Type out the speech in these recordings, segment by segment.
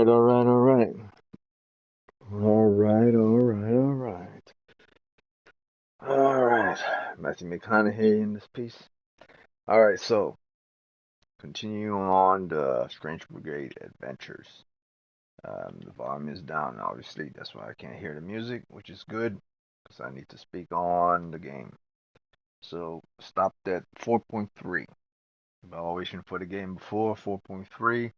right, all right, all right. All right, all right, all right. All right. Matthew McConaughey in this piece. All right, so continue on the Strange Brigade adventures. The volume is down, obviously. That's why I can't hear the music, which is good because I need to speak on the game. So stopped at 4.3. Evaluation for the game before 4.3.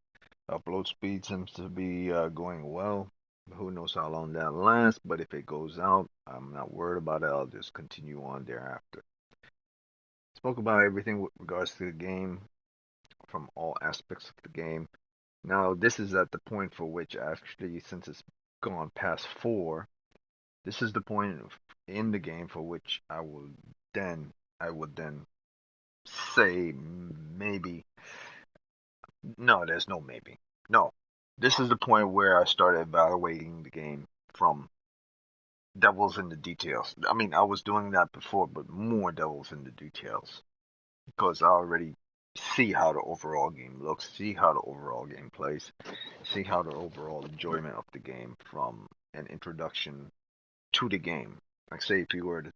Upload speed seems to be going well. Who knows how long that lasts, but if it goes out, I'm not worried about it. I'll just continue on thereafter. Spoke about everything with regards to the game from all aspects of the game. Now, this is at the point for which actually, since it's gone past 4, this is the point in the game for which I would then say maybe. No, there's no maybe. No, this is the point where I started evaluating the game from devils in the details. I mean, I was doing that before, but more devils in the details because I already see how the overall game looks, see how the overall game plays, see how the overall enjoyment of the game from an introduction to the game. Like, say, if you were to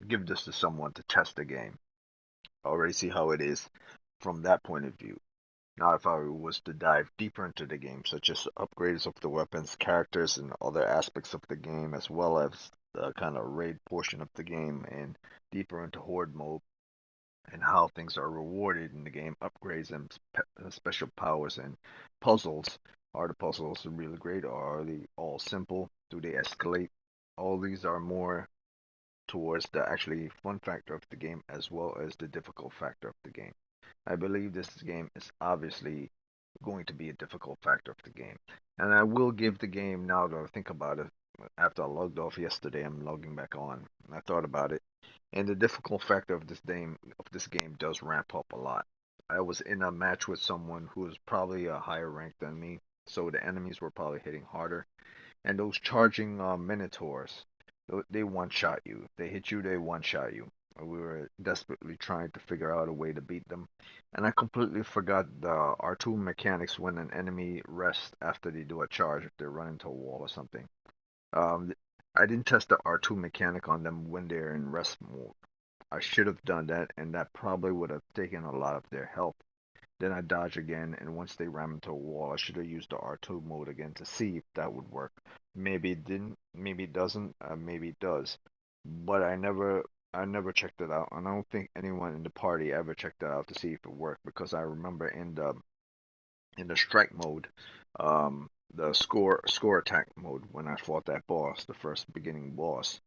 give this to someone to test the game, I already see how it is from that point of view. Now, if I was to dive deeper into the game, such as upgrades of the weapons, characters, and other aspects of the game, as well as the kind of raid portion of the game, and deeper into horde mode, and how things are rewarded in the game, upgrades and special powers and puzzles. Are the puzzles really great, or are they all simple? Do they escalate? All these are more towards the actually fun factor of the game as well as the difficult factor of the game. I believe this game is obviously going to be a difficult factor of the game. And I will give the game, now that I think about it, after I logged off yesterday, I'm logging back on. I thought about it, and the difficult factor of this game does ramp up a lot. I was in a match with someone who was probably a higher rank than me, so the enemies were probably hitting harder. And those charging minotaurs, they one shot you. If they hit you, they one shot you. We were desperately trying to figure out a way to beat them, and I completely forgot the R2 mechanics when an enemy rests after they do a charge if they run into a wall or something. Um, I didn't test the R2 mechanic on them when they're in rest mode. I should have done that, and that probably would have taken a lot of their health. Then I dodge again, and once they ram into a wall, I should have used the R2 mode again to see if that would work. Maybe it didn't, maybe it doesn't, maybe it does. But I never checked it out, and I don't think anyone in the party ever checked it out to see if it worked because I remember in the strike mode, the score attack mode when I fought that boss, the first beginning boss,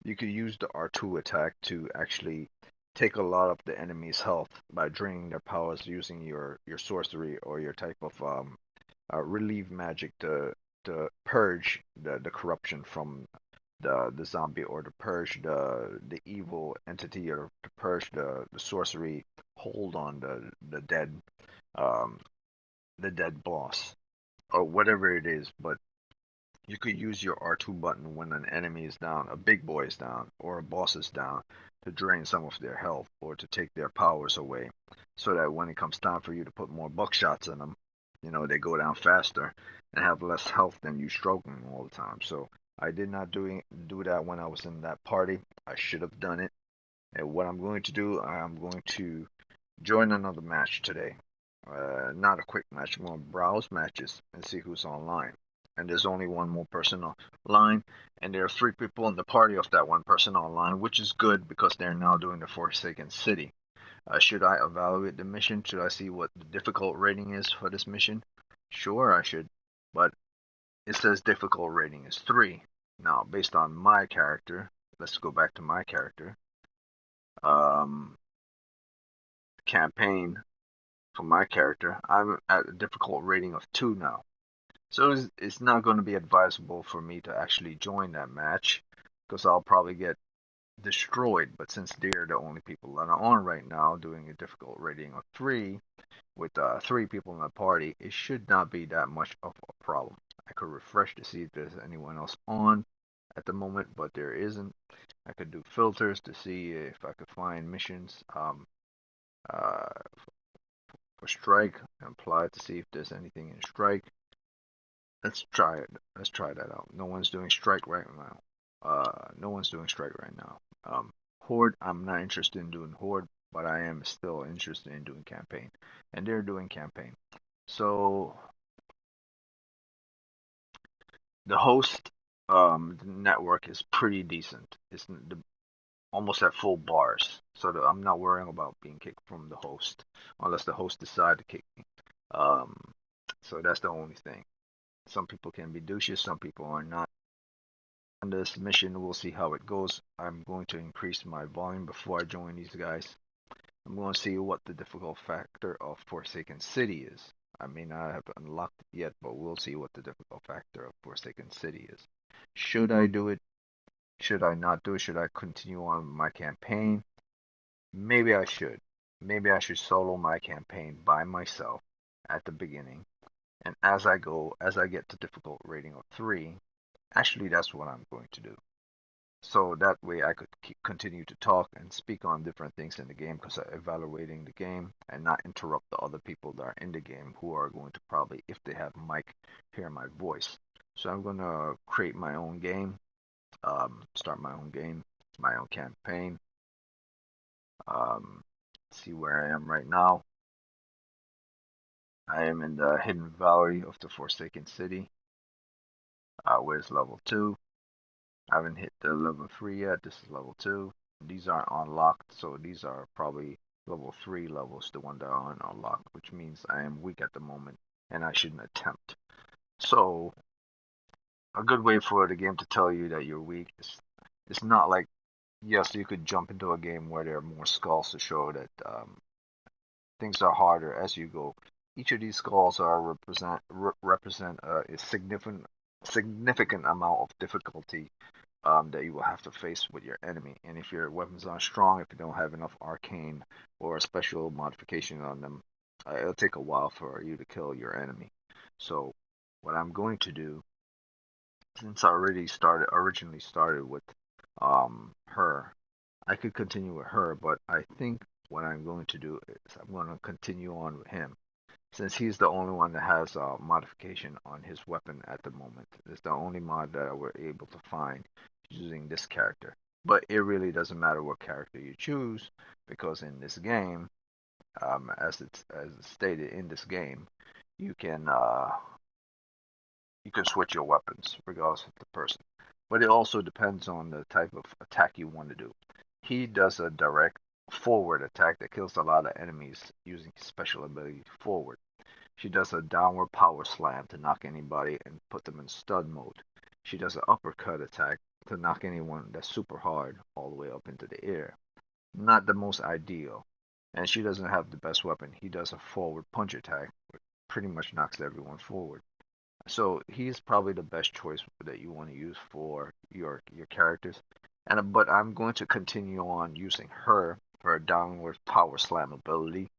you could use the R2 attack to actually take a lot of the enemy's health by draining their powers using your sorcery or your type of relieve magic to purge the corruption from the zombie or to purge the evil entity or to purge the sorcery hold on um the dead boss or whatever it is. But you could use your R2 button when an enemy is down, a big boy is down, or a boss is down, to drain some of their health or to take their powers away, so that when it comes time for you to put more buckshots in them, they go down faster and have less health than you struggling all the time. So I did not do that when I was in that party. I should have done it. And what I'm going to do, I'm going to join another match today. Not a quick match. I'm going to browse matches and see who's online. And there's only one more person online, and there are 3 people in the party of that one person online, which is good because they're now doing the Forsaken City. Should I evaluate the mission? Should I see what the difficult rating is for this mission? Sure, I should. But it says difficult rating is 3. Now, based on my character, let's go back to my character. Um, campaign for my character, I'm at a difficult rating of 2 now. So it's not going to be advisable for me to actually join that match because I'll probably get destroyed. But since they're the only people that are on right now doing a difficult rating of 3 with 3 people in the party, it should not be that much of a problem. I could refresh to see if there's anyone else on at the moment, but there isn't. I could do filters to see if I could find missions uh, for Strike and apply to see if there's anything in Strike. let's try it. Let's try that out. No one's doing strike right now. No one's doing strike right now. Horde, I'm not interested in doing Horde, but I am still interested in doing campaign, and they're doing campaign. So the host network is pretty decent. It's almost at full bars, so I'm not worrying about being kicked from the host unless the host decide to kick me. Um, so that's the only thing. Some people can be douches, some people are not. On this mission, we'll see how it goes. I'm going to increase my volume before I join these guys. I'm going to see what the difficult factor of Forsaken City is. I may not have unlocked it yet, but we'll see what the difficult factor of Forsaken City is. Should I do it? Should I not do it? Should I continue on my campaign? Maybe I should. Maybe I should solo my campaign by myself at the beginning. And as I get to difficult rating of 3, actually that's what I'm going to do. So that way I could continue to talk and speak on different things in the game because I'm evaluating the game and not interrupt the other people that are in the game who are going to probably, if they have mic, hear my voice. So I'm going to create my own game, start my own game, my own campaign. See where I am right now. I am in the hidden valley of the Forsaken City. Where's level 2? I haven't hit the level 3 yet. This is level 2. These aren't unlocked, so these are probably level 3 levels, the one that aren't unlocked, which means I am weak at the moment and I shouldn't attempt. So, a good way for the game to tell you that you're weak is it's not like, yes, you could jump into a game where there are more skulls to show that things are harder as you go. Each of these skulls are represent a significant amount of difficulty that you will have to face with your enemy. And if your weapons aren't strong, if you don't have enough arcane or special modification on them, it'll take a while for you to kill your enemy. So what I'm going to do, since I originally started with her, I could continue with her, but I think what I'm going to do is I'm going to continue on with him. Since he's the only one that has a modification on his weapon at the moment. It's the only mod that we're able to find using this character. But it really doesn't matter what character you choose, because in this game, as it's stated in this game, you can uh, you can switch your weapons regardless of the person. But it also depends on the type of attack you want to do. He does a direct forward attack that kills a lot of enemies using his special ability forward. She does a downward power slam to knock anybody and put them in stun mode. She does an uppercut attack to knock anyone that's super hard all the way up into the air. Not the most ideal. And she doesn't have the best weapon. He does a forward punch attack, which pretty much knocks everyone forward. So he's probably the best choice that you want to use for your characters. But I'm going to continue on using her for a downward power slam ability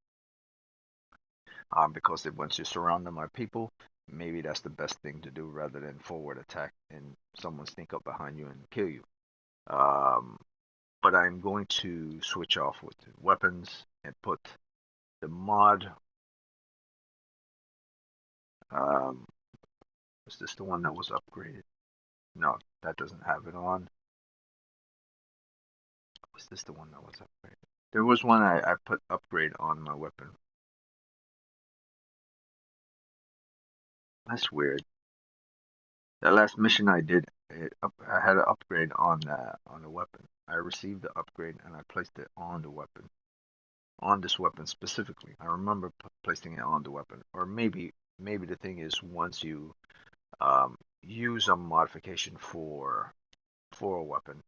because once you surround them by people, maybe that's the best thing to do rather than forward attack and someone sneak up behind you and kill you. Um, but I'm going to switch off with weapons and put the mod. Um, is this the one that was upgraded? No, that doesn't have it on. Was this the one that was upgraded? There was one I put upgrade on my weapon. That's weird. That last mission I did, I had an upgrade on the weapon. I received the upgrade and I placed it on the weapon, on this weapon specifically. I remember placing it on the weapon, or maybe the thing is once you use a modification for a weapon.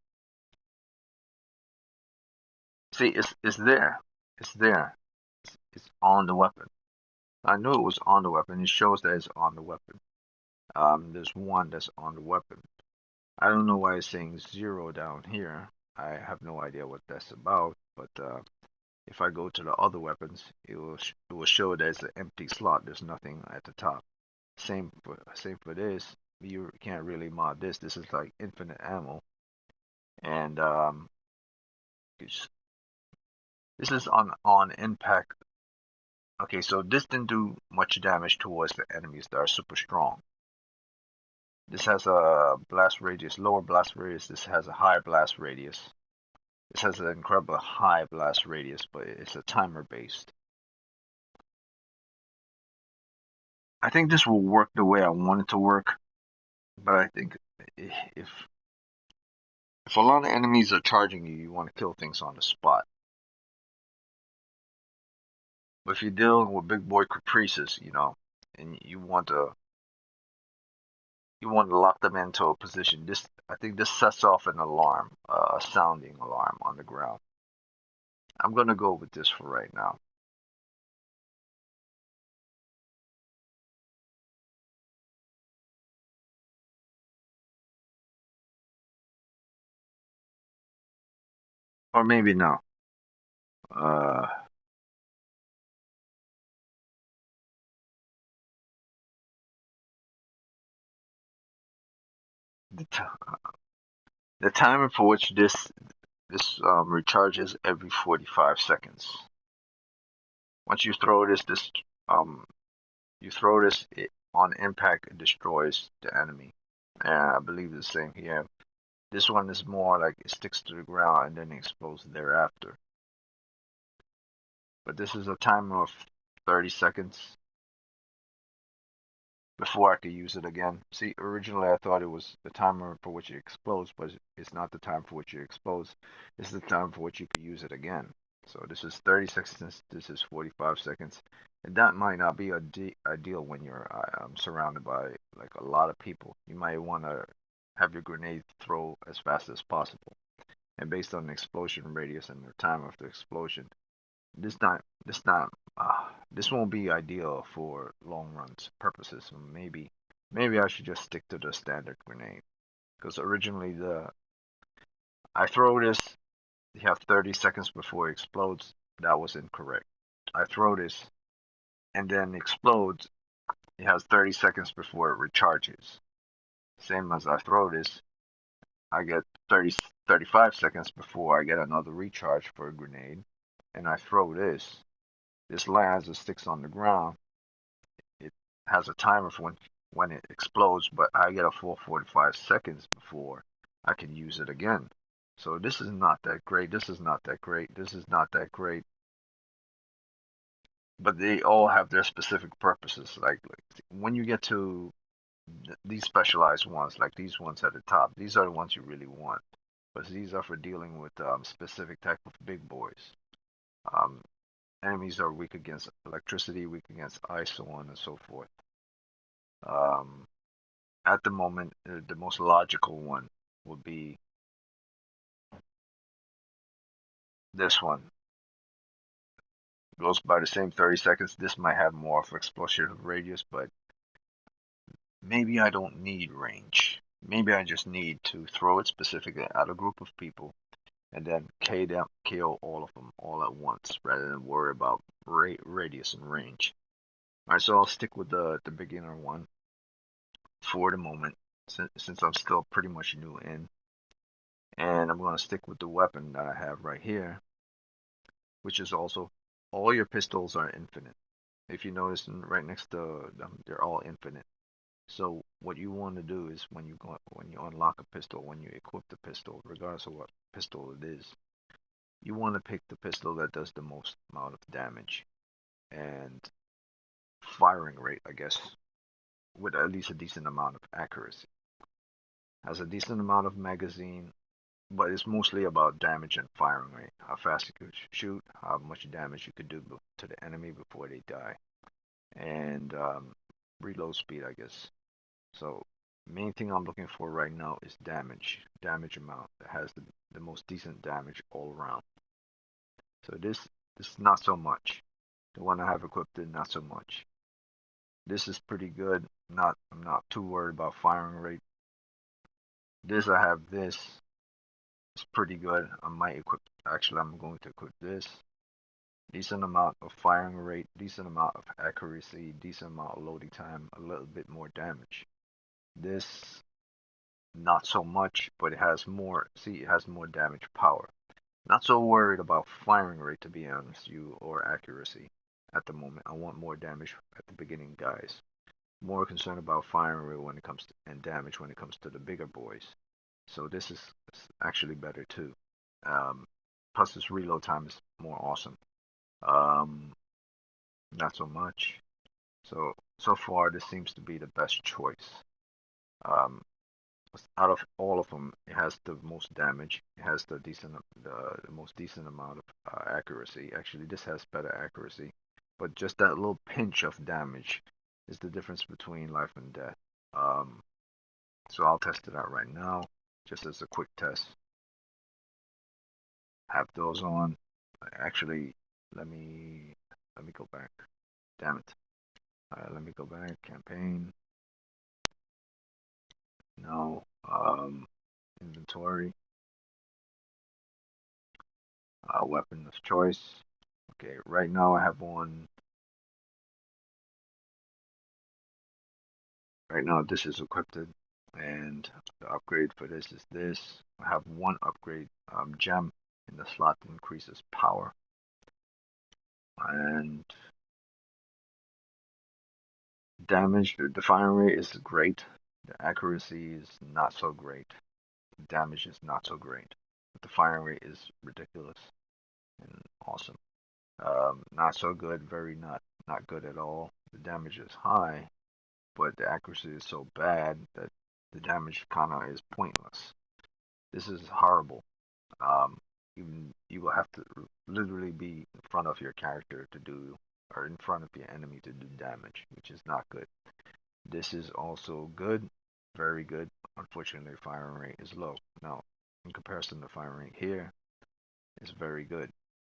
See, it's there, it's there, it's on the weapon. I knew it was on the weapon. It shows that it's on the weapon. There's one that's on the weapon. I don't know why it's saying 0 down here. I have no idea what that's about, but if I go to the other weapons, it will show there's an empty slot. There's nothing at the top. Same for this. You can't really mod this. This is like infinite ammo, and this is on impact. Okay, so this didn't do much damage towards the enemies that are super strong. This has a blast radius, lower blast radius. This has a high blast radius. This has an incredible high blast radius, but it's a timer based. I think this will work the way I want it to work, but I think if if a lot of enemies are charging you, you want to kill things on the spot. But if you're dealing with big boy caprices, and you want to lock them into a position, I think this sets off an alarm, a sounding alarm on the ground. I'm gonna go with this for right now. Or maybe no. Uh, the, t- the timer for which this recharges every 45 seconds. Once you throw um it on impact, it destroys the enemy. And I believe the same here. This one is more like it sticks to the ground and then explodes thereafter. But this is a timer of 30 seconds before I could use it again. See, originally I thought it was the timer for which it explodes, but it's not the time for which it explodes. It's the time for which you could use it again. So this is 30 seconds, this is 45 seconds. And that might not be ideal when you're surrounded by like a lot of people. You might want to have your grenade throw as fast as possible. And based on the explosion radius and the time of the explosion, this won't be ideal for long runs purposes. So maybe I should just stick to the standard grenade because originally the I throw this, you have 30 seconds before it explodes. That was incorrect. I throw this and then explodes. It has 30 seconds before it recharges. Same as I throw this, I get 35 seconds before I get another recharge for a grenade, and I throw this. This lands and sticks on the ground. It has a timer for when it explodes, but I get a full 45 seconds before I can use it again. So this is not that great. This is not that great. This is not that great. But they all have their specific purposes. Like when you get to these specialized ones, like these ones at the top, these are the ones you really want. But these are for dealing with specific type of big boys. Um, Enemies are weak against electricity, weak against ice, so on and so forth. Um, at the moment, the most logical one would be this one. It goes by the same 30 seconds. This might have more of explosion radius, but maybe I don't need range. Maybe I just need to throw it specifically at a group of people and then KO all of them all at once rather than worry about radius and range. Alright, so I'll stick with the beginner one for the moment since I'm still pretty much new in. And I'm going to stick with the weapon that I have right here, which is also all your pistols are infinite. If you notice right next to them, they're all infinite. So what you want to do is when you unlock a pistol, when you equip the pistol, regardless of what pistol it is, you want to pick the pistol that does the most amount of damage and firing rate, I guess, with at least a decent amount of accuracy. Has a decent amount of magazine, but it's mostly about damage and firing rate. How fast you could shoot, how much damage you could do to the enemy before they die, and reload speed, I guess. So main thing I'm looking for right now is damage amount that has the most decent damage all around. So this not so much. The one I have equipped in not so much. This is pretty good. I'm not too worried about firing rate. This I have this. It's pretty good. I might equip actually I'm going to equip this. Decent amount of firing rate, decent amount of accuracy, decent amount of loading time, a little bit more damage. This not so much, but it has more. See, it has more damage power. Not so worried about firing rate to be honest, or accuracy at the moment. I want more damage at the beginning, guys. more concerned about firing rate when it comes to and damage when it comes to the bigger boys. So this is actually better too. Um, Plus, this reload time is more awesome. Um, Not so much. So far, this seems to be the best choice. Um, Out of all of them, it has the most damage. It has the most decent amount of accuracy. Actually, this has better accuracy, but just that little pinch of damage is the difference between life and death. Um, so I'll test it out right now, just as a quick test. Have those on. Actually, let me go back. Damn it. Let me go back. Campaign. No. Inventory. Weapon of choice. Okay, right now I have one. Right now this is equipped, and the upgrade for this is this. I have one upgrade gem in the slot that increases power, and damage. The firing rate is great. The accuracy is not so great. The damage is not so great. But the firing rate is ridiculous and awesome. Not so good. Very not good at all. The damage is high, but the accuracy is so bad that the damage kind of is pointless. This is horrible. Um, Even you will have to literally be in front of your character to do, or in front of your enemy to do damage, which is not good. This is also good, very good. Unfortunately, firing rate is low. Now, in comparison, the firing rate here is very good,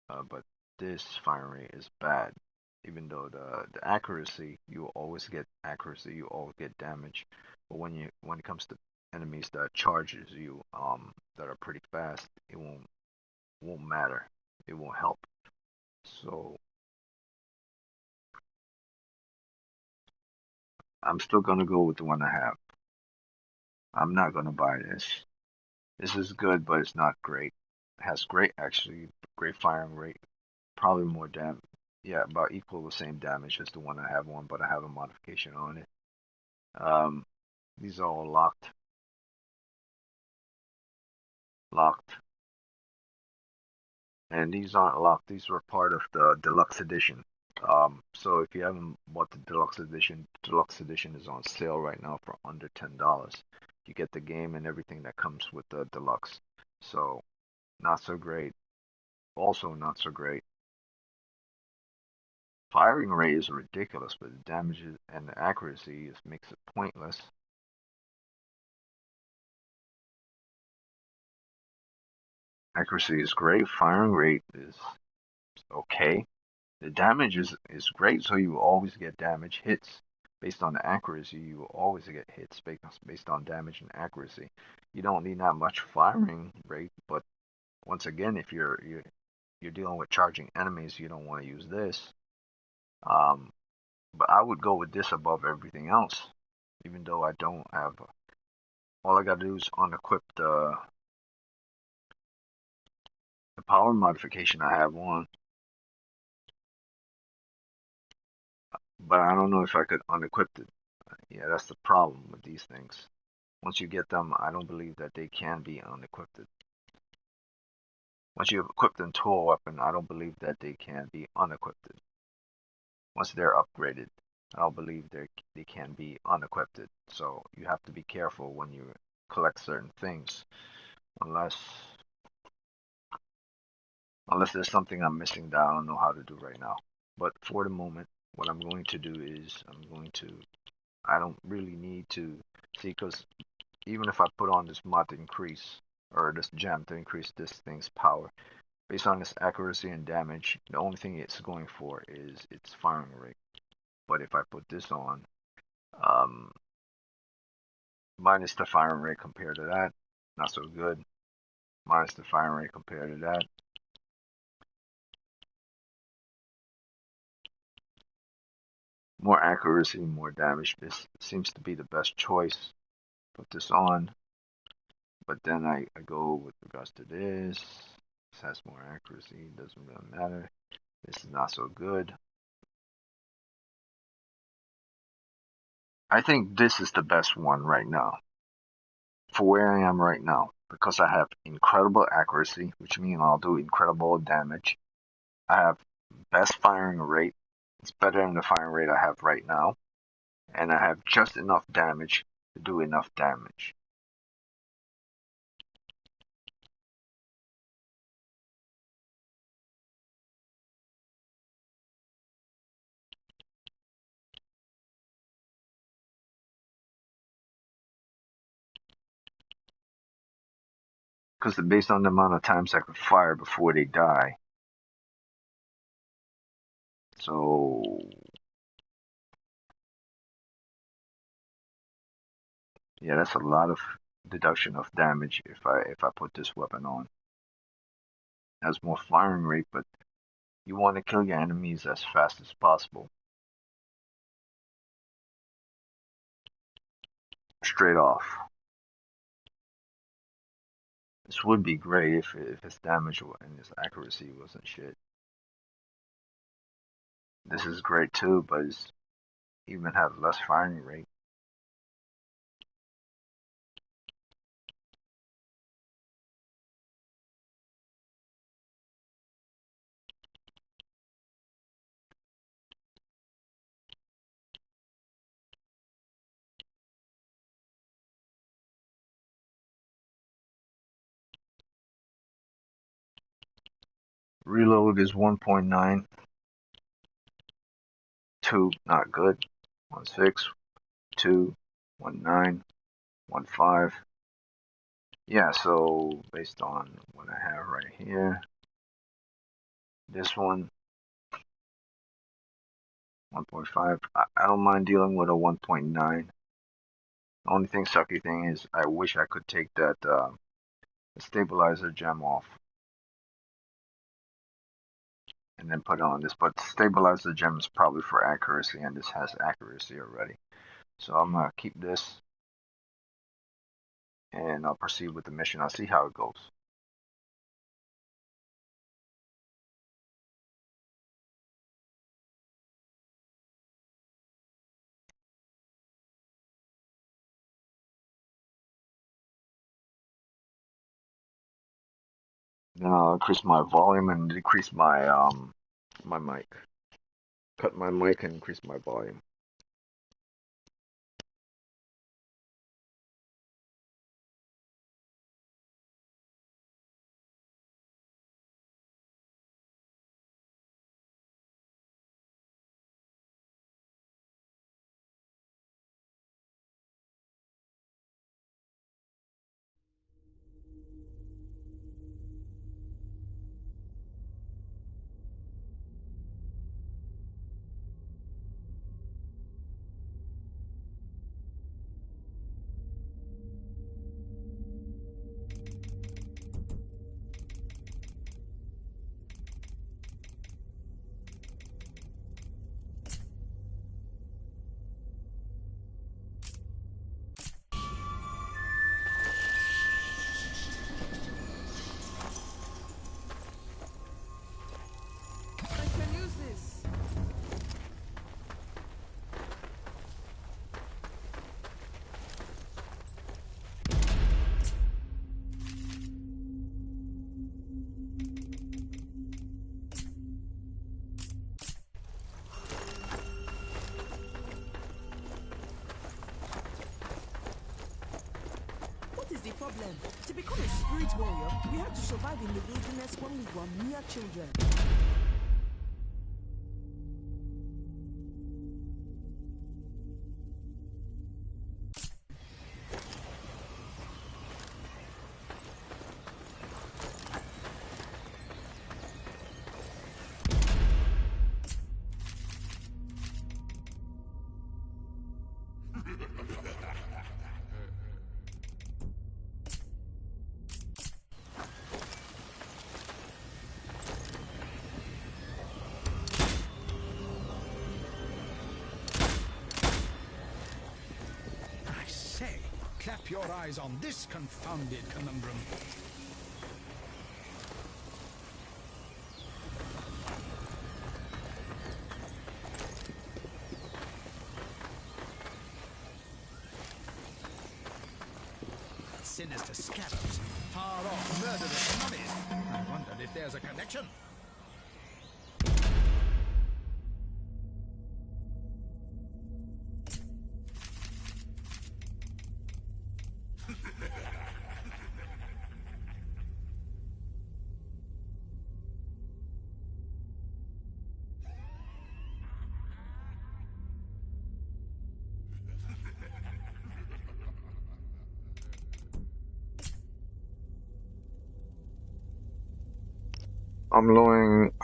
but this firing rate is bad. Even though the accuracy, you will always get accuracy, you always get damage, but when it comes to enemies that charges you, that are pretty fast, it won't matter. It won't help. So I'm still gonna go with the one I have. I'm not gonna buy this. This is good, but it's not great. It has great firing rate, probably more damage. Yeah, about equal the same damage as the one I have on, but I have a modification on it. Um, these are all locked, and these aren't locked. These were part of the deluxe edition. So if you haven't bought the deluxe edition is on sale right now for under $10. You get the game and everything that comes with the deluxe. So not so great. Also not so great. Firing rate is ridiculous, but the damage and the accuracy makes it pointless. Accuracy is great. Firing rate is okay. The damage is great, so you always get damage hits based on the accuracy. You always get hits based on damage and accuracy. You don't need that much firing rate, but once again, if you're dealing with charging enemies, you don't want to use this. Um, but I would go with this above everything else, even though I don't have. All I gotta do is unequip the power modification I have on, but I don't know if I could unequip it. Yeah, that's the problem with these things. Once you get them, I don't believe that they can be unequipped. Once you have equipped them to a weapon, I don't believe that they can be unequipped. Once they're upgraded, I don't believe they can be unequipped. So you have to be careful when you collect certain things, unless there's something I'm missing that I don't know how to do right now. But for the moment, what I'm going to do is I don't really need to see, because even if I put on this mod to increase, or this gem to increase this thing's power, based on its accuracy and damage, the only thing it's going for is its firing rate. But if I put this on, um, minus the firing rate compared to that, not so good. Minus the firing rate compared to that. More accuracy, more damage. This seems to be the best choice. Put this on. But then I go with regards to this. This has more accuracy. Doesn't really matter. This is not so good. I think this is the best one right now for where I am right now because I have incredible accuracy, which means I'll do incredible damage. I have best firing rate. It's better than the firing rate I have right now, and I have just enough damage to do enough damage. Because based on the amount of times I can fire before they die. So yeah, that's a lot of deduction of damage if I put this weapon on. It has more firing rate, but you want to kill your enemies as fast as possible. Straight off. This would be great if its damage and its accuracy wasn't shit. This is great too, but it's even have less firing rate. Reload is 1.9. 2, not good. 1.6, 2, 1.9, 1.5. Yeah, so based on what I have right here, this one, 1.5. I don't mind dealing with a 1.9. The only sucky thing is I wish I could take that stabilizer gem off and then put on this, but stabilizer gem is probably for accuracy, and this has accuracy already. So I'm gonna keep this, and I'll proceed with the mission. I'll see how it goes. Then I'll increase my volume and decrease my mic. Cut my mic and increase my volume. Problem. To become a spirit warrior, we had to survive in the wilderness when we were mere children. Clap your eyes on this confounded conundrum. sinister scarabs, far-off murderous mummies. I wondered if there's a connection.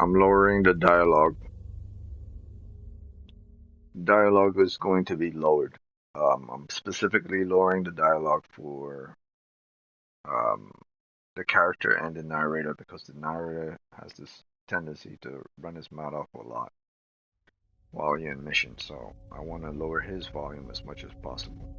I'm lowering the dialogue. Dialogue is going to be lowered. I'm specifically lowering the dialogue for um, the character and the narrator because the narrator has this tendency to run his mouth off a lot while you're in mission. So I want to lower his volume as much as possible.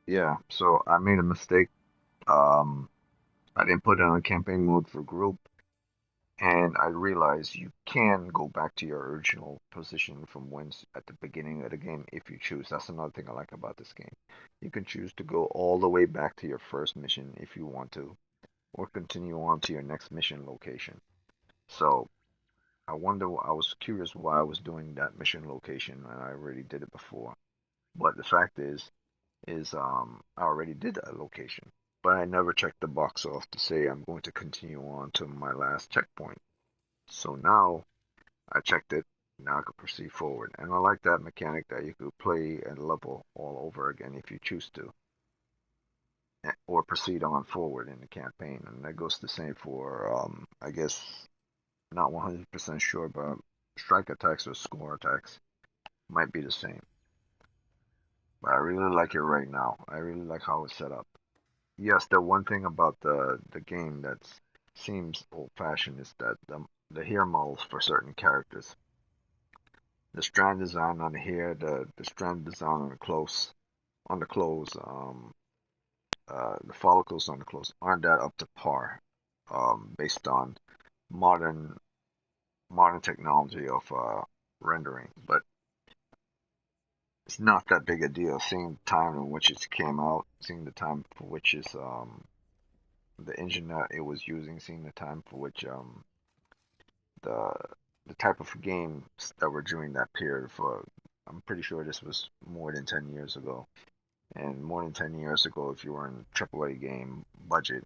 Yeah, so I made a mistake. Um, I didn't put it on campaign mode for group, and I realized you can go back to your original position from whence at the beginning of the game if you choose. That's another thing I like about this game. You can choose to go all the way back to your first mission if you want to, or continue on to your next mission location. So I was curious why I was doing that mission location, and I already did it before. But the fact is I already did that location, but I never checked the box off to say I'm going to continue on to my last checkpoint. So now I checked it. Now I can proceed forward, and I like that mechanic that you could play and level all over again if you choose to, or proceed on forward in the campaign. And that goes the same for I guess not 100% sure, but strike attacks or score attacks might be the same. But I really like it right now. I really like how it's set up. Yes, the one thing about the game that seems old-fashioned is that the hair models for certain characters, the strand design on the hair, the strand design on the clothes, the follicles on the clothes aren't that up to par, based on modern modern technology of rendering. But it's not that big a deal. Seeing the time in which it came out, seeing the time for which is the engine that it was using, seeing the time for which the the type of games that were during that period. For I'm pretty sure this was more than 10 years ago. And more than 10 years ago, if you were in a AAA game budget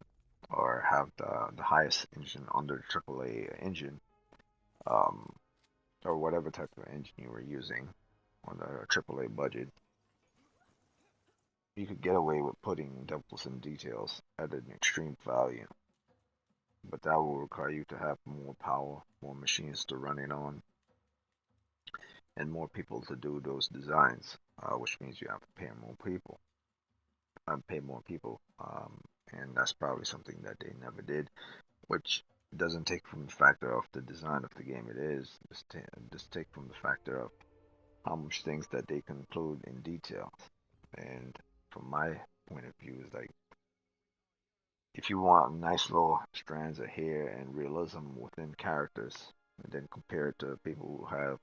or have the highest engine under the AAA engine, um, or whatever type of engine you were using on the AAA budget, you could get away with putting devils and details at an extreme value. But that will require you to have more power, more machines to run it on, and more people to do those designs, which means you have to pay more people. Pay more people, and that's probably something that they never did, which doesn't take from the factor of the design of the game. It is just take from the factor of how much things that they can include in detail. And from my point of view, is like if you want nice little strands of hair and realism within characters, and then compare it to people who have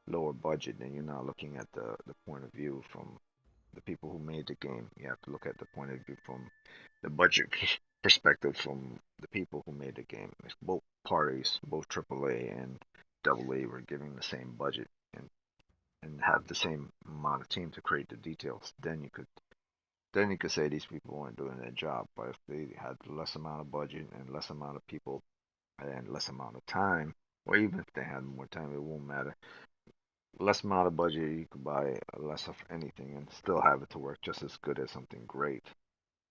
lower budget, then you're not looking at the point of view from the people who made the game. You have to look at the point of view from the budget perspective from the people who made the game. It's both parties, both AAA and AA, were giving the same budget and have the same amount of team to create the details. Then you could say these people weren't doing their job. But if they had less amount of budget and less amount of people and less amount of time, or even if they had more time, it won't matter. Less amount of budget, you could buy less of anything and still have it to work just as good as something great.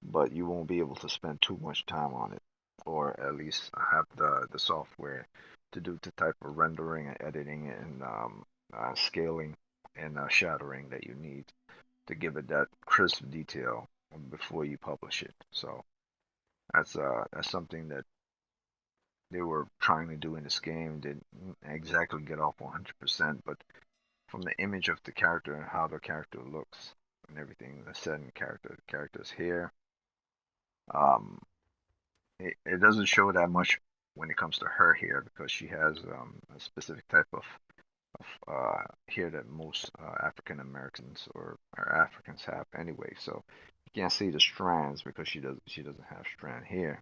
But you won't be able to spend too much time on it, or at least have the software to do the type of rendering and editing and scaling and shattering that you need to give it that crisp detail before you publish it. So that's something that they were trying to do in this game. Didn't exactly get off 100%, but from the image of the character and how the character looks and everything, the set in character, the character's hair, um, it doesn't show that much when it comes to her hair because she has a specific type of hair that most African Americans or Africans have anyway. So you can't see the strands because she doesn't have strand hair.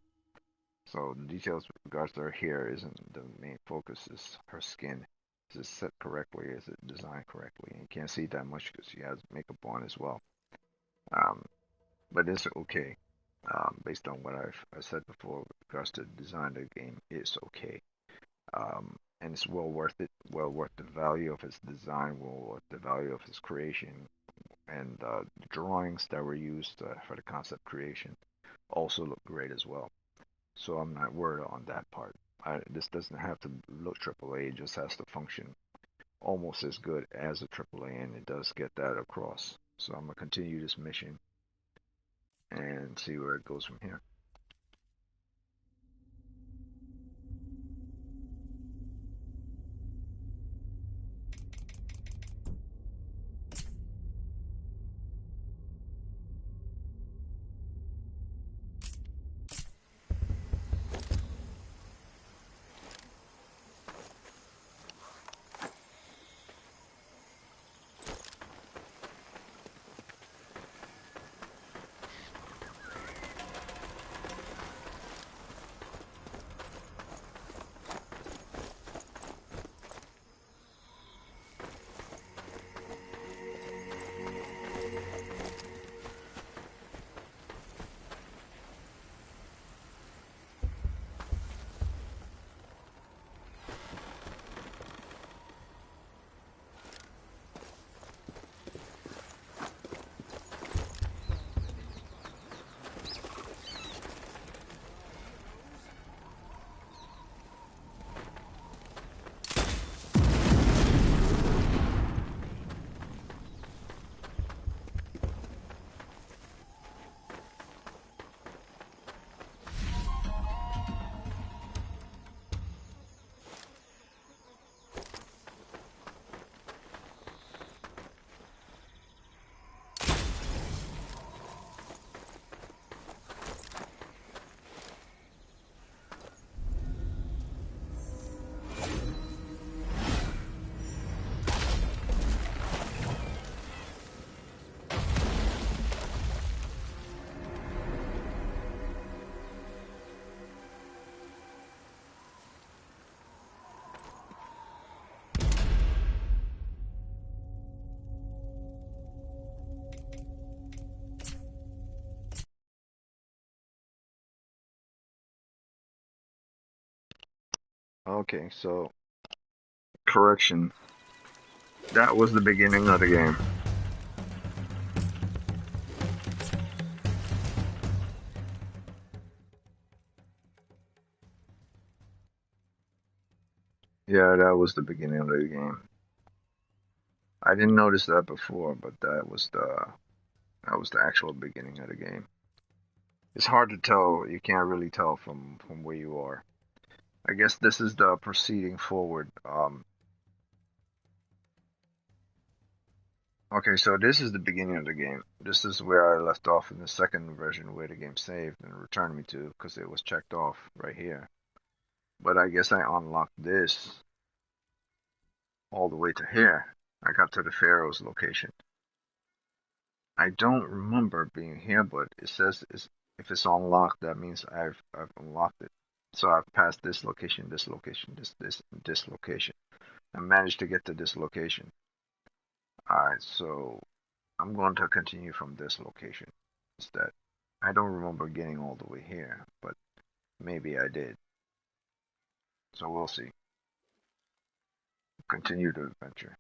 So the details with regards to her hair isn't the main focus. Is her skin. Is it set correctly? Is it designed correctly? And you can't see that much because she has makeup on as well. Um, but it's okay. Based on what I said before, with regards to the design of the game, it's okay. And it's well worth it. Well worth the value of its design. Well worth the value of its creation. And the drawings that were used for the concept creation also look great as well. So I'm not worried on that part. This doesn't have to look AAA, it just has to function almost as good as a AAA, and it does get that across. So I'm gonna continue this mission and see where it goes from here. Okay, so correction. That was the beginning of the game. Yeah, that was the beginning of the game. I didn't notice that before, but that was the actual beginning of the game. It's hard to tell. You can't really tell from where you are. I guess this is the proceeding forward. Okay, so this is the beginning of the game. This is where I left off in the second version where the game saved and returned me to because it was checked off right here. But I guess I unlocked this all the way to here. I got to the Pharaoh's location. I don't remember being here, but it says if it's unlocked, that means I've unlocked it. So I've passed this location, this location, this location. I managed to get to this location. Alright, so I'm going to continue from this location instead. I don't remember getting all the way here, but maybe I did. So we'll see. Continue the adventure.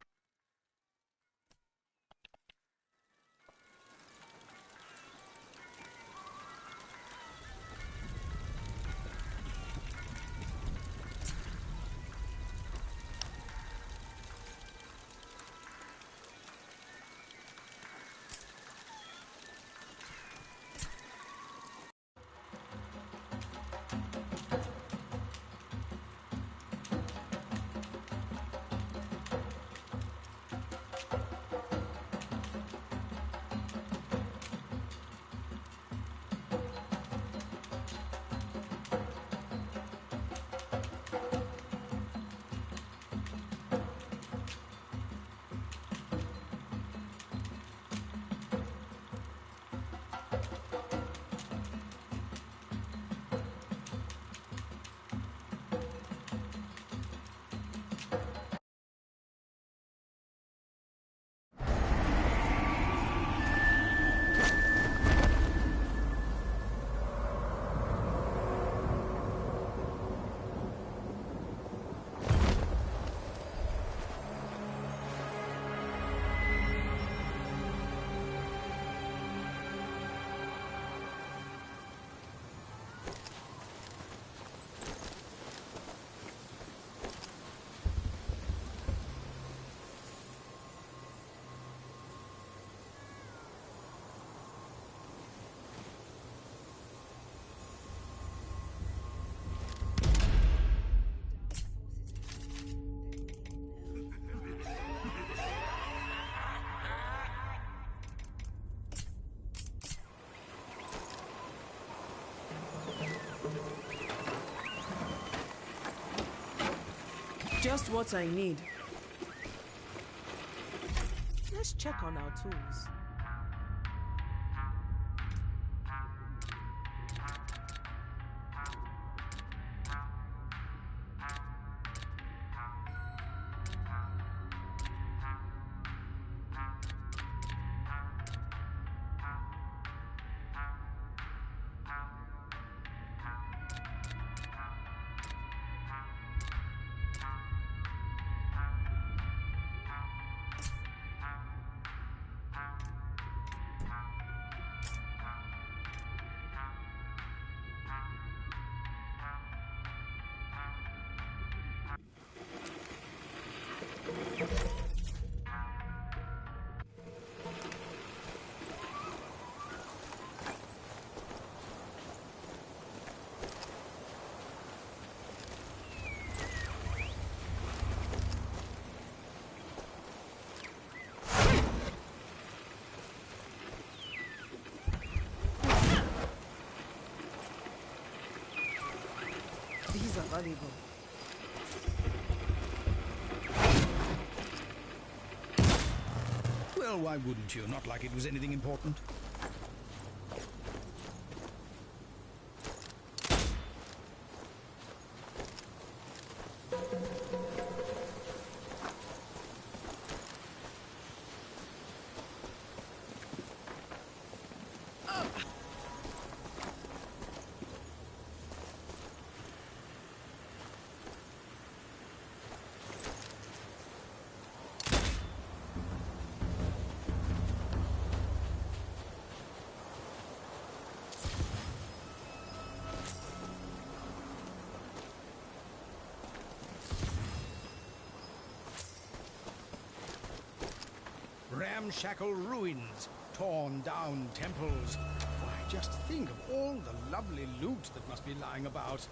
Just what I need. Let's check on our tools. These are valuable. Well, why wouldn't you? Not like it was anything important. ramshackle ruins, torn down temples. Why, just think of all the lovely loot that must be lying about.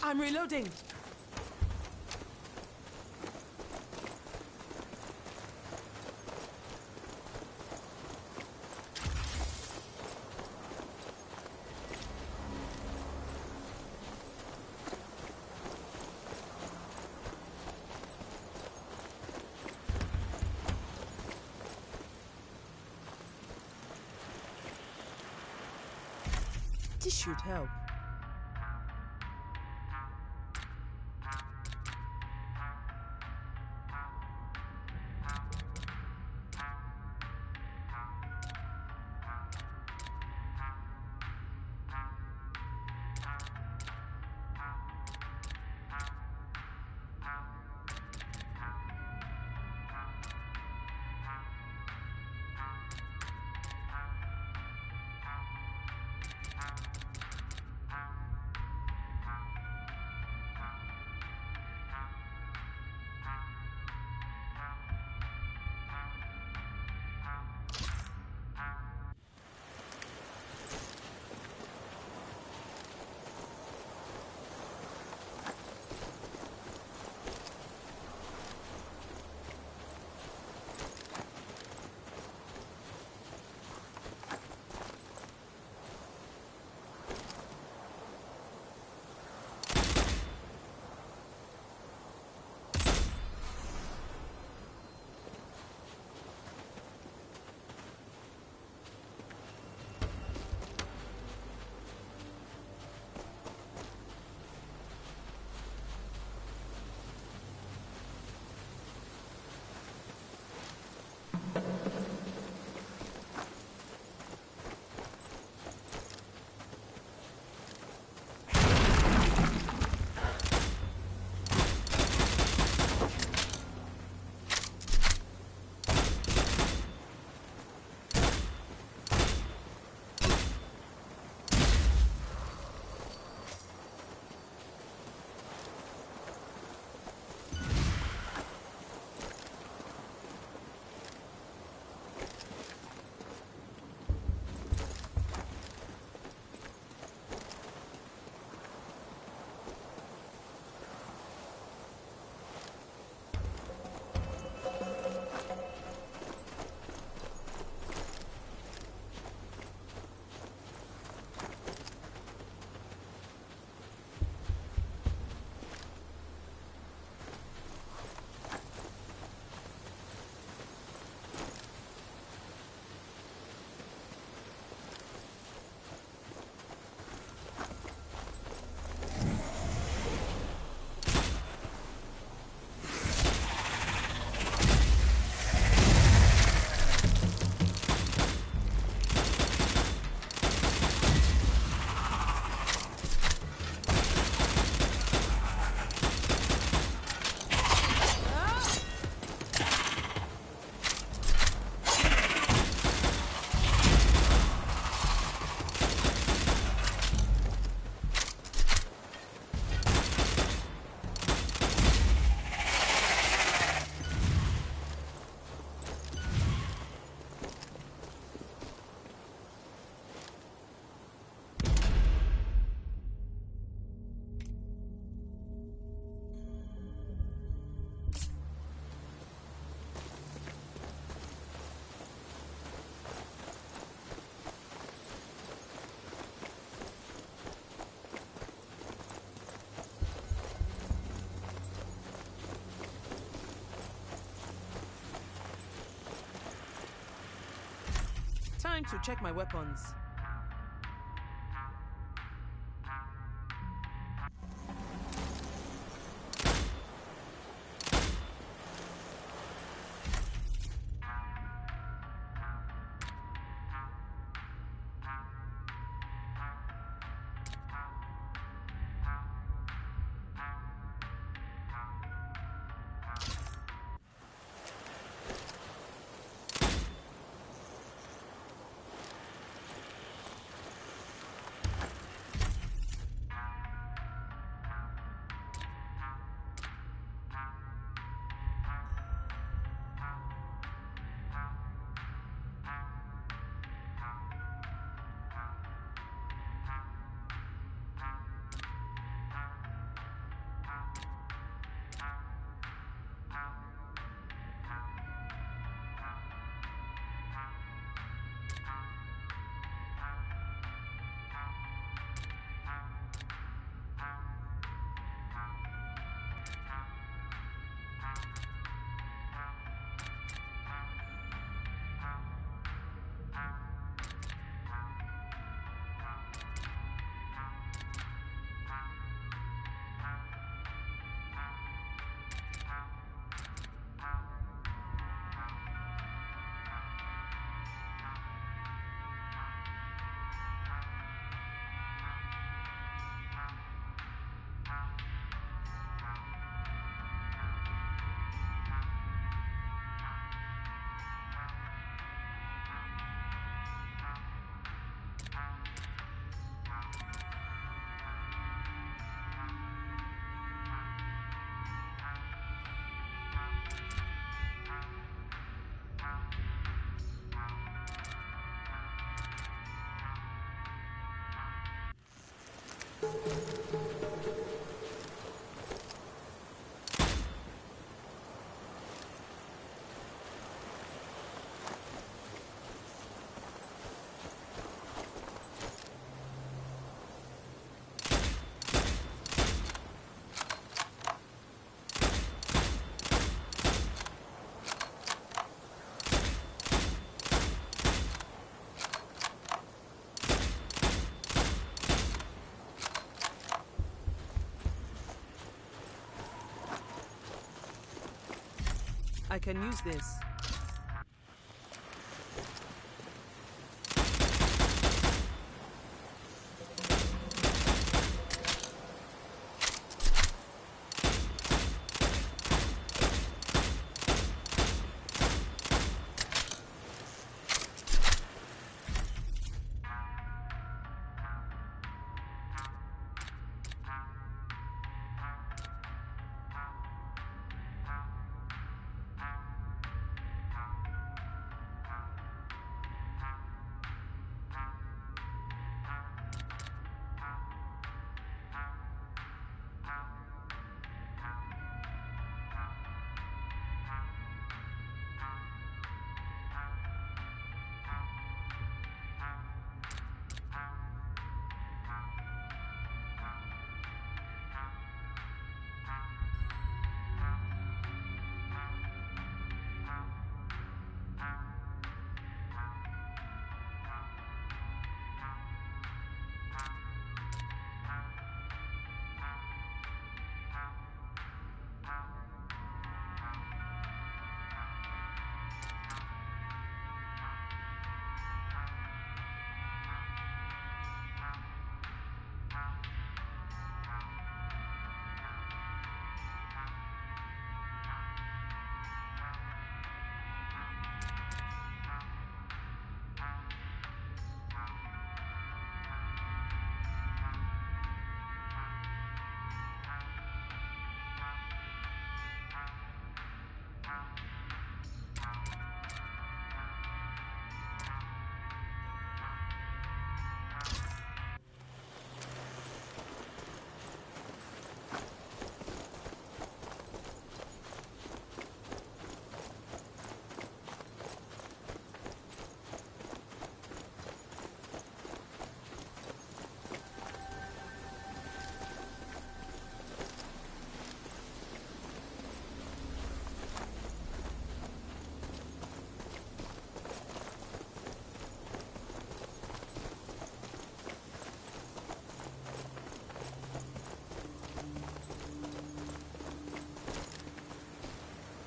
I'm reloading. This should help. Time to check my weapons. I can use this.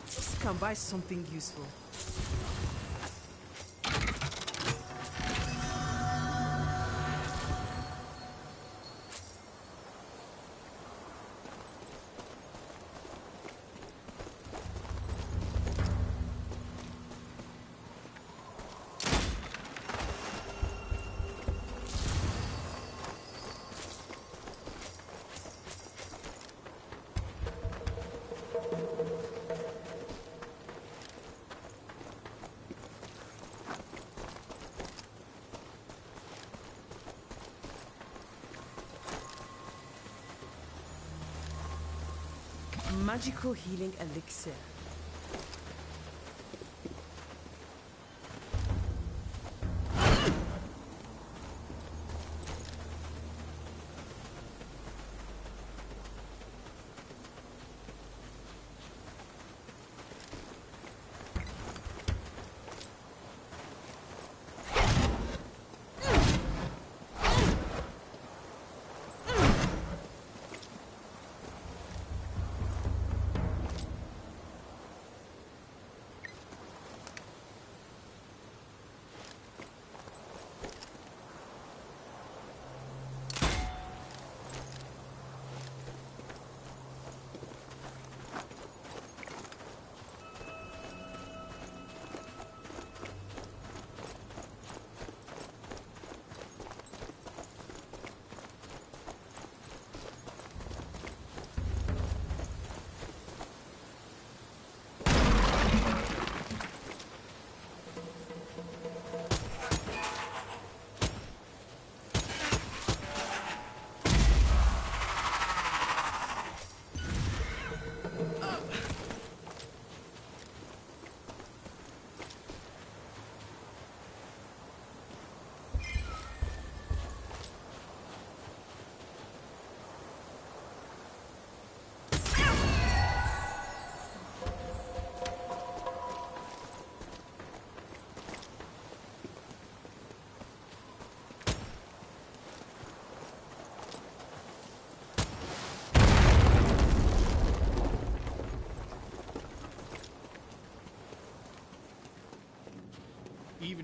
This can buy something useful. Magical healing elixir.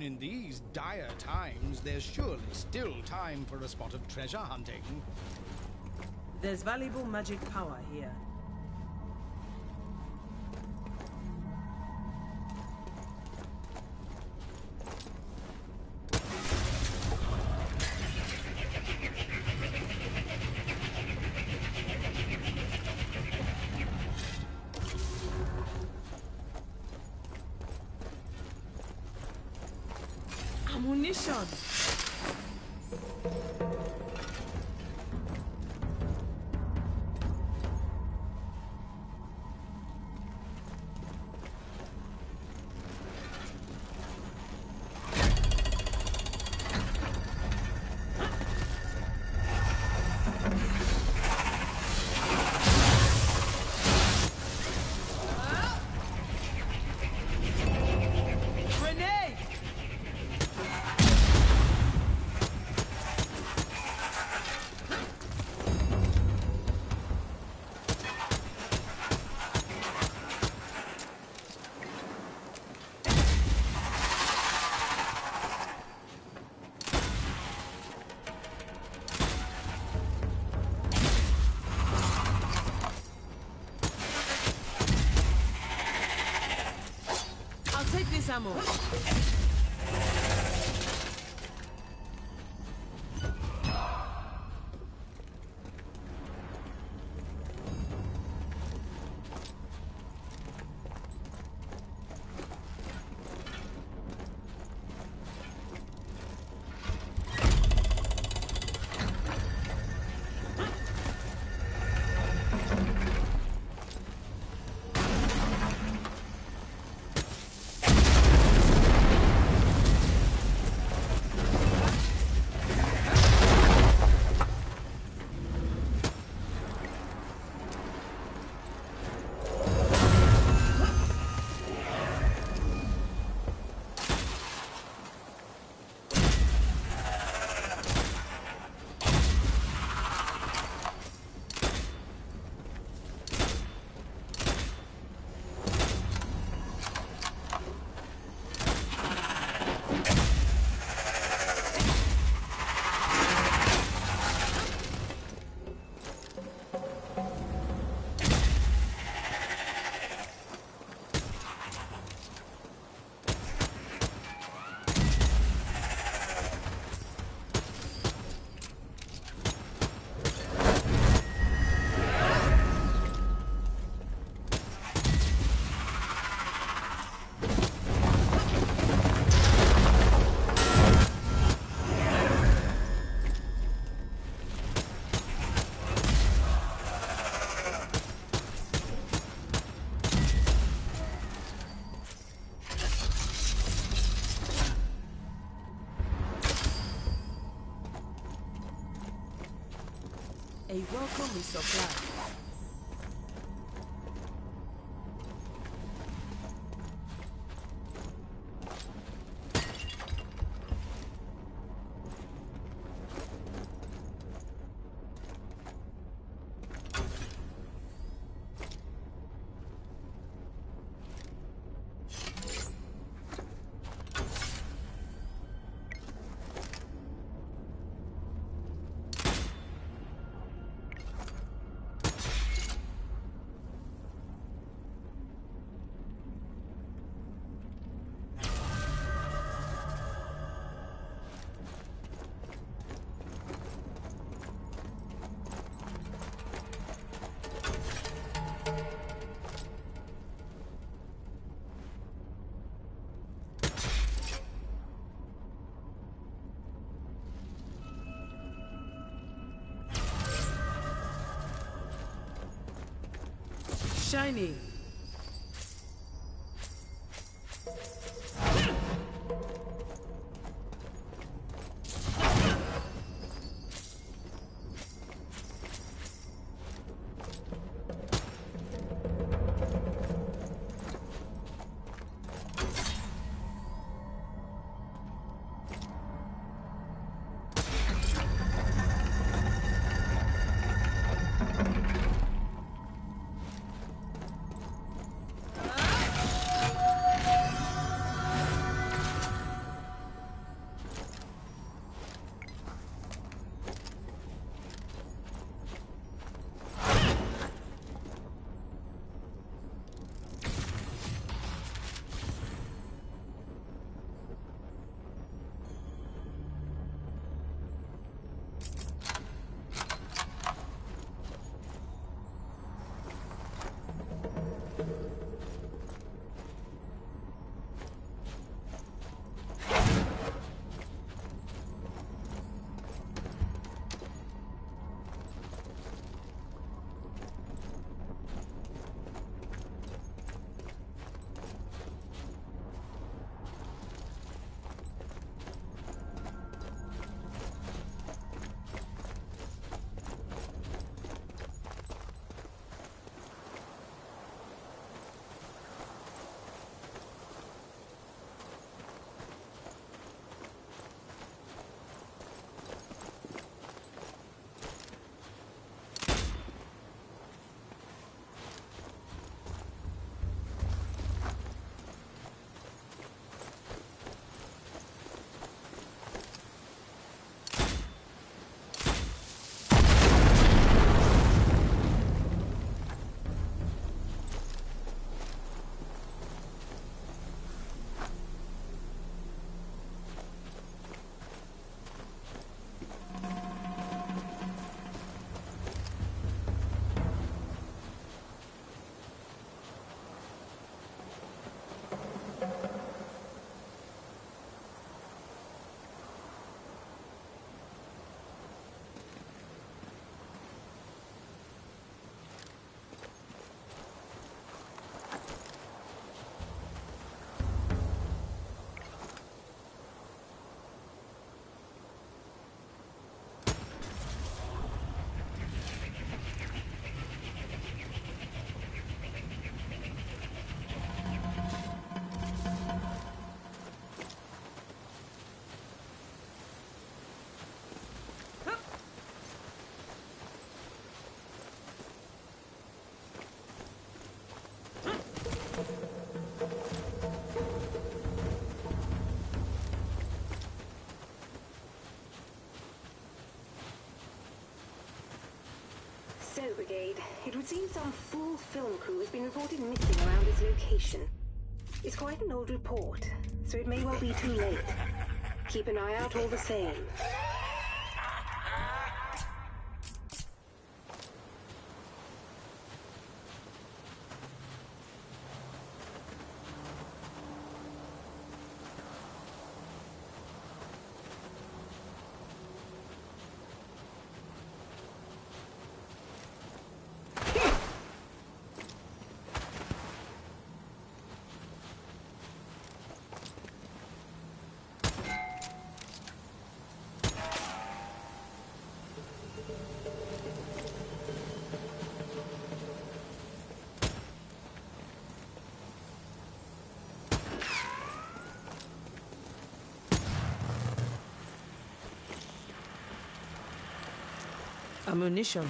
Even in these dire times, there's surely still time for a spot of treasure hunting. There's valuable magic power here. Ammunition! Ammo. A welcome resupply. Shiny. So, Brigade, it would seem some full film crew has been reported missing around this location. It's quite an old report, so it may well be too late. Keep an eye out all the same. Ammunition.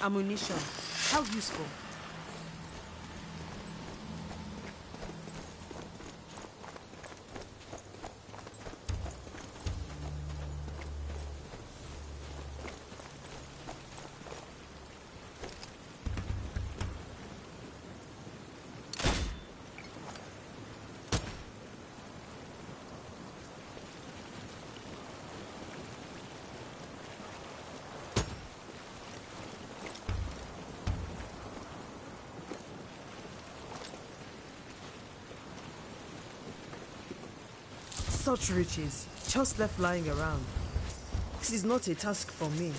Ammunition. How useful? Such riches, just left lying around. This is not a task for me.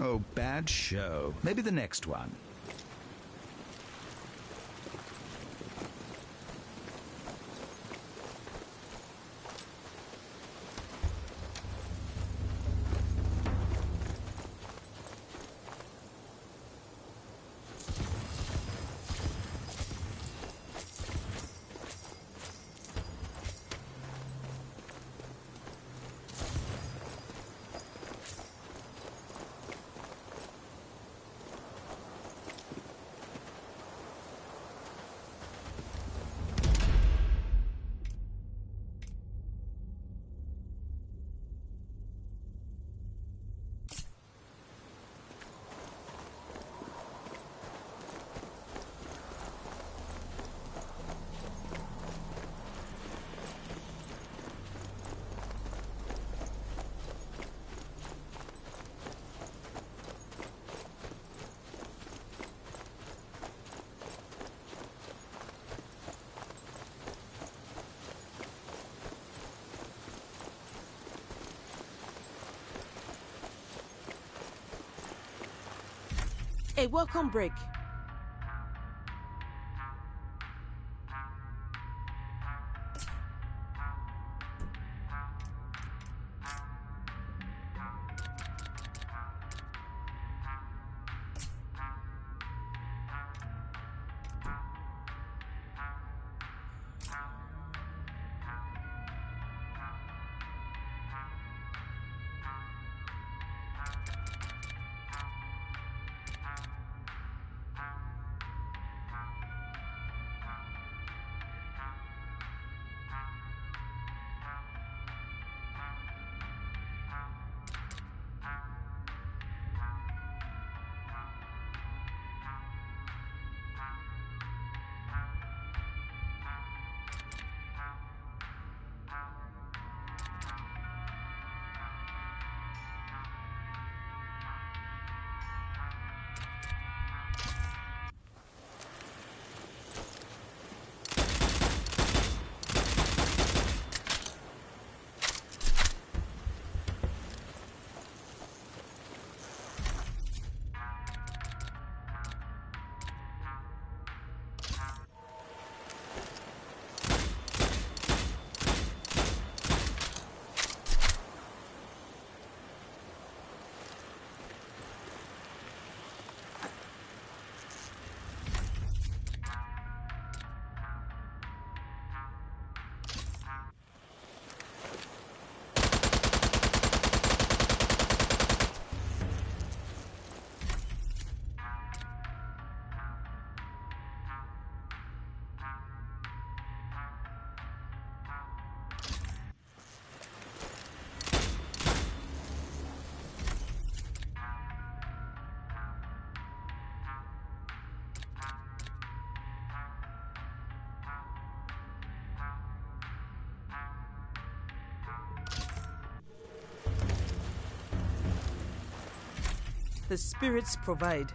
Oh, bad show. Maybe the next one. A welcome break. The spirits provide.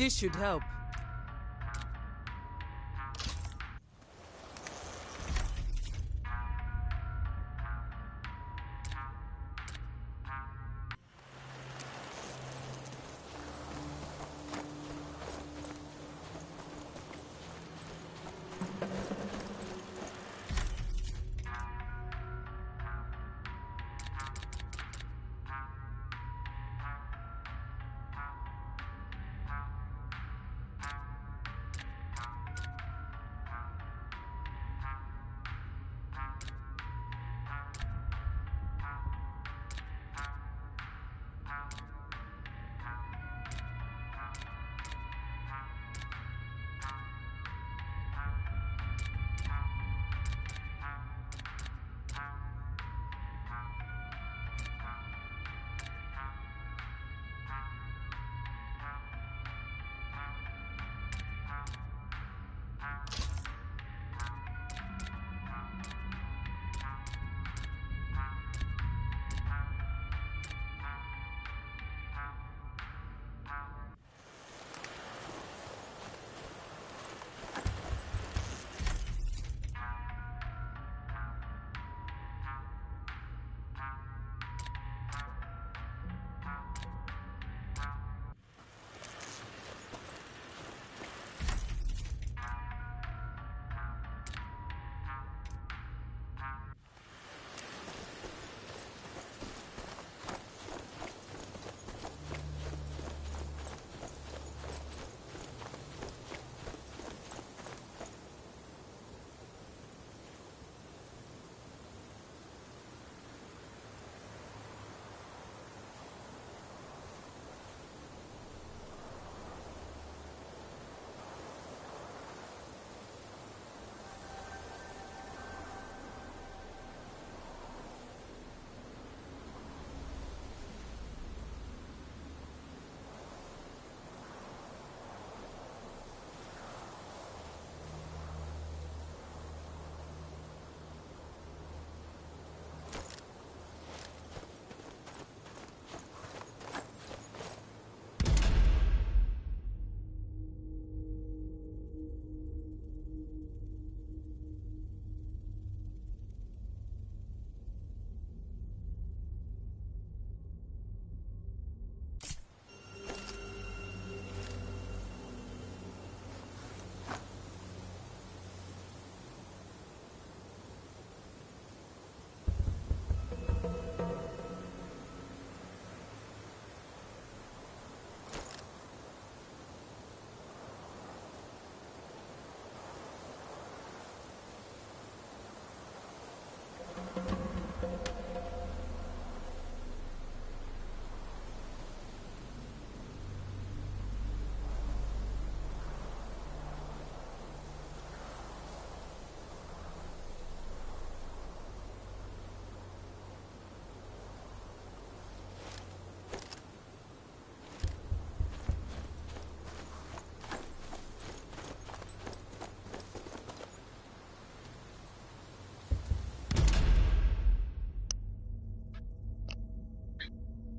This should help.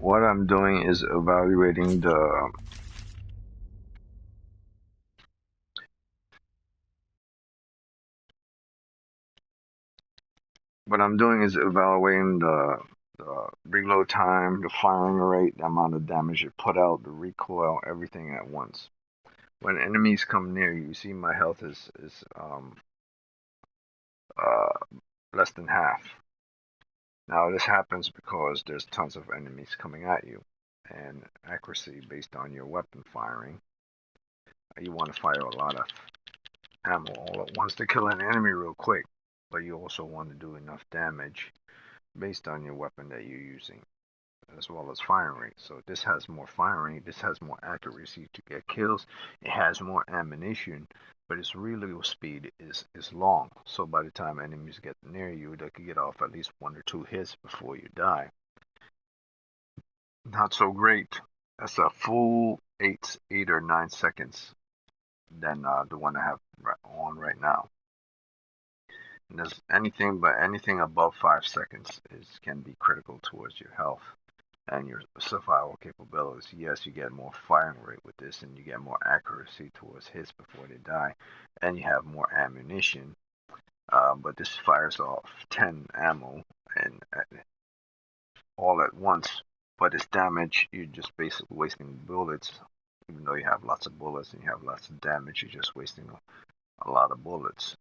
What I'm doing is evaluating the the reload time, the firing rate, the amount of damage it put out, the recoil, everything at once. When enemies come near you, you see my health is uh, less than half. Now this happens because there's tons of enemies coming at you, and accuracy based on your weapon firing. You want to fire a lot of ammo all at once to kill an enemy real quick, but you also want to do enough damage based on your weapon that you're using, as well as firing rate. So this has more firing, this has more accuracy to get kills, it has more ammunition, but its reload speed is long. So by the time enemies get near you, they can get off at least 1 or 2 hits before you die. Not so great. That's a full 8 or 9 seconds than the one I have on right now. And there's anything above 5 seconds can be critical towards your health. and your survival capabilities. Yes, you get more firing rate with this, and you get more accuracy towards hits before they die, and you have more ammunition. But this fires off 10 ammo and all at once. But its damage, you're just basically wasting bullets. Even though you have lots of bullets and you have lots of damage, you're just wasting a lot of bullets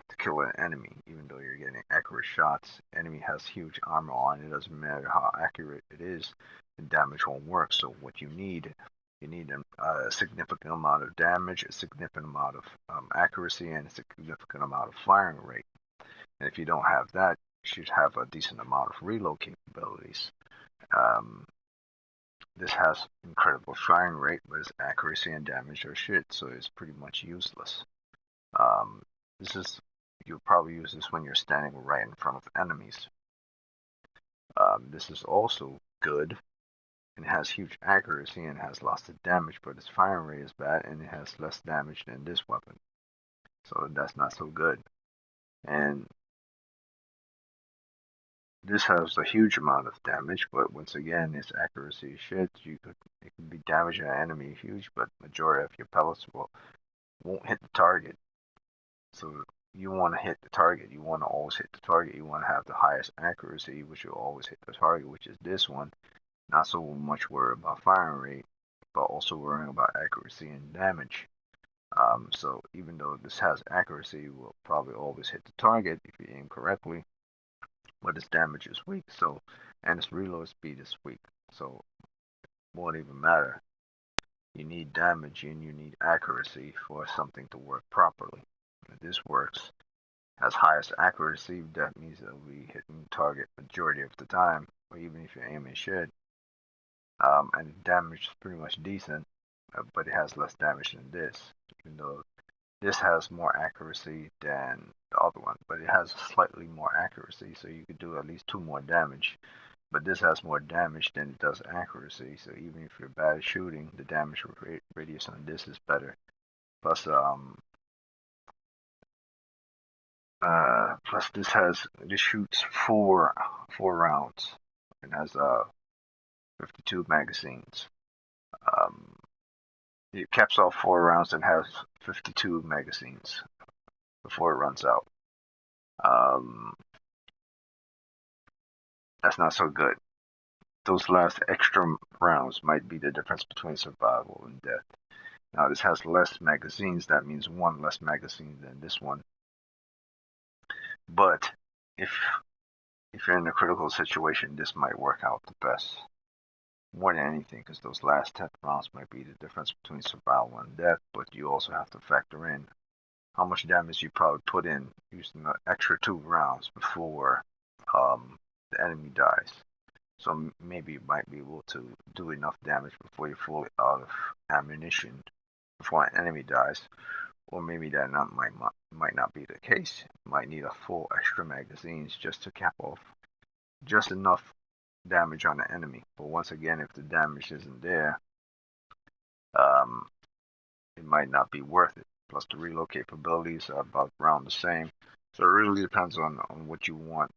to kill an enemy. Even though you're getting accurate shots, enemy has huge armor on. It doesn't matter how accurate it is, the damage won't work. So what you need a significant amount of damage, a significant amount of accuracy, and a significant amount of firing rate. And if you don't have that, you should have a decent amount of reload capabilities. Um, this has incredible firing rate, but its accuracy and damage are shit, so it's pretty much useless. Um, this is You'll probably use this when you're standing right in front of enemies. This is also good and has huge accuracy and has lots of damage, but its firing rate is bad and it has less damage than this weapon. So that's not so good. And this has a huge amount of damage, but once again, its accuracy is shit. It could be damaging an enemy huge, but majority of your pellets won't hit the target. So you want to hit the target. You want to always hit the target. You want to have the highest accuracy, which will always hit the target, which is this one. Not so much worried about firing rate, but also worrying about accuracy and damage. So even though this has accuracy, it will probably always hit the target if you aim correctly. But its damage is weak, and its reload speed is weak, so it won't even matter. You need damage and you need accuracy for something to work properly. If this works, has highest accuracy, that means it'll be hitting target majority of the time, or even if you're aiming shit. And the damage is pretty much decent, but it has less damage than this, even though this has more accuracy than the other one, but it has slightly more accuracy, so you could do at least 2 more damage. But this has more damage than it does accuracy, so even if you're bad at shooting, the damage radius on this is better. Plus, this shoots four rounds and has 52 magazines. It caps off 4 rounds and has 52 magazines before it runs out. That's not so good. Those last extra rounds might be the difference between survival and death. Now this has less magazines, that means 1 less magazine than this one. But if you're in a critical situation, this might work out the best. More than anything, because those last 10 rounds might be the difference between survival and death, but you also have to factor in how much damage you probably put in using the extra 2 rounds before the enemy dies. So maybe you might be able to do enough damage before you're fully out of ammunition before an enemy dies, or maybe that might not be the case. You might need a full extra magazines just to cap off just enough damage on the enemy. But once again, if the damage isn't there, it might not be worth it. Plus the reload capabilities are about around the same. So it really depends on what you want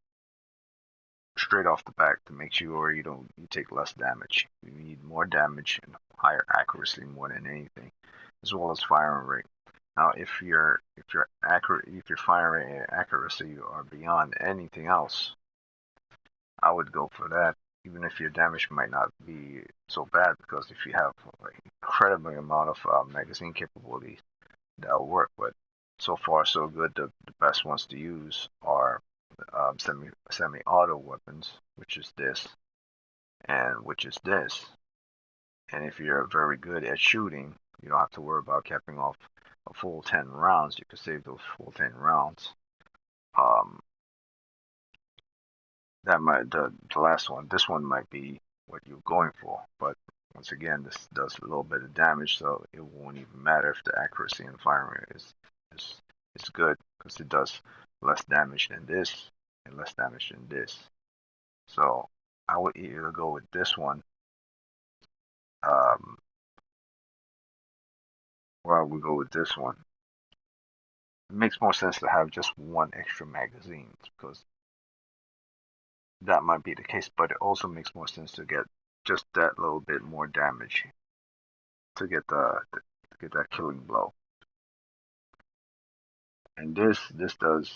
straight off the bat to make sure you take less damage. You need more damage and higher accuracy more than anything, as well as firing rate. Now, if your firing rate and accuracy are beyond anything else, I would go for that. Even if your damage might not be so bad, because if you have an incredible amount of magazine capabilities, that'll work. But so far, so good. The best ones to use are semi-auto weapons, which is this, and which is this. And if you're very good at shooting, you don't have to worry about capping off a full 10 rounds. You can save those full 10 rounds. The last one, this one might be what you're going for, but once again, this does a little bit of damage, so it won't even matter if the accuracy and firing is good, because it does less damage than this and less damage than this. So I would either go with this one, or I would go with this one. It makes more sense to have just 1 extra magazine, because that might be the case, but it also makes more sense to get just that little bit more damage to get that killing blow. And this does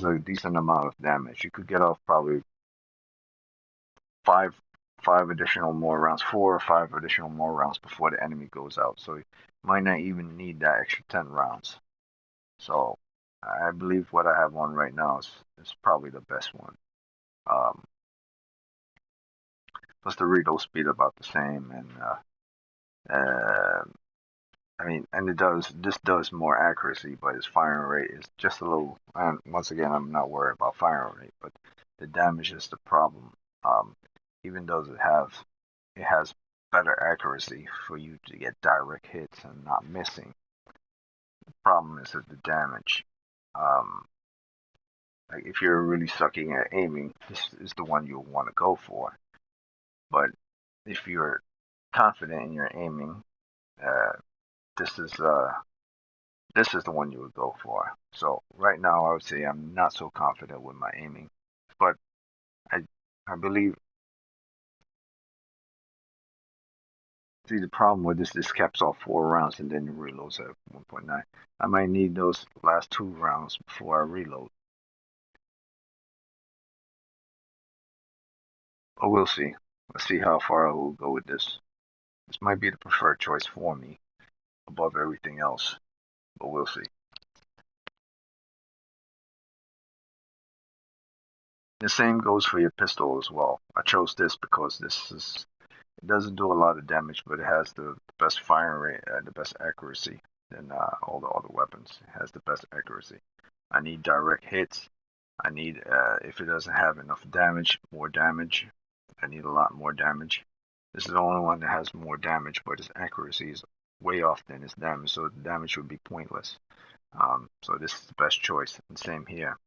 a decent amount of damage. You could get off probably five additional more rounds, 4 or 5 additional more rounds before the enemy goes out. So you might not even need that extra 10 rounds. So I believe what I have on right now is probably the best one. Plus the reload speed about the same, and I mean, and this does more accuracy, but its firing rate is just a little. And once again, I'm not worried about firing rate, but the damage is the problem. Even though it has better accuracy for you to get direct hits and not missing. The problem is that the damage. Like if you're really sucking at aiming, this is the one you'll want to go for. But if you're confident in your aiming, uh, this is the one you would go for. So right now, I would say I'm not so confident with my aiming, but I believe. See, the problem with this caps off 4 rounds and then it reloads at 1.9. I might need those last 2 rounds before I reload. But we'll see. Let's see how far I will go with this. This might be the preferred choice for me above everything else, but we'll see. The same goes for your pistol as well. I chose this because it doesn't do a lot of damage, but it has the best firing rate, the best accuracy than all the other weapons. It has the best accuracy. I need direct hits. I need, if it doesn't have enough damage, more damage. I need a lot more damage. This is the only one that has more damage, but its accuracy is way off than its damage, so the damage would be pointless. So this is the best choice. And same here.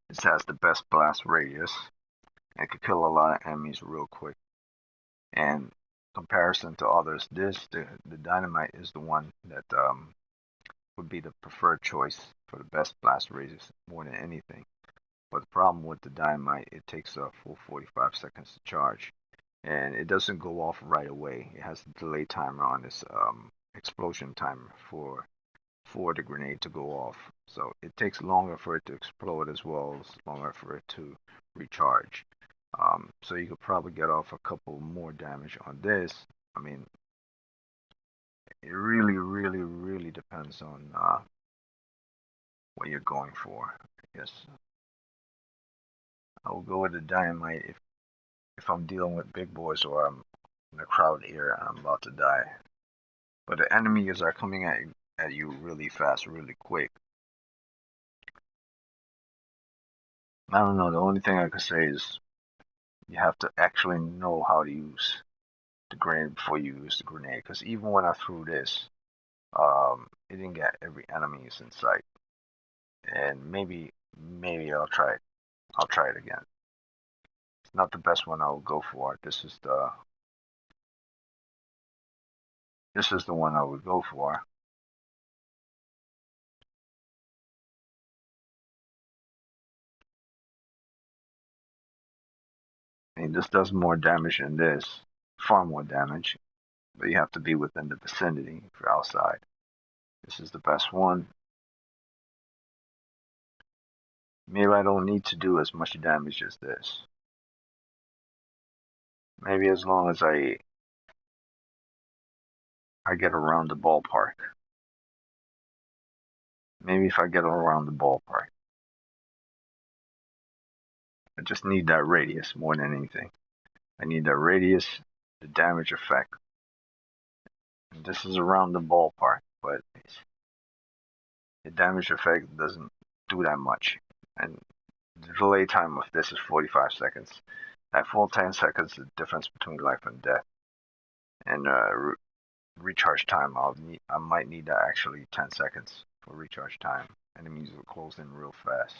This has the best blast radius. It could kill a lot of enemies real quick. And comparison to others, the dynamite is the one that would be the preferred choice for the best blast radius more than anything. But the problem with the dynamite, it takes a full 45 seconds to charge, and it doesn't go off right away. It has a delay timer on this explosion timer for the grenade to go off. So it takes longer for it to explode as well as longer for it to recharge. So you could probably get off a couple more damage on this. I mean, it really, really, really depends on what you're going for. I guess I will go with the dynamite if I'm dealing with big boys or I'm in a crowd area and I'm about to die. But the enemies are coming at you really fast, really quick. I don't know. The only thing I can say is you have to actually know how to use the grenade before you use the grenade. Because even when I threw this, it didn't get every enemy in sight. And maybe I'll try it. I'll try it again. It's not the best one I'll go for. This is the one I would go for. I mean, this does more damage than this, far more damage, but you have to be within the vicinity if you're outside. This is the best one. Maybe I don't need to do as much damage as this. Maybe as long as I get around the ballpark. Maybe if I get around the ballpark. I just need that radius more than anything. I need that radius, the damage effect. And this is around the ballpark, but the damage effect doesn't do that much. And the delay time of this is 45 seconds. That full 10 seconds is the difference between life and death. And recharge time, I might need that actually 10 seconds for recharge time. Enemies will close in real fast.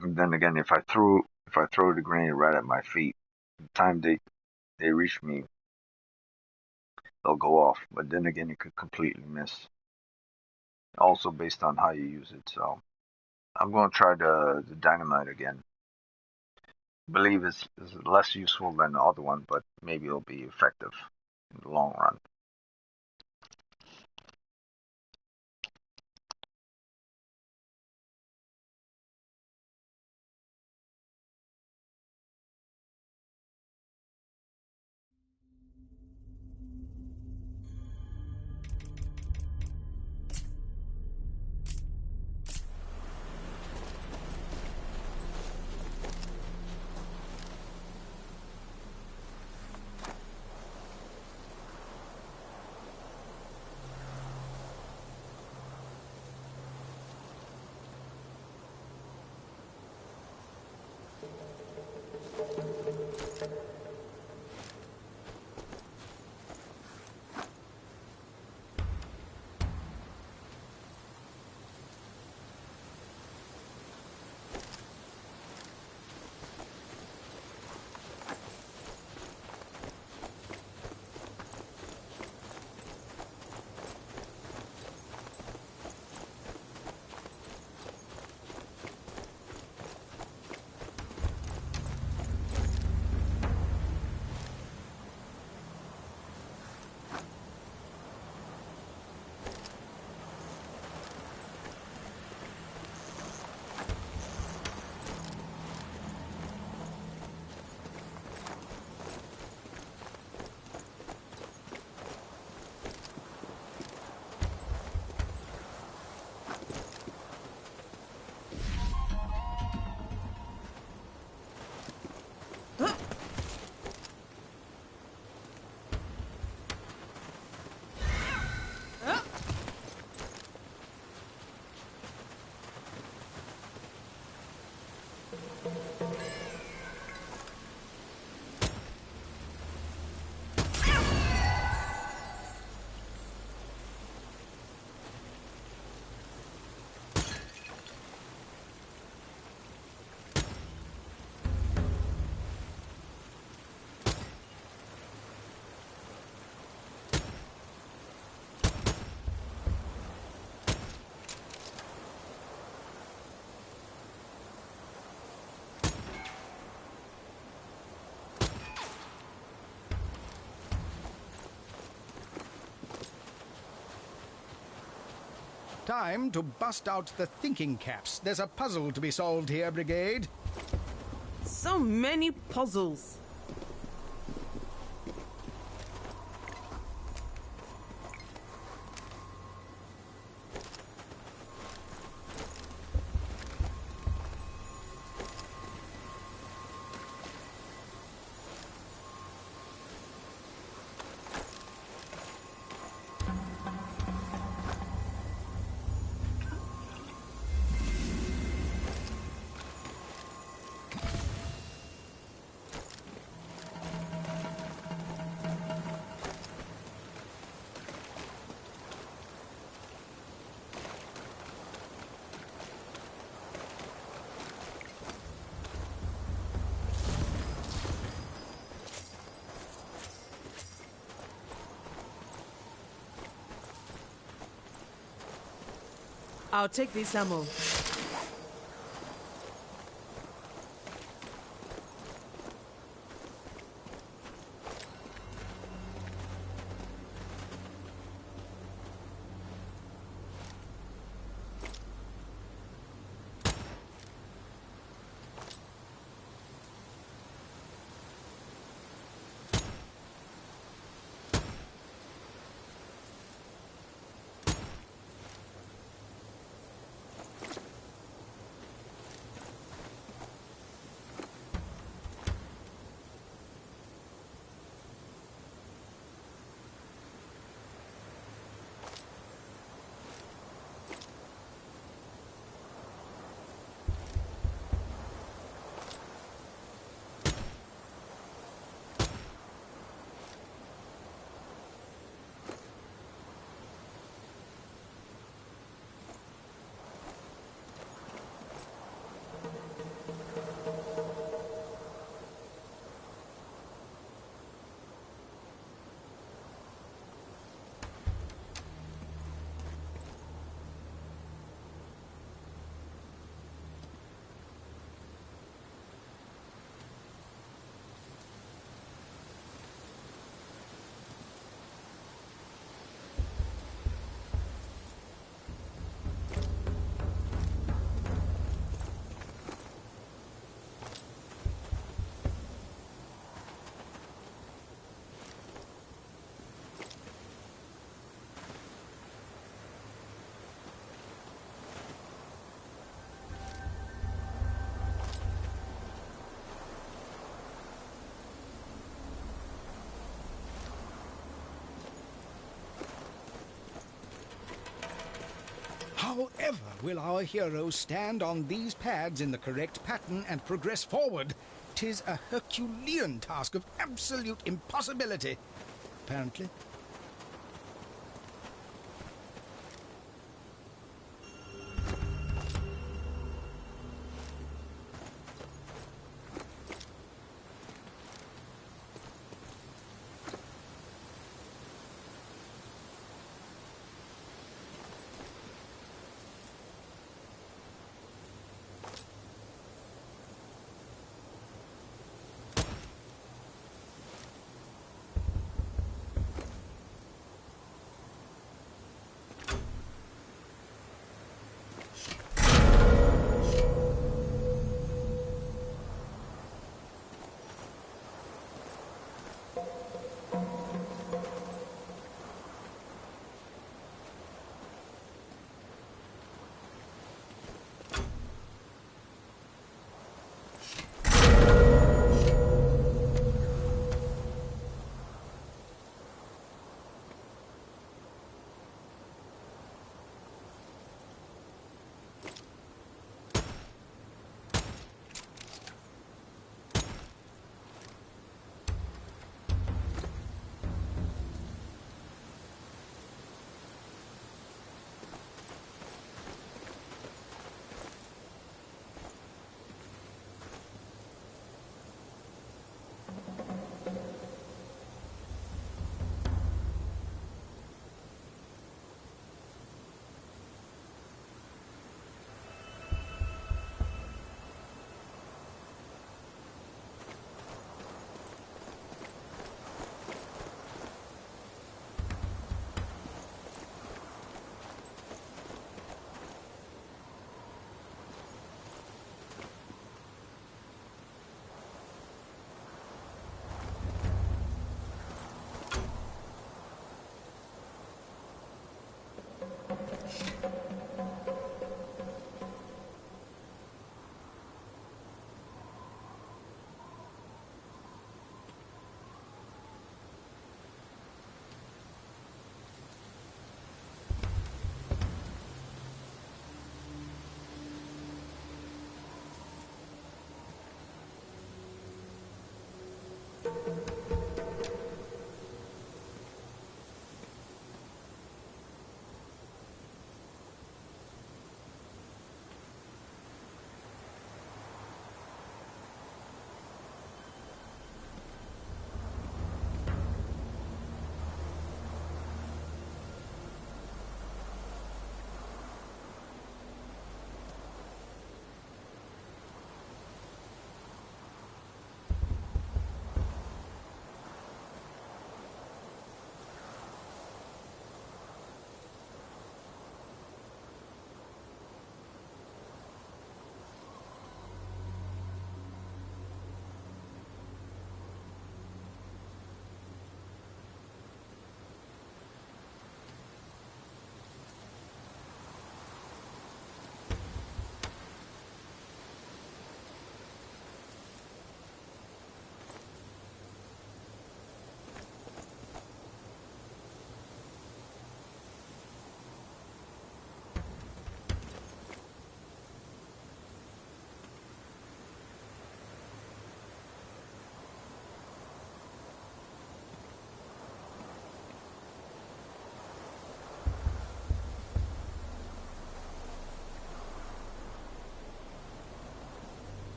And then again, if I throw the grenade right at my feet, the time they reach me, they'll go off. But then again, it could completely miss. also based on how you use it. So I'm going to try the dynamite again. Believe it's less useful than the other one, but maybe it'll be effective in the long run. Time to bust out the thinking caps. There's a puzzle to be solved here, Brigade. So many puzzles. I'll take this ammo. However will our heroes stand on these pads in the correct pattern and progress forward? 'Tis a Herculean task of absolute impossibility, apparently.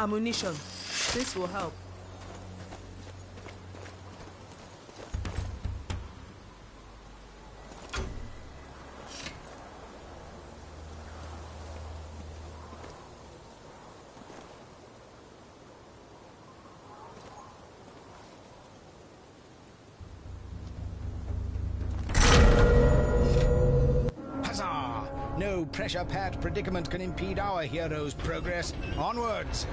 ammunition. This will help. No pressure pad predicament can impede our hero's progress. Onwards!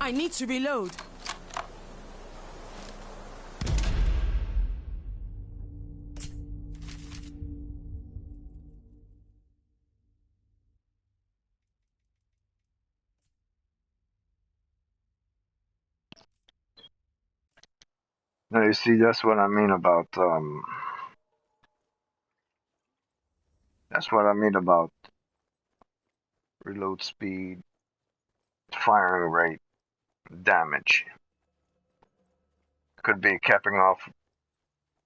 I need to reload. Now you see, that's what I mean about reload speed, firing rate, damage. Could be capping off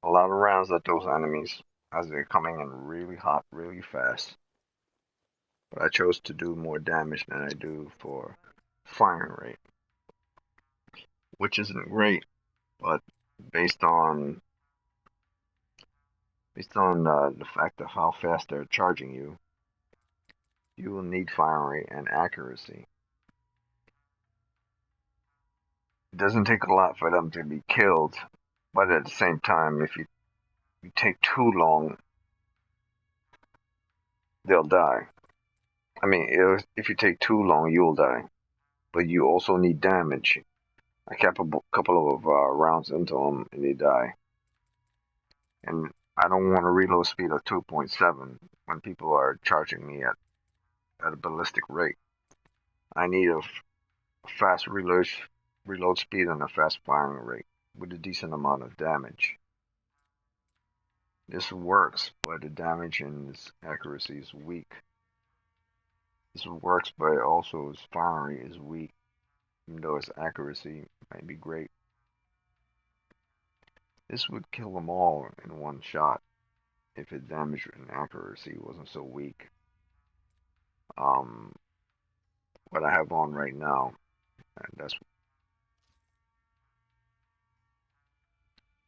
a lot of rounds at those enemies as they're coming in really hot, really fast. But I chose to do more damage than I do for firing rate, which isn't great, but based on the fact of how fast they're charging you, you will need firing rate and accuracy. It doesn't take a lot for them to be killed, but at the same time, if you take too long, they'll die. I mean, if you take too long, you'll die. But you also need damage. I kept a couple of rounds into them, and they die. And I don't want a reload speed of 2.7 when people are charging me at a ballistic rate. I need a fast reload speed and a fast firing rate with a decent amount of damage. This works, but the damage and its accuracy is weak. This works, but also its firing rate is weak, even though its accuracy might be great. This would kill them all in one shot if its damage and accuracy wasn't so weak. What I have on right now, and that's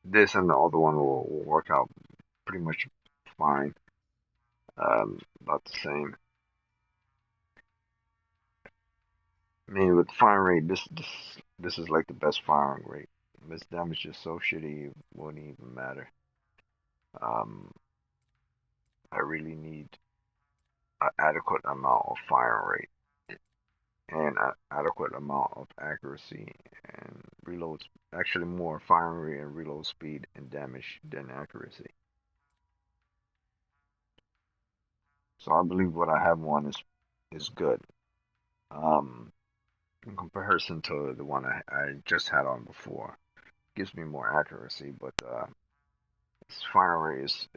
this and the other one will work out pretty much fine. About the same. I mean, with firing rate, this is like the best firing rate. This damage is so shitty, it wouldn't even matter. Um, I really need an adequate amount of firing rate and an adequate amount of accuracy and reloads. Actually, more firing rate and reload speed and damage than accuracy. So I believe what I have on is good. In comparison to the one I just had on before, gives me more accuracy, but its fire rate is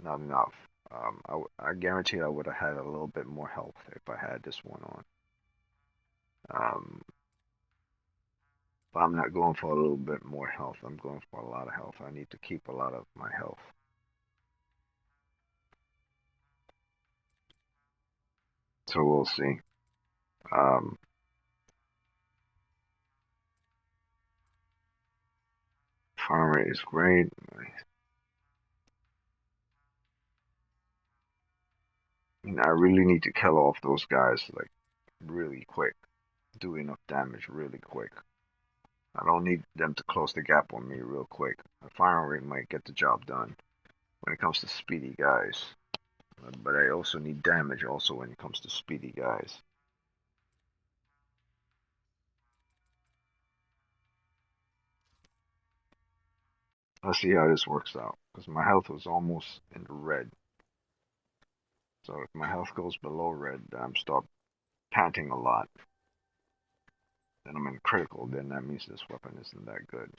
not enough. I guarantee I would have had a little bit more health if I had this one on. But I'm not going for a little bit more health. I'm going for a lot of health. I need to keep a lot of my health. So we'll see. Fire rate is great. And I really need to kill off those guys like really quick. Do enough damage really quick. I don't need them to close the gap on me real quick. A fire rate might get the job done when it comes to speedy guys. But I also need damage also when it comes to speedy guys. Let's see how this works out. Because my health was almost in the red. So if my health goes below red, then I'm start panting a lot. Then I'm in critical, then that means this weapon isn't that good.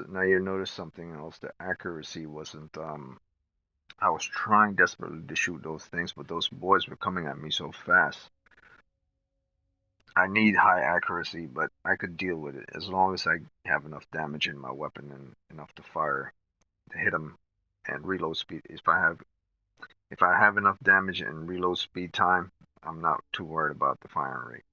Now you notice something else. The accuracy wasn't. I was trying desperately to shoot those things, but those boys were coming at me so fast. I need high accuracy, but I could deal with it as long as I have enough damage in my weapon and enough to fire to hit them and reload speed. If I have enough damage and reload speed time, I'm not too worried about the firing rate.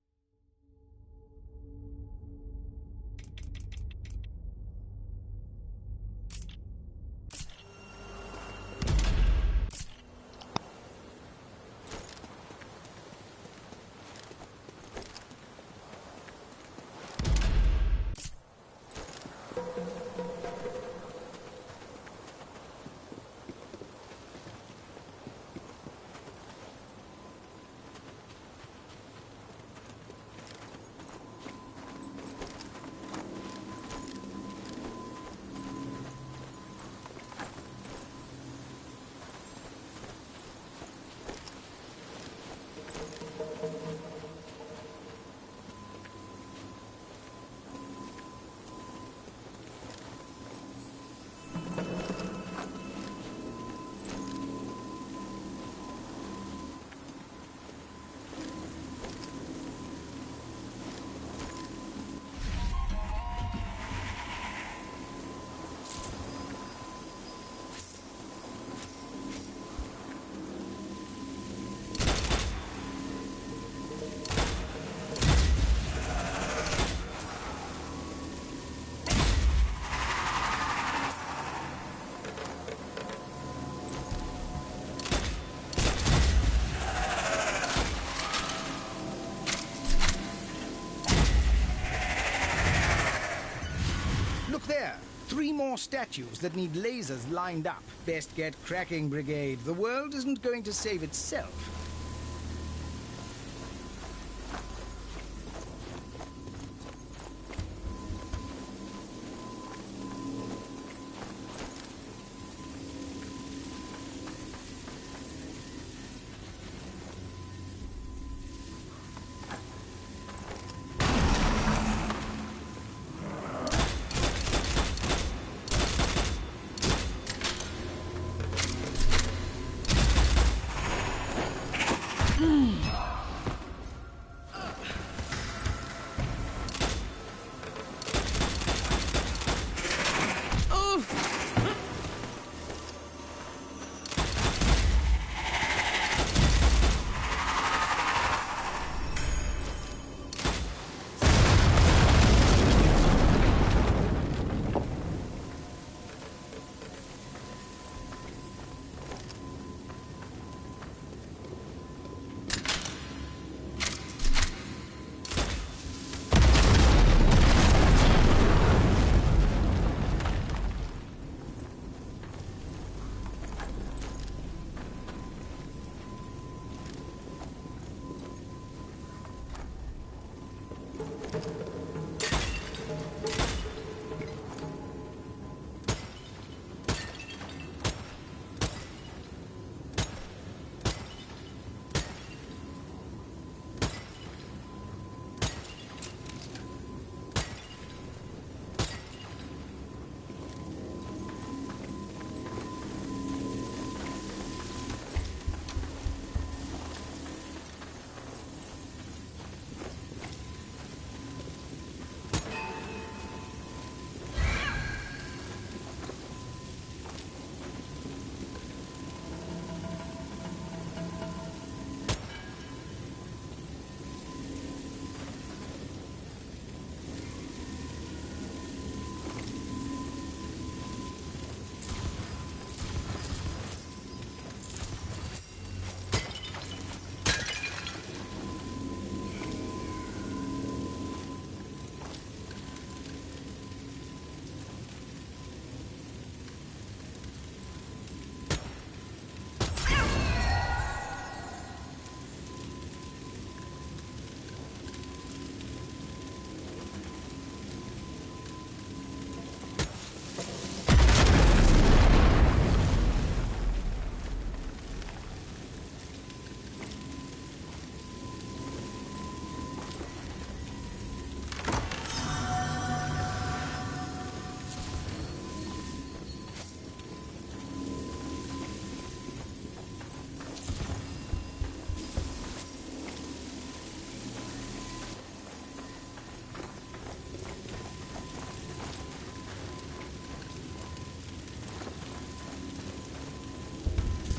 There, 3 more statues that need lasers lined up. Best get cracking, Brigade. The world isn't going to save itself.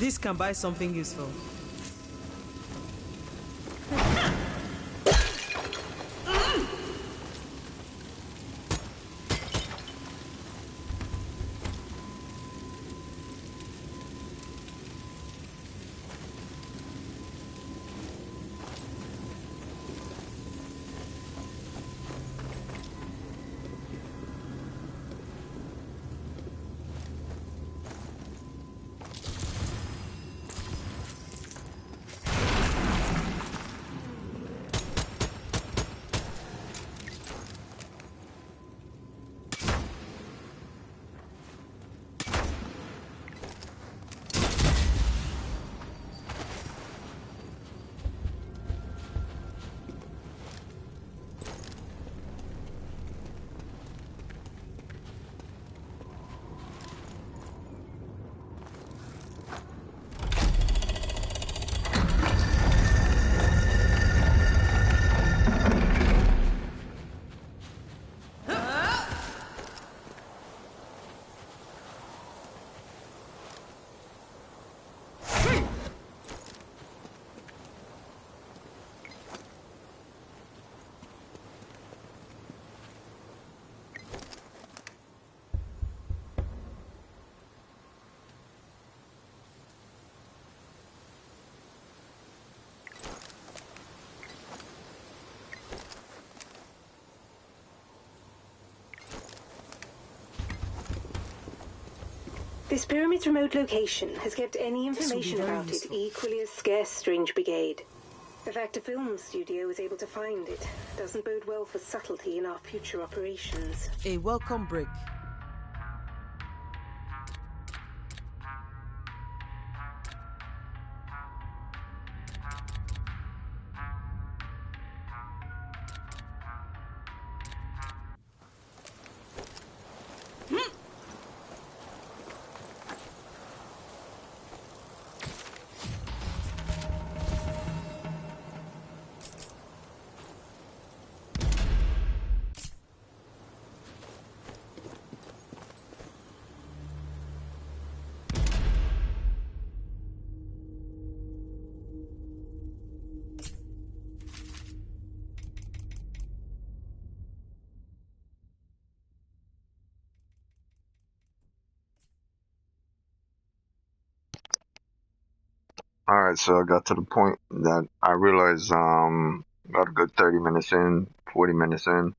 This can buy something useful. This pyramid's remote location has kept any This will be information very about useful. it equally as scarce, Strange Brigade. The fact a film studio was able to find it doesn't bode well for subtlety in our future operations. A welcome break. Alright, so I got to the point that I realized about a good 30 minutes in, 40 minutes in,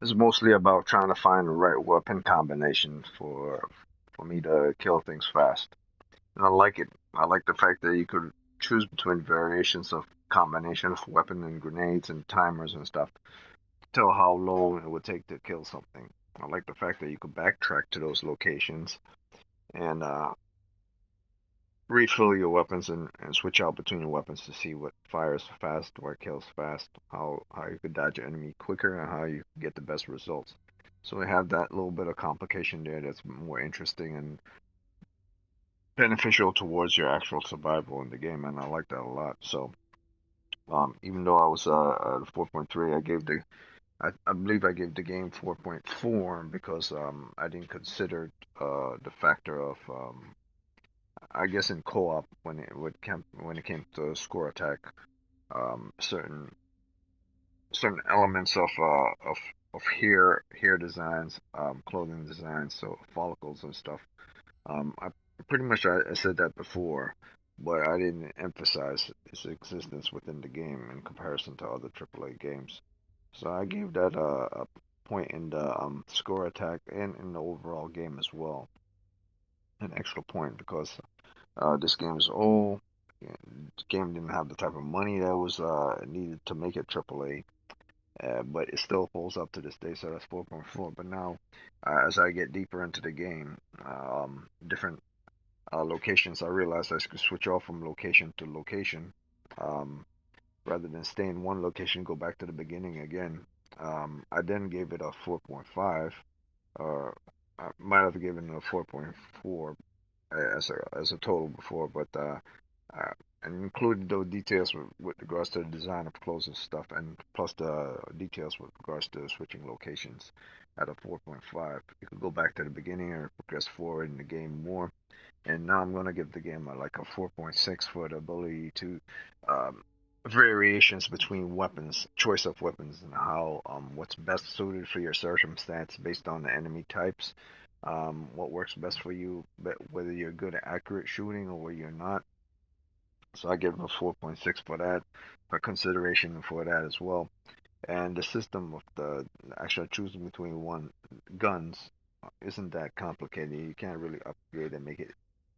it's mostly about trying to find the right weapon combination for me to kill things fast. And I like it. I like the fact that you could choose between variations of combination of weapon and grenades and timers and stuff to tell how long it would take to kill something. I like the fact that you could backtrack to those locations and refill your weapons and switch out between your weapons to see what fires fast, what kills fast, how you could dodge an enemy quicker, and how you get the best results. So we have that little bit of complication there that's more interesting and beneficial towards your actual survival in the game, and I like that a lot. So, even though I was at 4.3, I believe I gave the game 4.4 because I didn't consider the factor of I guess in co-op when it came to score attack, certain elements of hair designs, clothing designs, so follicles and stuff. I pretty much I said that before, but I didn't emphasize its existence within the game in comparison to other AAA games. So I gave that a point in the score attack and in the overall game as well, an extra point because this game is old. The game didn't have the type of money that was needed to make it AAA, but it still holds up to this day. So that's 4.4. But now, as I get deeper into the game, different locations, I realized I could switch off from location to location, um, rather than stay in one location, go back to the beginning again. I then gave it a 4.5, or I might have given it a 4.4 as a total before, but and included those details with regards to the design of clothes and stuff, and plus the details with regards to switching locations at a 4.5. You could go back to the beginning or progress forward in the game more. And now I'm gonna give the game like a 4.6 for the ability to um, variations between weapons, choice of weapons, and how what's best suited for your circumstance based on the enemy types. What works best for you, but whether you're good at accurate shooting or whether you're not. So I give it a 4.6 for that, for consideration for that as well. And the system of the actually choosing between one guns isn't that complicated. You can't really upgrade and make it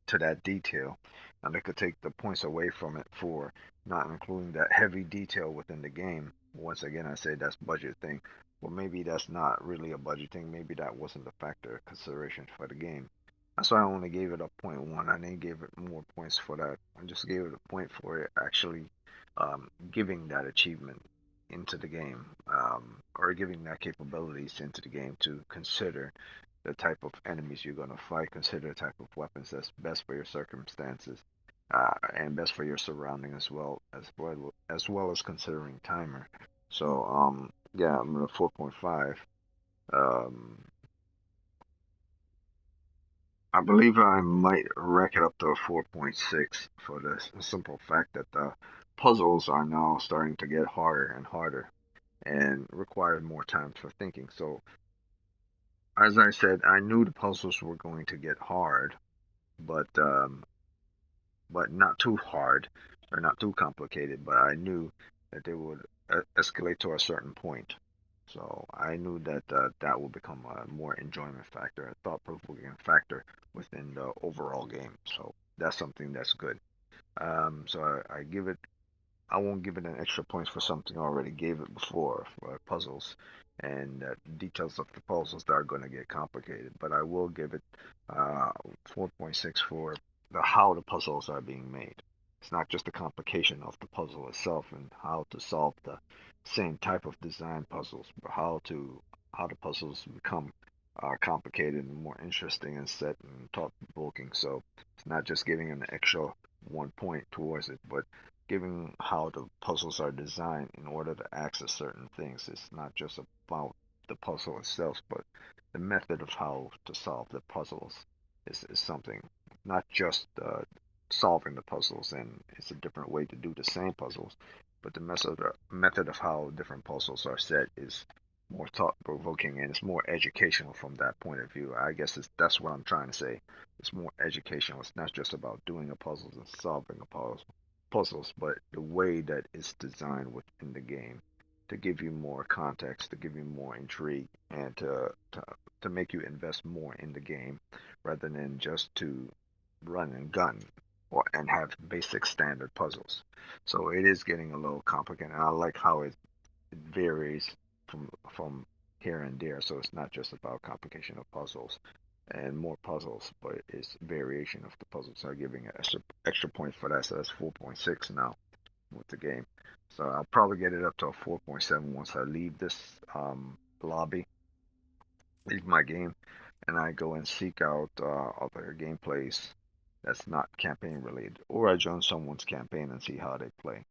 to that detail, and they could take the points away from it for not including that heavy detail within the game. Once again, I say that's budget thing. Well, maybe that's not really a budget thing. Maybe that wasn't a factor of consideration for the game. That's why I only gave it a point 1. I didn't give it more points for that. I just gave it a point for it actually giving that achievement into the game, or giving that capabilities into the game to consider the type of enemies you're going to fight, consider the type of weapons that's best for your circumstances, and best for your surrounding as well as considering timer. So yeah, I'm gonna 4.5. Um, I believe I might rack it up to a 4.6 for the simple fact that the puzzles are now starting to get harder and harder and require more time for thinking. So as I said, I knew the puzzles were going to get hard, but not too hard or not too complicated. But I knew that they would escalate to a certain point. So I knew that that would become a more enjoyment factor, a thought-provoking factor within the overall game. So that's something that's good. So I give it. I won't give it an extra points for something I already gave it before for puzzles and details of the puzzles that are going to get complicated. But I will give it 4.6 for the how the puzzles are being made. It's not just the complication of the puzzle itself and how to solve the same type of design puzzles, but how the puzzles become complicated and more interesting and set and thought provoking. So it's not just giving an extra 1 point towards it, but giving how the puzzles are designed in order to access certain things. It's not just about the puzzle itself, but the method of how to solve the puzzles is something, not just solving the puzzles, and it's a different way to do the same puzzles, but the method of how different puzzles are set is more thought provoking and it's more educational from that point of view. I guess that's what I'm trying to say. It's more educational. It's not just about doing a puzzle and solving a puzzles, but the way that it's designed within the game to give you more context, to give you more intrigue, and to make you invest more in the game rather than just to run and gun or and have basic standard puzzles. So it is getting a little complicated. And I like how it varies from here and there. So it's not just about complication of puzzles and more puzzles, but it's variation of the puzzles. So I'm giving an extra point for that. So that's 4.6 now with the game. So I'll probably get it up to a 4.7 once I leave this lobby, leave my game, and I go and seek out other gameplays that's not campaign related, or I join someone's campaign and see how they play.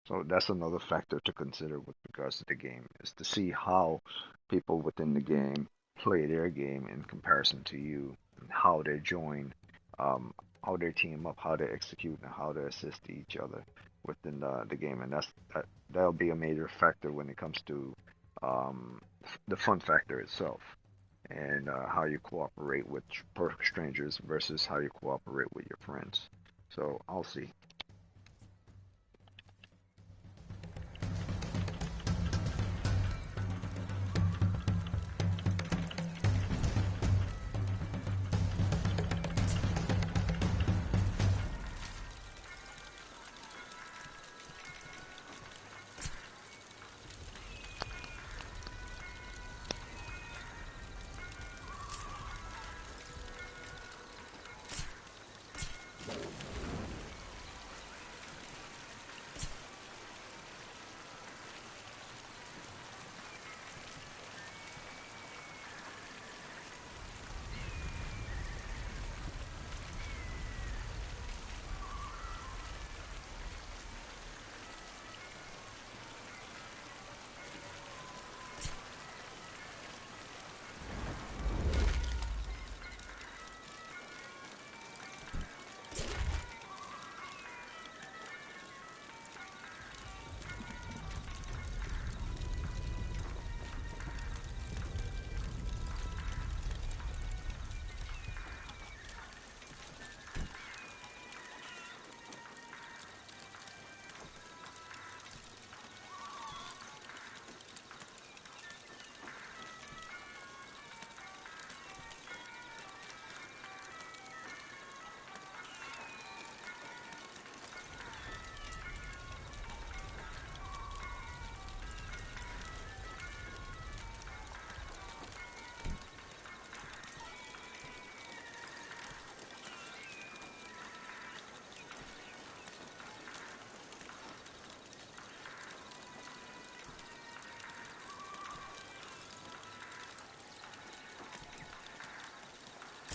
So that's another factor to consider with regards to the game, is to see how people within the game play their game in comparison to you, and how they join, how they team up, how they execute, and how they assist each other within the game. And that'll be a major factor when it comes to the fun factor itself, and how you cooperate with strangers versus how you cooperate with your friends. So I'll see.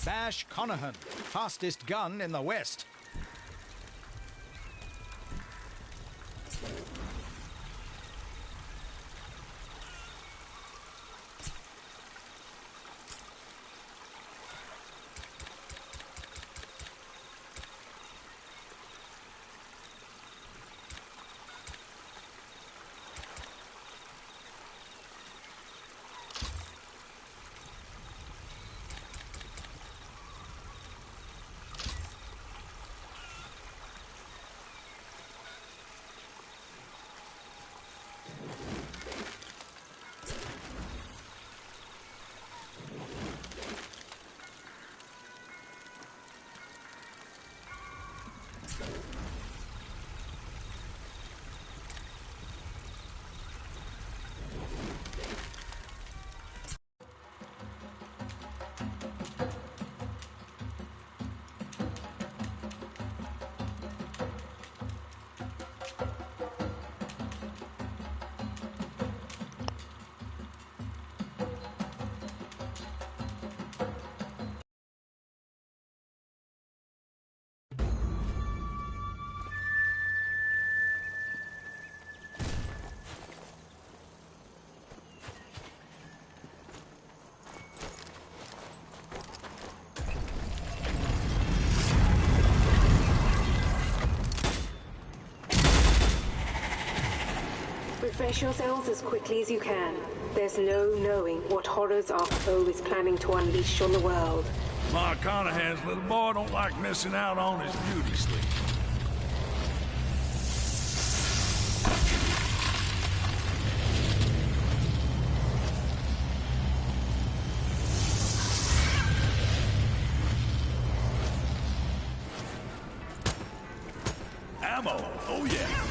Bash Conahan, fastest gun in the West. Refresh yourselves as quickly as you can. There's no knowing what horrors our foe is planning to unleash on the world. Ma Conahan's little boy don't like missing out on his beauty sleep. Ammo, oh yeah.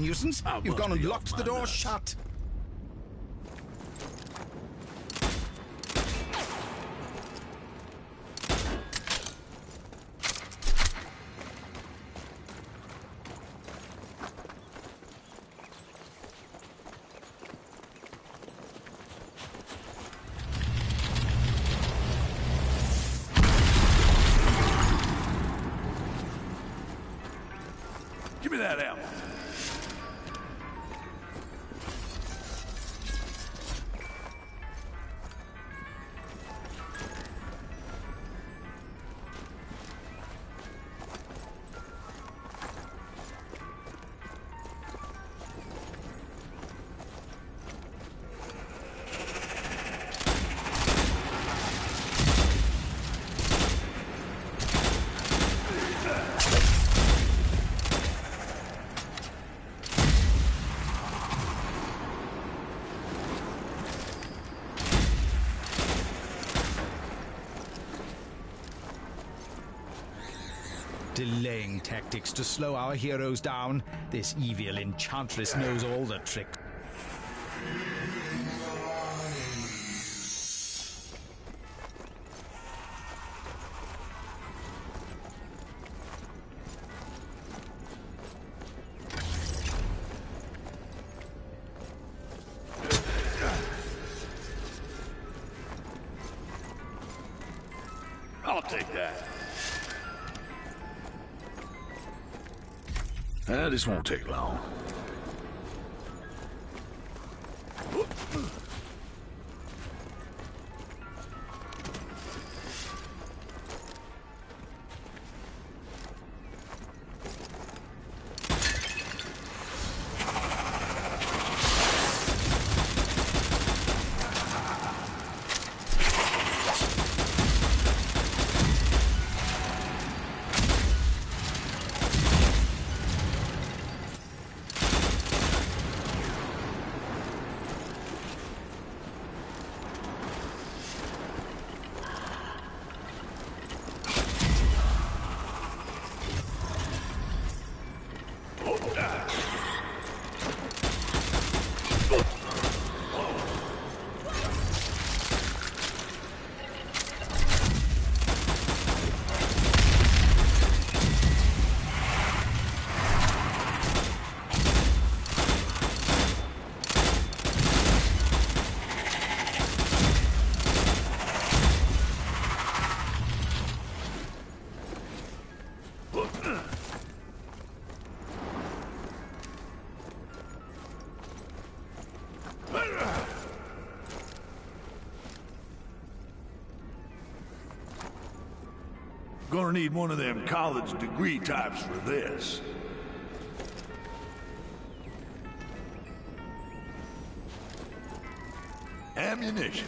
nuisance. You've gone and locked the door shut. Give me that ammo. Delaying tactics to slow our heroes down. This evil enchantress knows all the tricks. I'll take that. This won't take long. Gonna need one of them college degree types for this. Ammunition.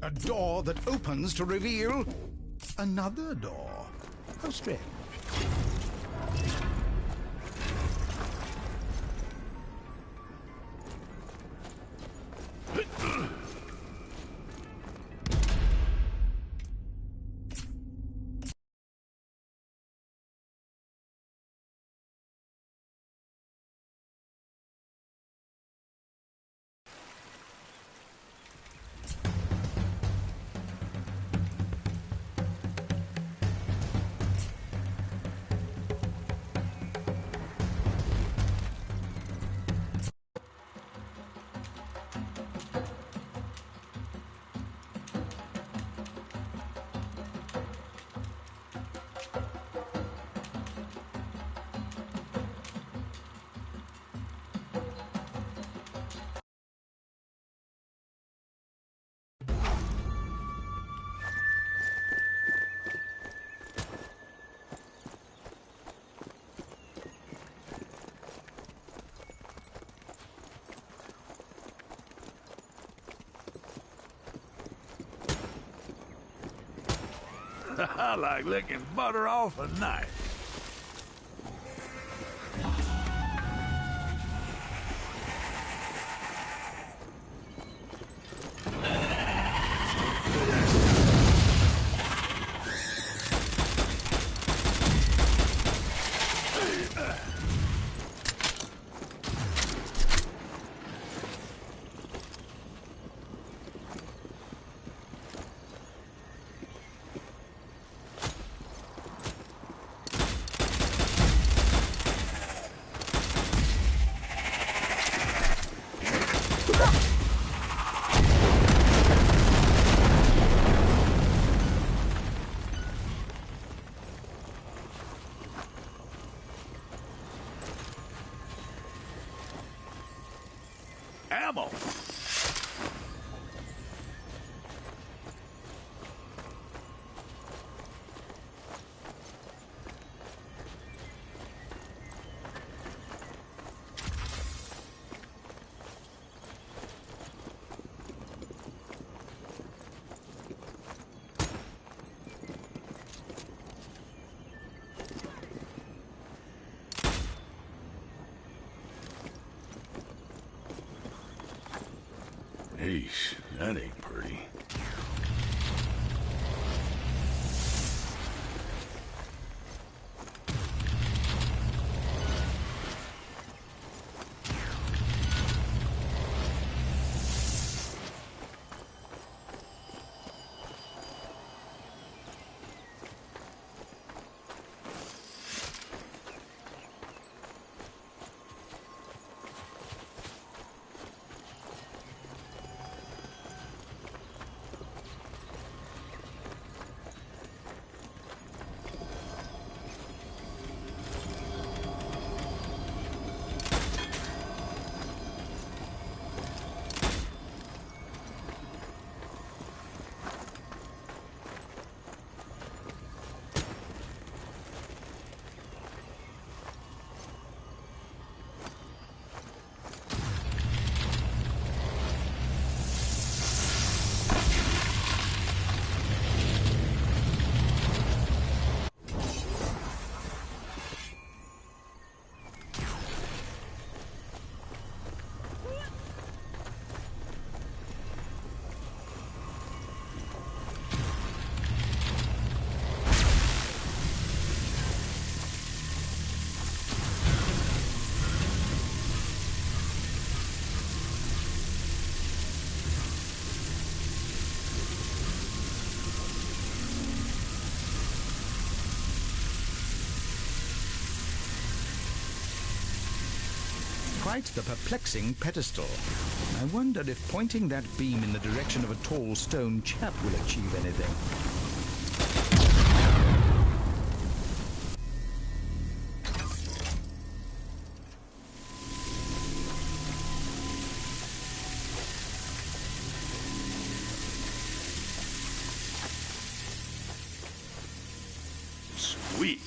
A door that opens to reveal another door. How strange. I like licking butter off a knife. Ammo! Eesh, that ain't pretty. Quite the perplexing pedestal. I wonder if pointing that beam in the direction of a tall stone chap will achieve anything. Sweet.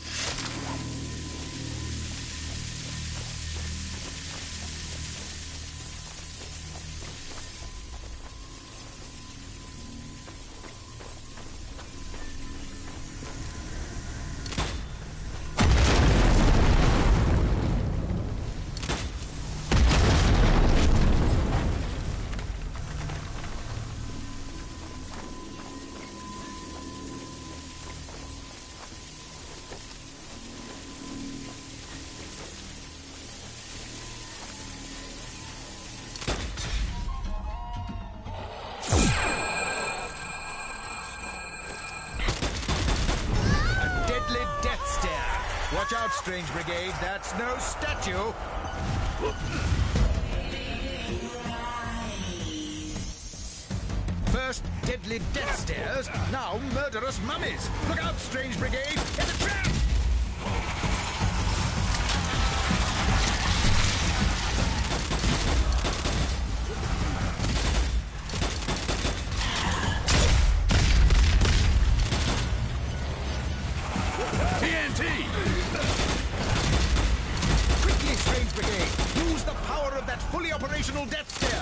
Watch out, strange brigade. That's no statue. First deadly death stares, now murderous mummies. Look out, strange brigade. It's a trap! Quickly, strange brigade. Use the power of that fully operational death stare.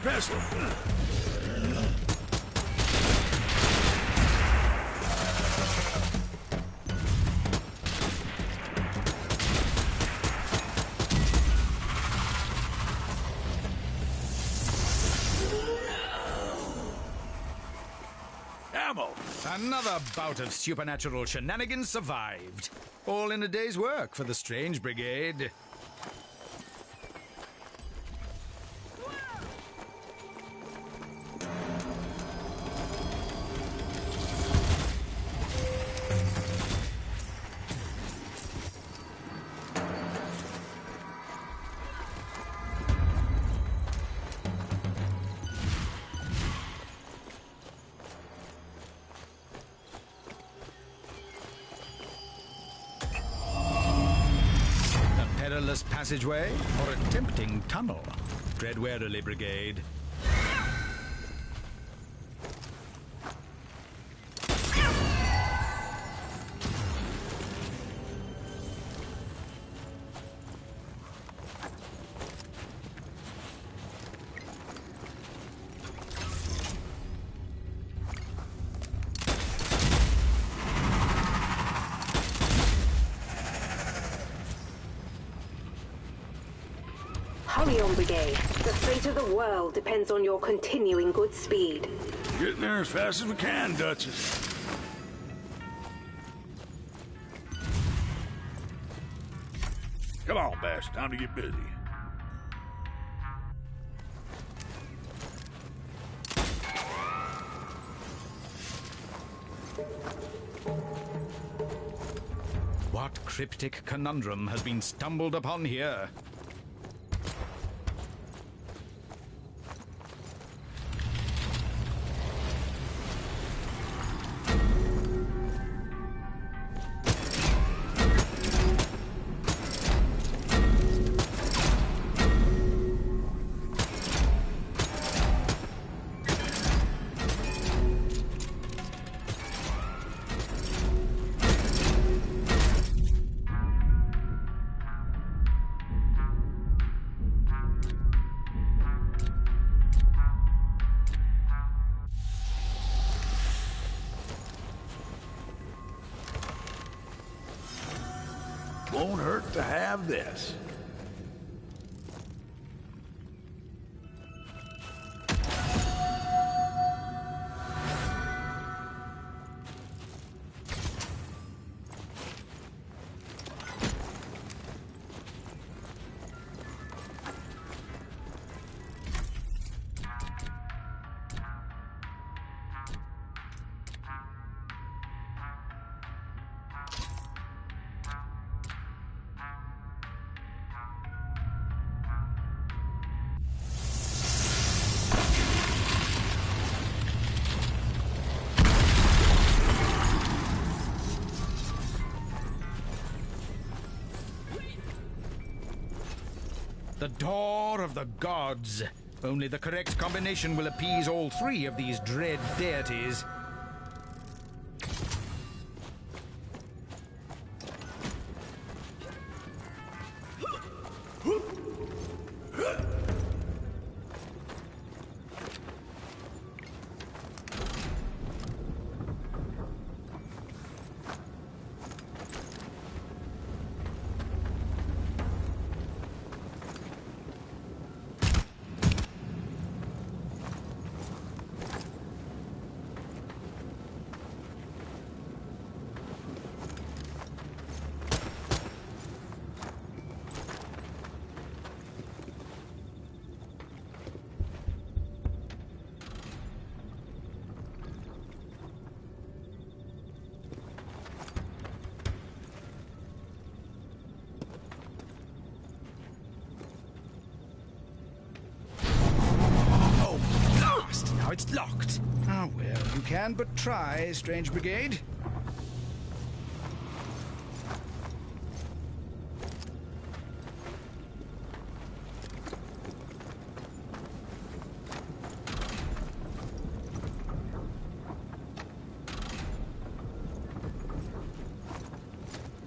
pistol. Ammo. Another bout of supernatural shenanigans survived. All in a day's work for the strange brigade. Passageway or a tempting tunnel? Tread warily, Brigade. Hurry on, Brigade. The fate of the world depends on your continuing good speed. Getting there as fast as we can, Duchess. Come on, Bash. Time to get busy. What cryptic conundrum has been stumbled upon here? to have this. The door of the gods. Only the correct combination will appease all three of these dread deities. Now it's locked. Ah, well, you can but try, Strange Brigade.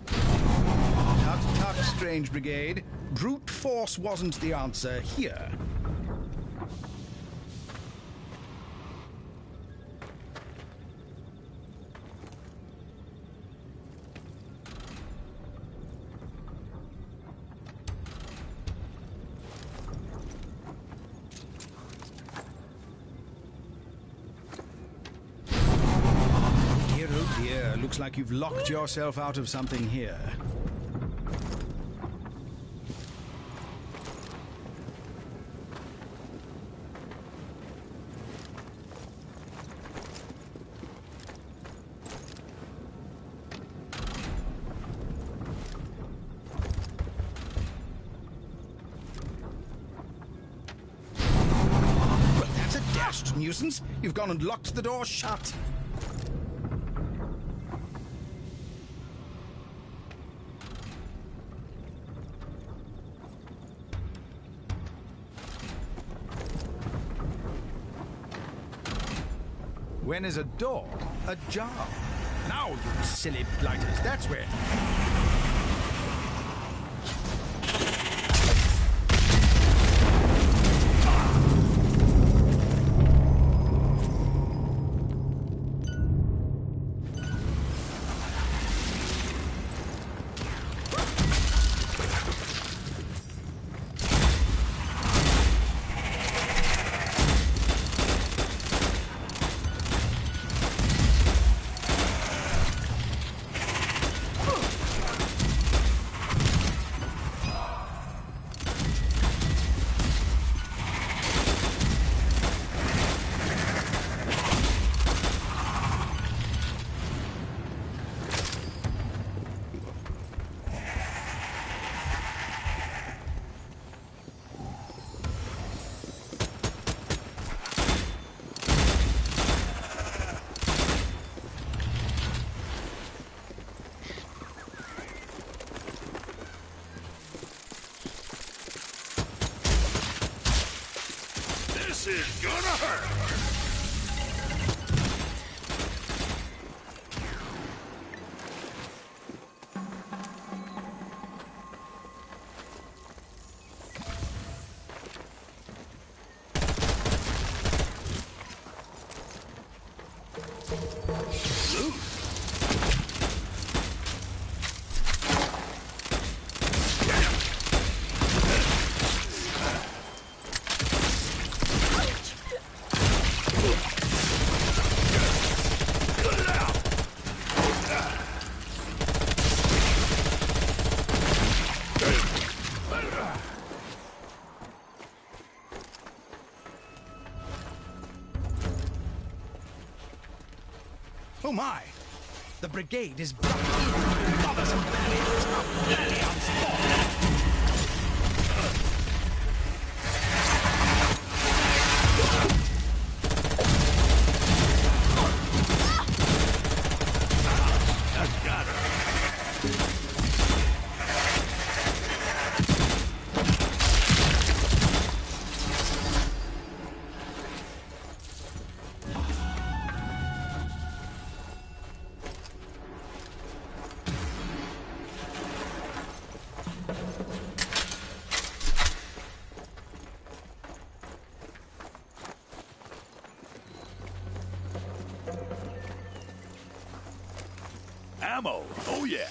Tut, tut, Strange Brigade. Brute force wasn't the answer here. Oh dear, looks like you've locked yourself out of something here. Well, that's a dashed nuisance. You've gone and locked the door shut. When is a door ajar? Now, you silly blighters, that's where... This is gonna hurt! Oh my! The Brigade is blocked in. Bothersome bandits! Bloody onslaught! Ammo, oh yeah.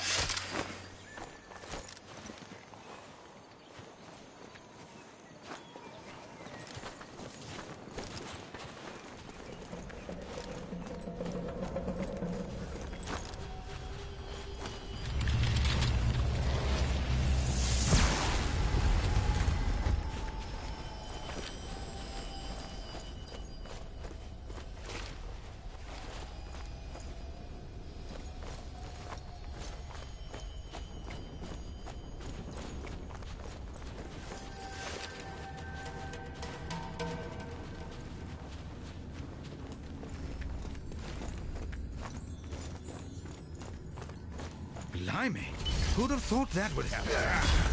Blimey, who'd have thought that would happen?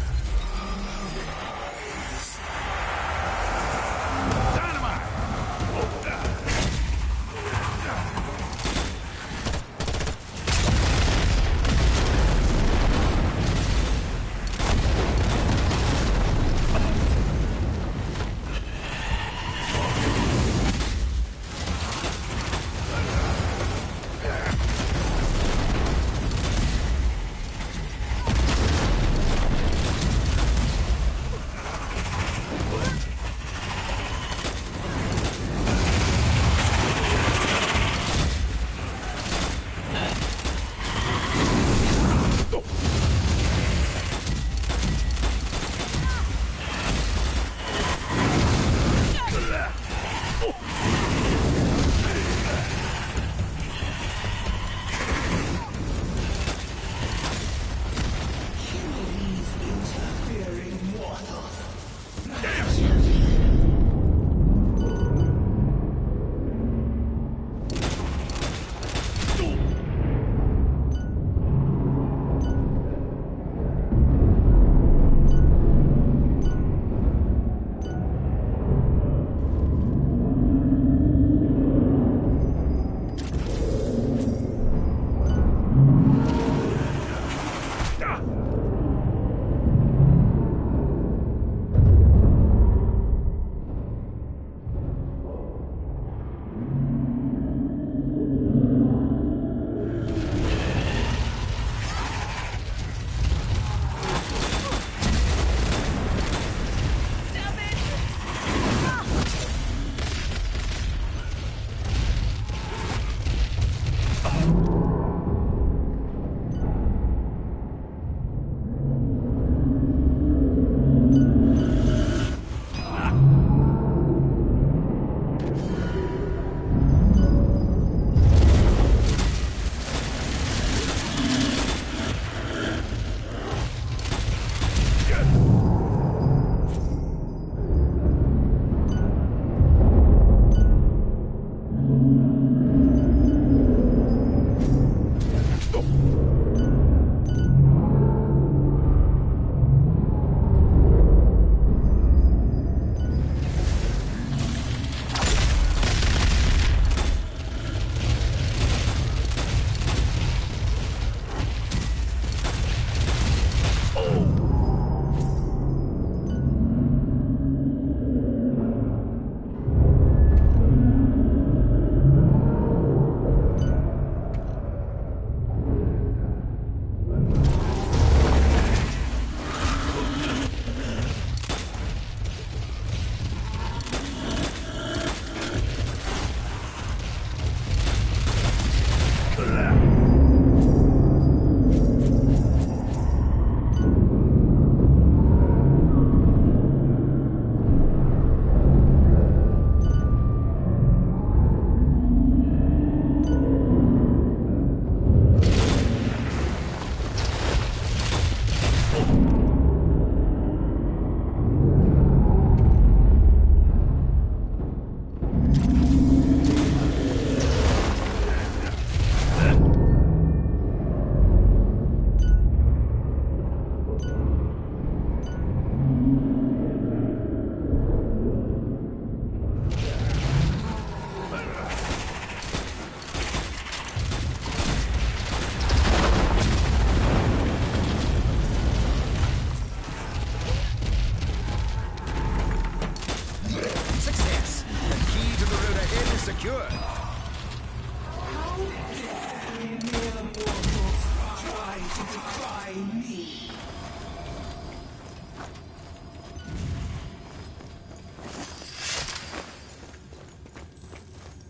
secured. How dare mere mortals try to decry me?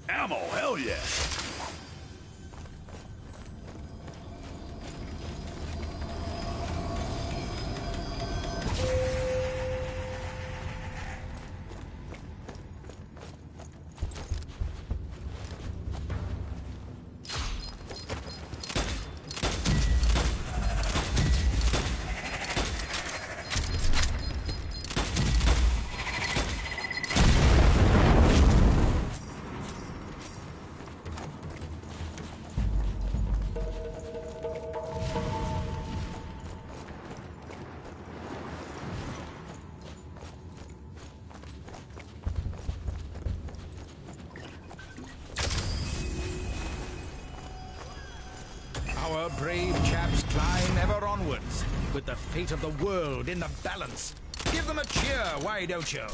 Ammo, hell yeah! Our brave chaps climb ever onwards, with the fate of the world in the balance. Give them a cheer, why don't you?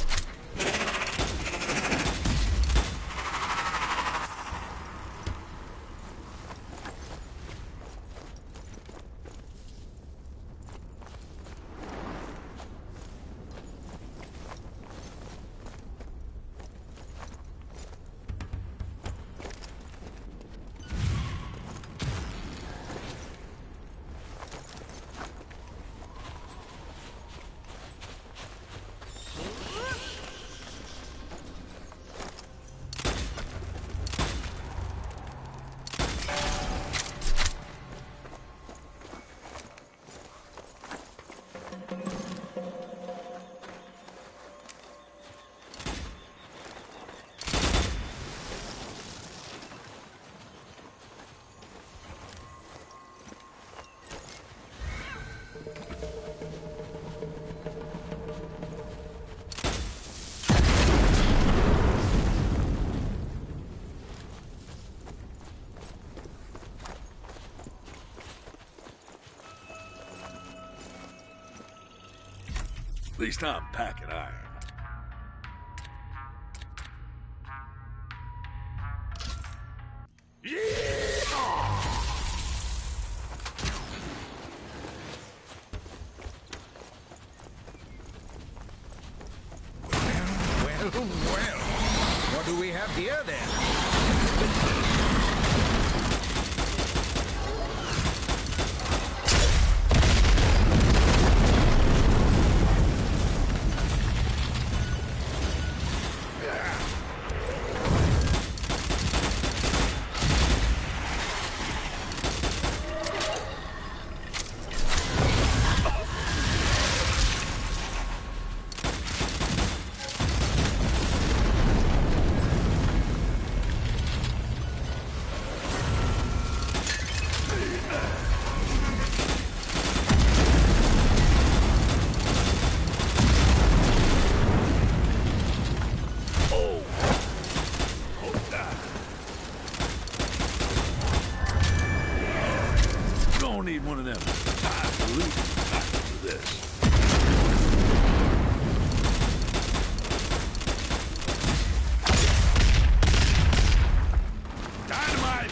At least I'm packing iron. Well, what do we have here then? Need one of them. I believe for this. Dynamite!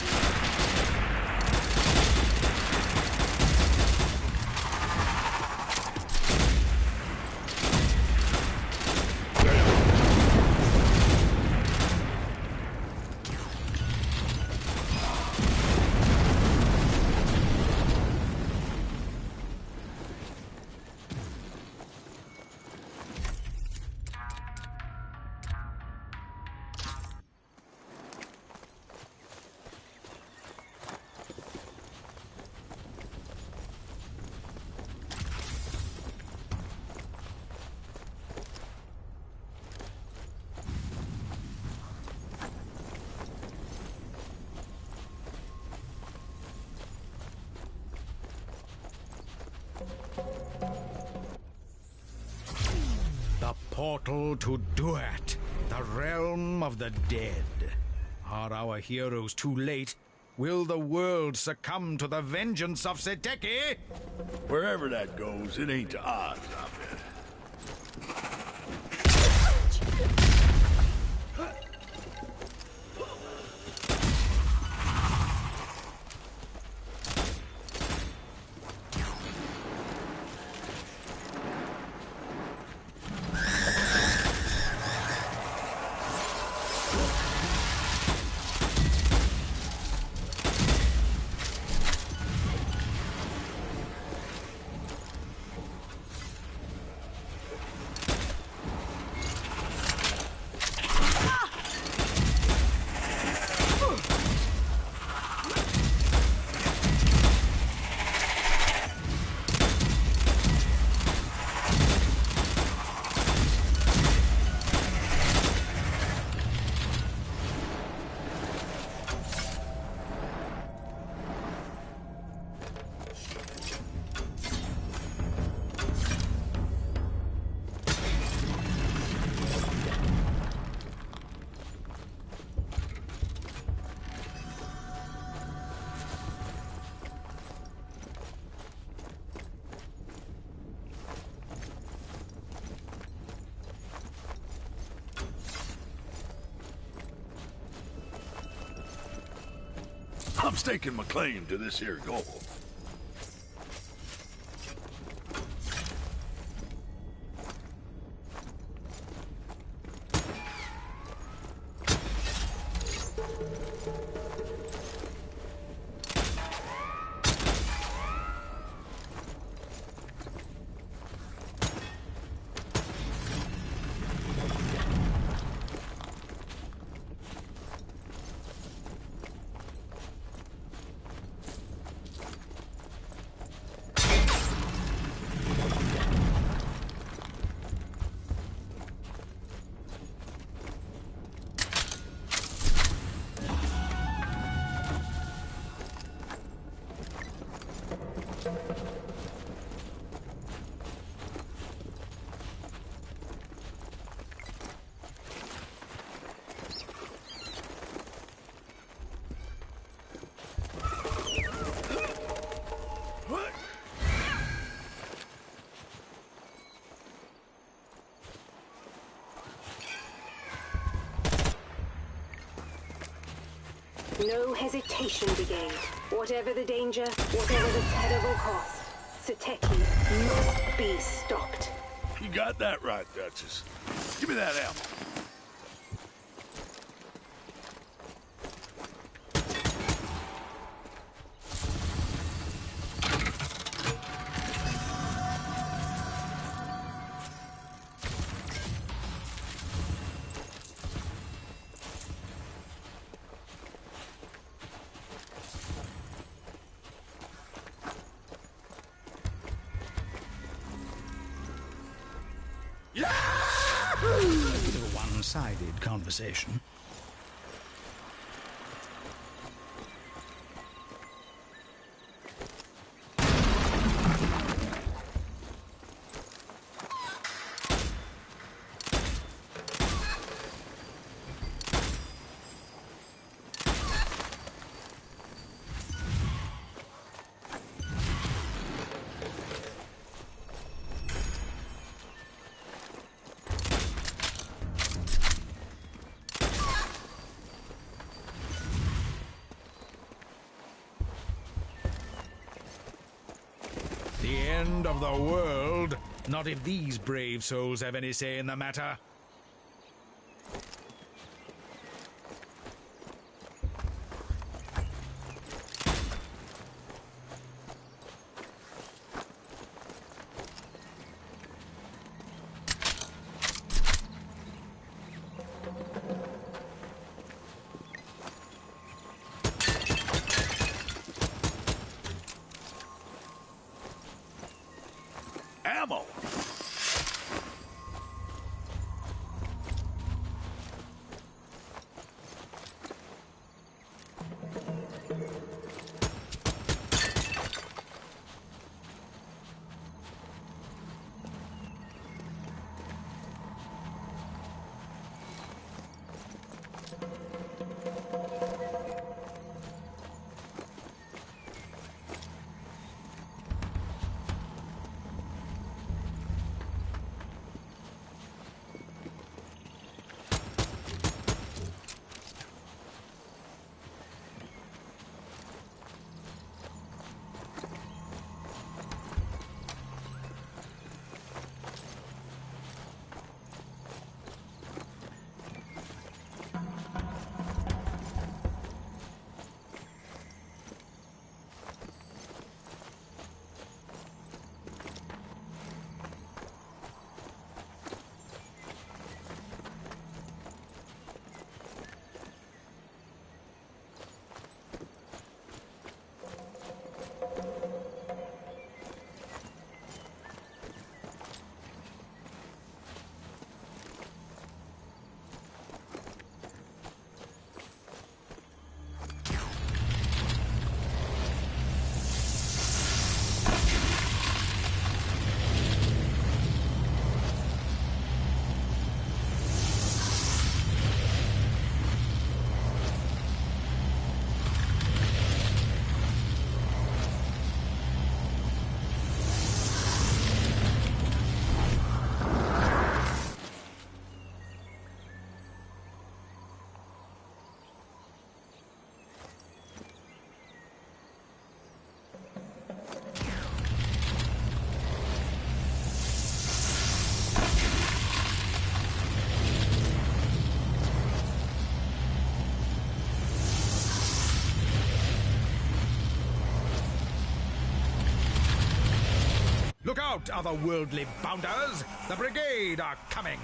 The portal to Duat, the realm of the dead. Are our heroes too late? Will the world succumb to the vengeance of Seteki? Wherever that goes, it ain't to odds, I bet. I'm staking my claim to this here goal. No hesitation, Brigade. Whatever the danger, whatever the terrible cost, Sateki must be stopped. You got that right, Duchess. Give me that ammo. A bit of a one-sided conversation. The end of the world? Not if these brave souls have any say in the matter. Ammo! out, otherworldly bounders! The Brigade are coming!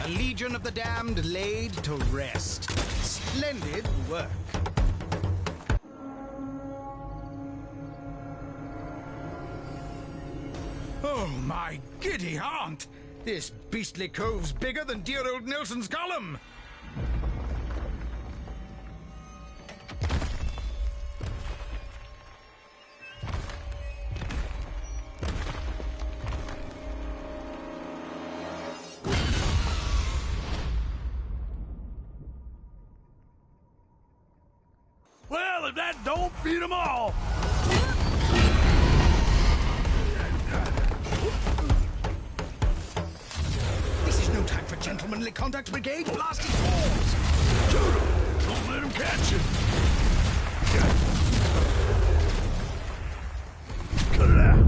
Legion of the Damned laid to rest. Splendid work. Oh, my giddy aunt! This beastly cove's bigger than dear old Nelson's column! Well, if that don't beat them all! This is no time for gentlemanly conduct, Brigade. Blast his balls! Shoot 'em! Don't let 'em catch you! Cut it out!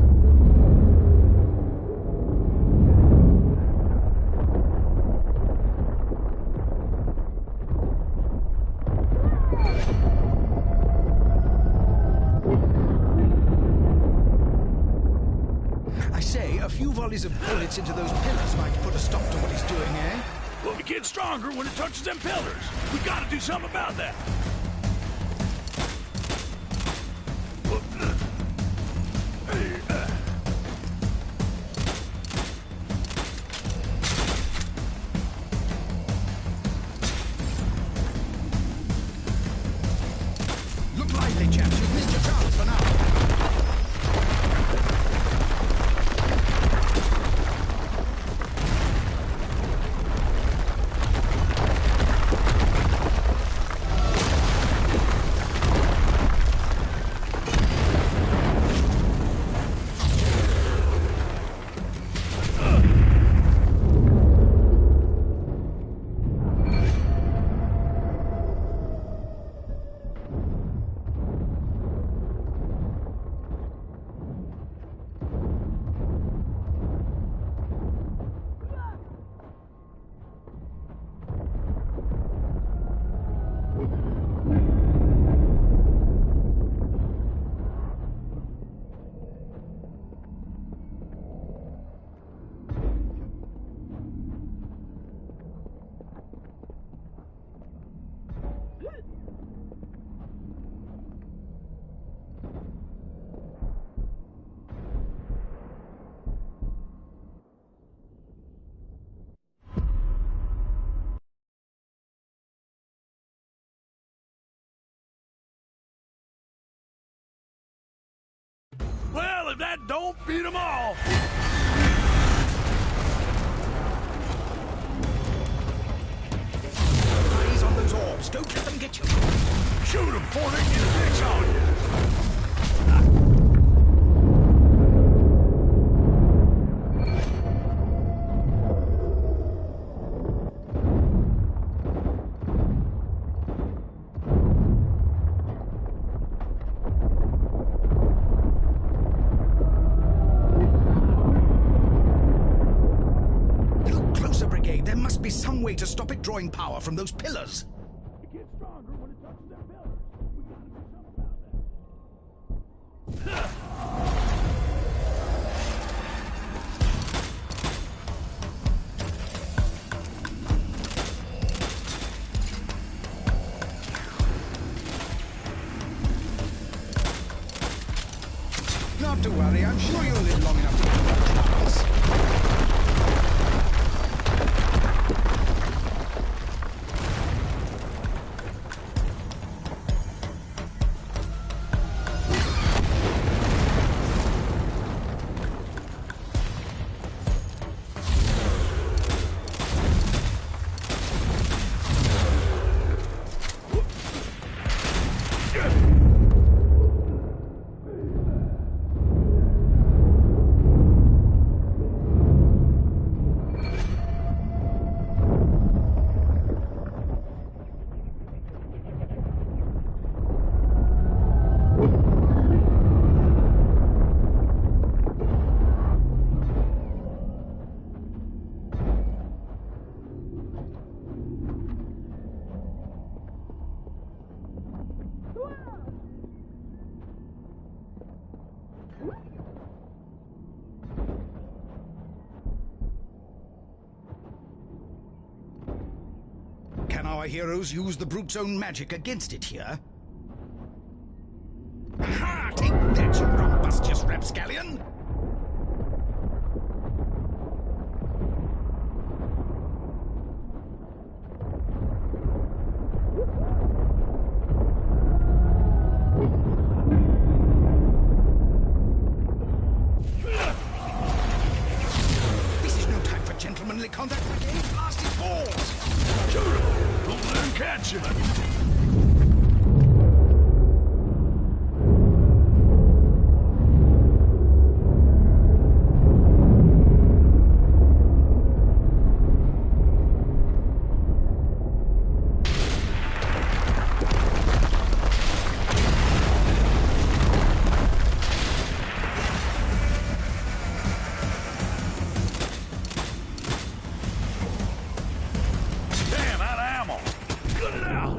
Volleys of bullets into those pillars might put a stop to what he's doing, eh? Well, we get stronger when it touches them pillars. We gotta do something about that. Look lively, chaps. You've missed your chance for now. don't beat them all! Eyes on those orbs. Don't let them get you. Shoot them before they get a ditch on you! Look closer, Brigade. There must be some way to stop it drawing power from those pillars. It gets stronger when it touches their pillars. We gotta do something about that. Not to worry. I'm sure you'll live long enough to get more chance. Can our heroes use the brute's own magic against it here? Ha! Take that, you rumbustious rapscallion! This is no time for gentlemanly contact, Brigade. Blast his balls! Shoot them! Don't let them catch you! Damn, out of ammo! Cut it out!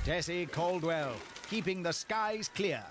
Tessie Caldwell, keeping the skies clear.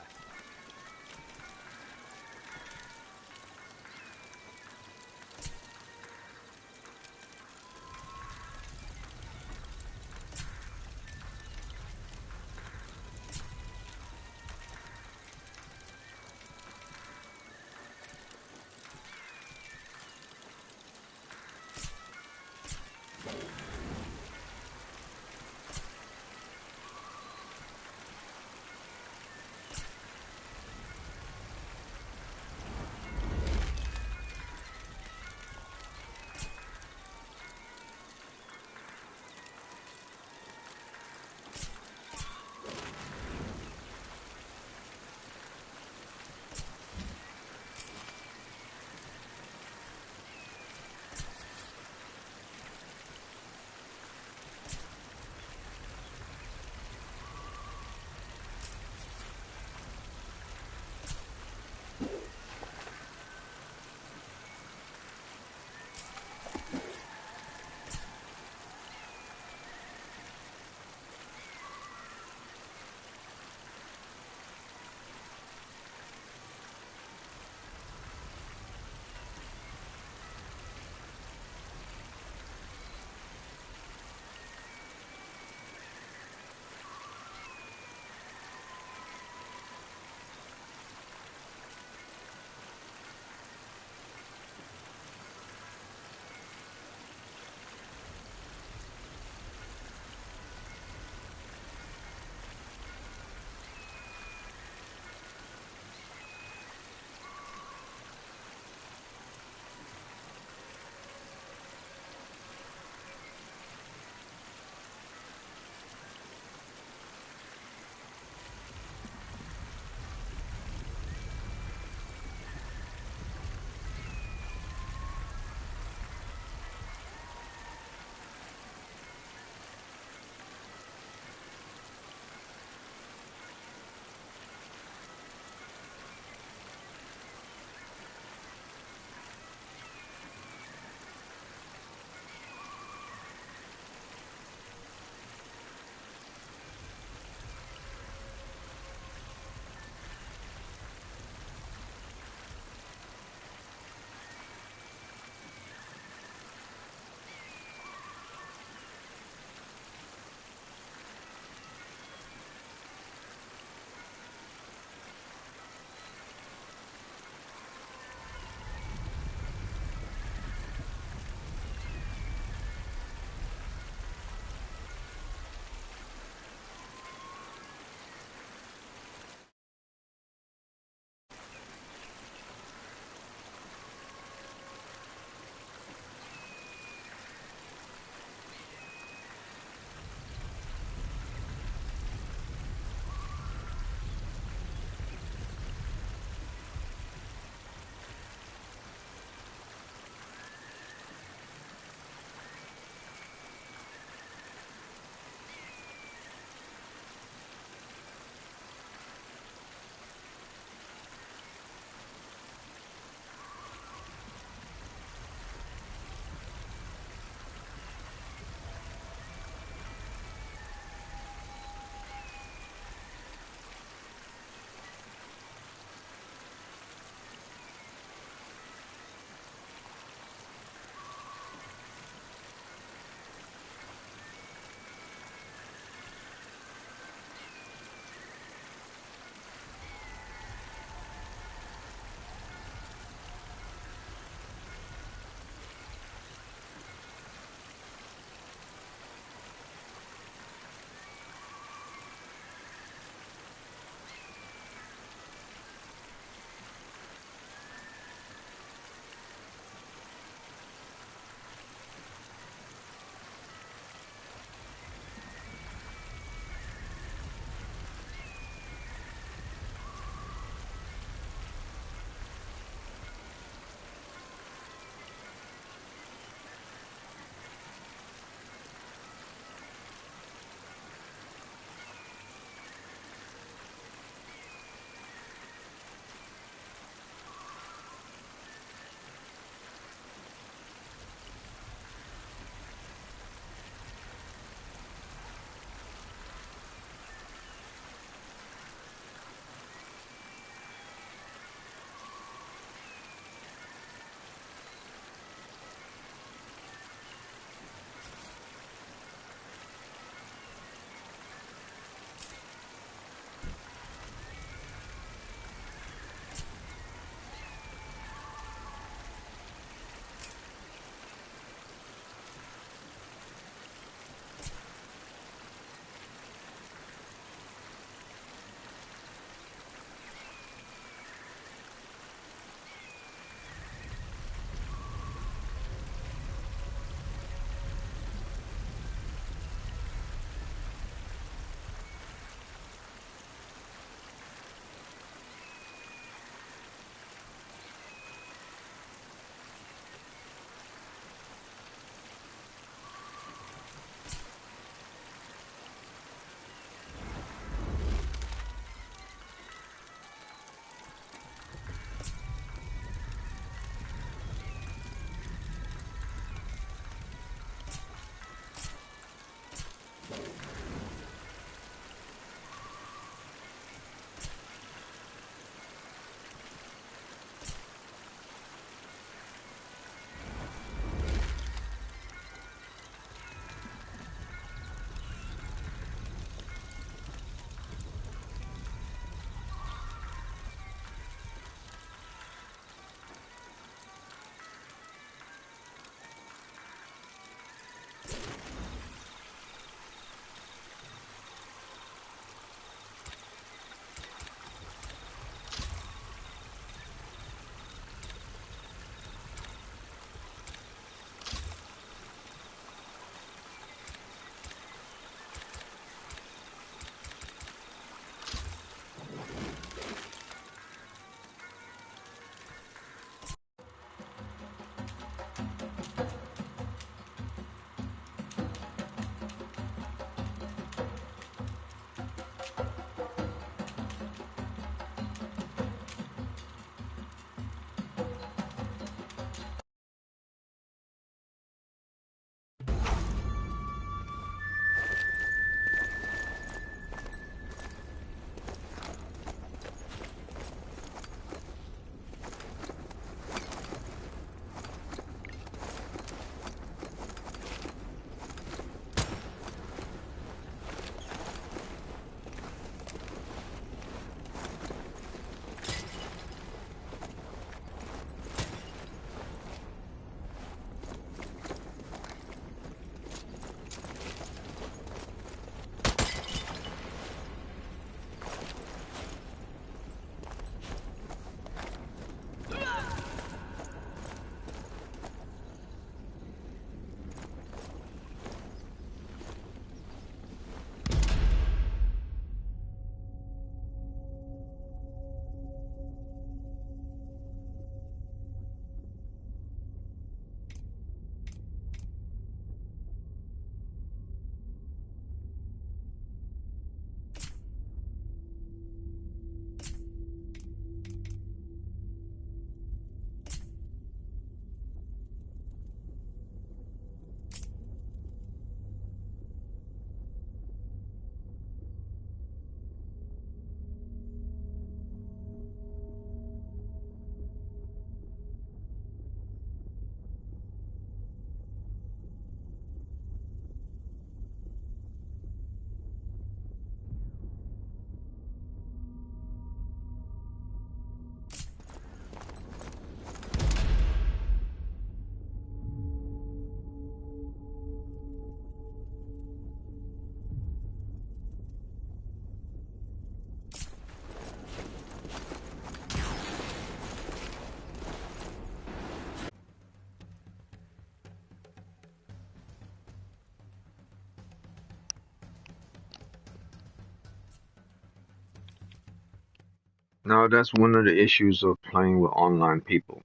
Now that's one of the issues of playing with online people.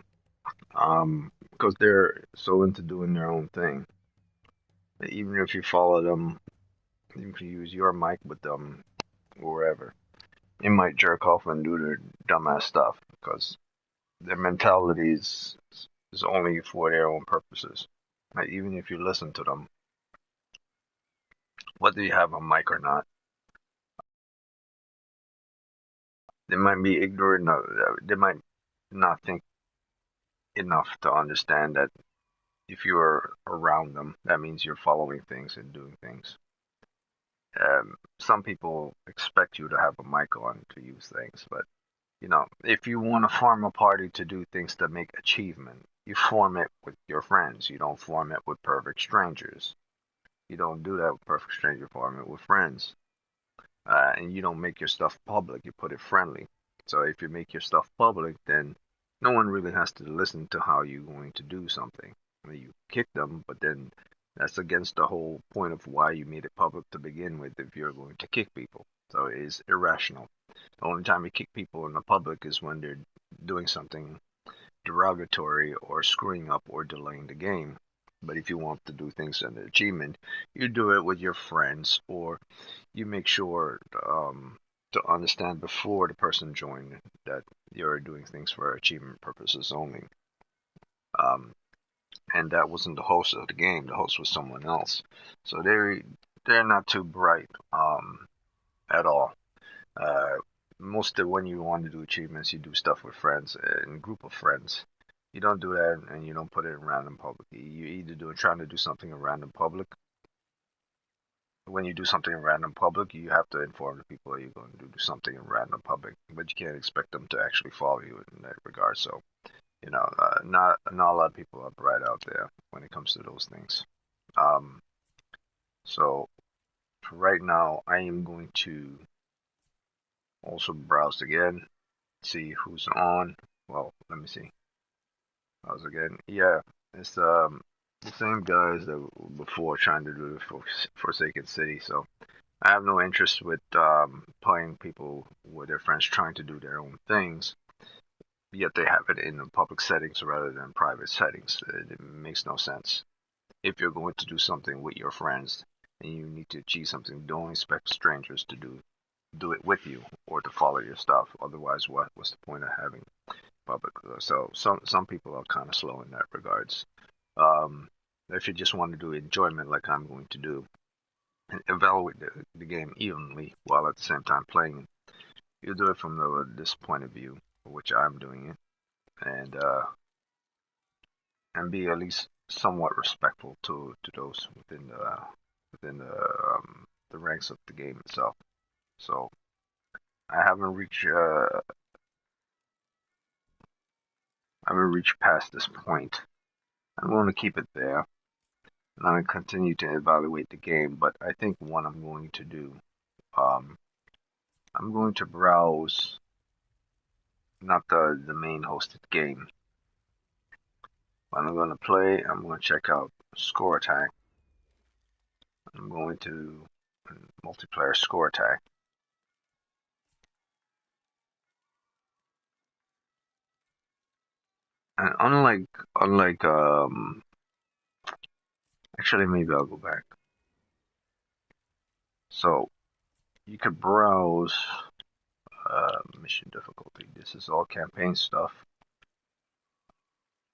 Because they're so into doing their own thing. Even if you follow them, you can use your mic with them wherever. They might jerk off and do their dumbass stuff because their mentality is only for their own purposes. Like, even if you listen to them, whether you have a mic or not, they might be ignorant. They might not think enough to understand that if you're around them, that means you're following things and doing things. Some people expect you to have a mic on to use things, but if you want to form a party to do things to make achievement, you form it with your friends. You don't form it with perfect strangers. You don't do that with perfect strangers. You form it with friends. And you don't make your stuff public. You put it friendly. So if you make your stuff public, then no one really has to listen to how you're going to do something. I mean, you kick them, but then that's against the whole point of why you made it public to begin with if you're going to kick people. So it is irrational. The only time you kick people in the public is when they're doing something derogatory or screwing up or delaying the game. But if you want to do things under achievement, you do it with your friends, or you make sure to understand before the person joined that you're doing things for achievement purposes only. And that wasn't the host of the game. The host was someone else. So they're not too bright at all. Uh, Most of when you want to do achievements, you do stuff with friends in a group of friends. You don't do that and you don't put it in random public. You either trying to do something in random public. When you do something in random public, you have to inform the people that you're going to do something in random public, but you can't expect them to actually follow you in that regard. So, not a lot of people are bright out there when it comes to those things. Um, so for right now, I am going to also browse again, see who's on. Well, let me see. Browse again. Yeah, it's the same guys that were before trying to do the Forsaken City. So I have no interest with playing people with their friends trying to do their own things, yet they have it in the public settings rather than private settings. It makes no sense. If you're going to do something with your friends and you need to achieve something, don't expect strangers to do it with you or to follow your stuff. Otherwise, what's the point of having public? So some people are kind of slow in that regards. Um, if you just want to do enjoyment like I'm going to do, and evaluate the game evenly while at the same time playing it, you do it from this point of view, which I'm doing it, and be at least somewhat respectful to those within the ranks of the game itself. So I haven't reached past this point. I'm going to keep it there, and I'm going to continue to evaluate the game. But I think what I'm going to do, um, I'm going to browse not the main hosted game. When I'm going to play, I'm going to check out Score Attack. I'm going to multiplayer Score Attack. And unlike actually maybe I'll go back. So you could browse mission difficulty. This is all campaign stuff.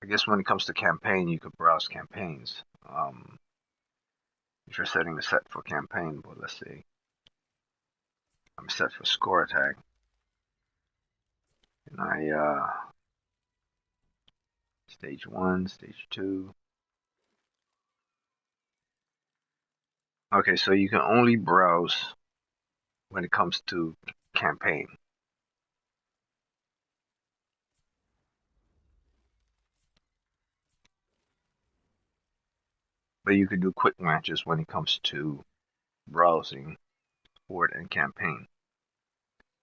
I guess when it comes to campaign, you could browse campaigns. If you're setting a set for campaign, but let's see. I'm set for Score Attack. And stage 1, stage 2. Okay, so you can only browse when it comes to campaign. But you can do quick matches when it comes to browsing, sport, and campaign.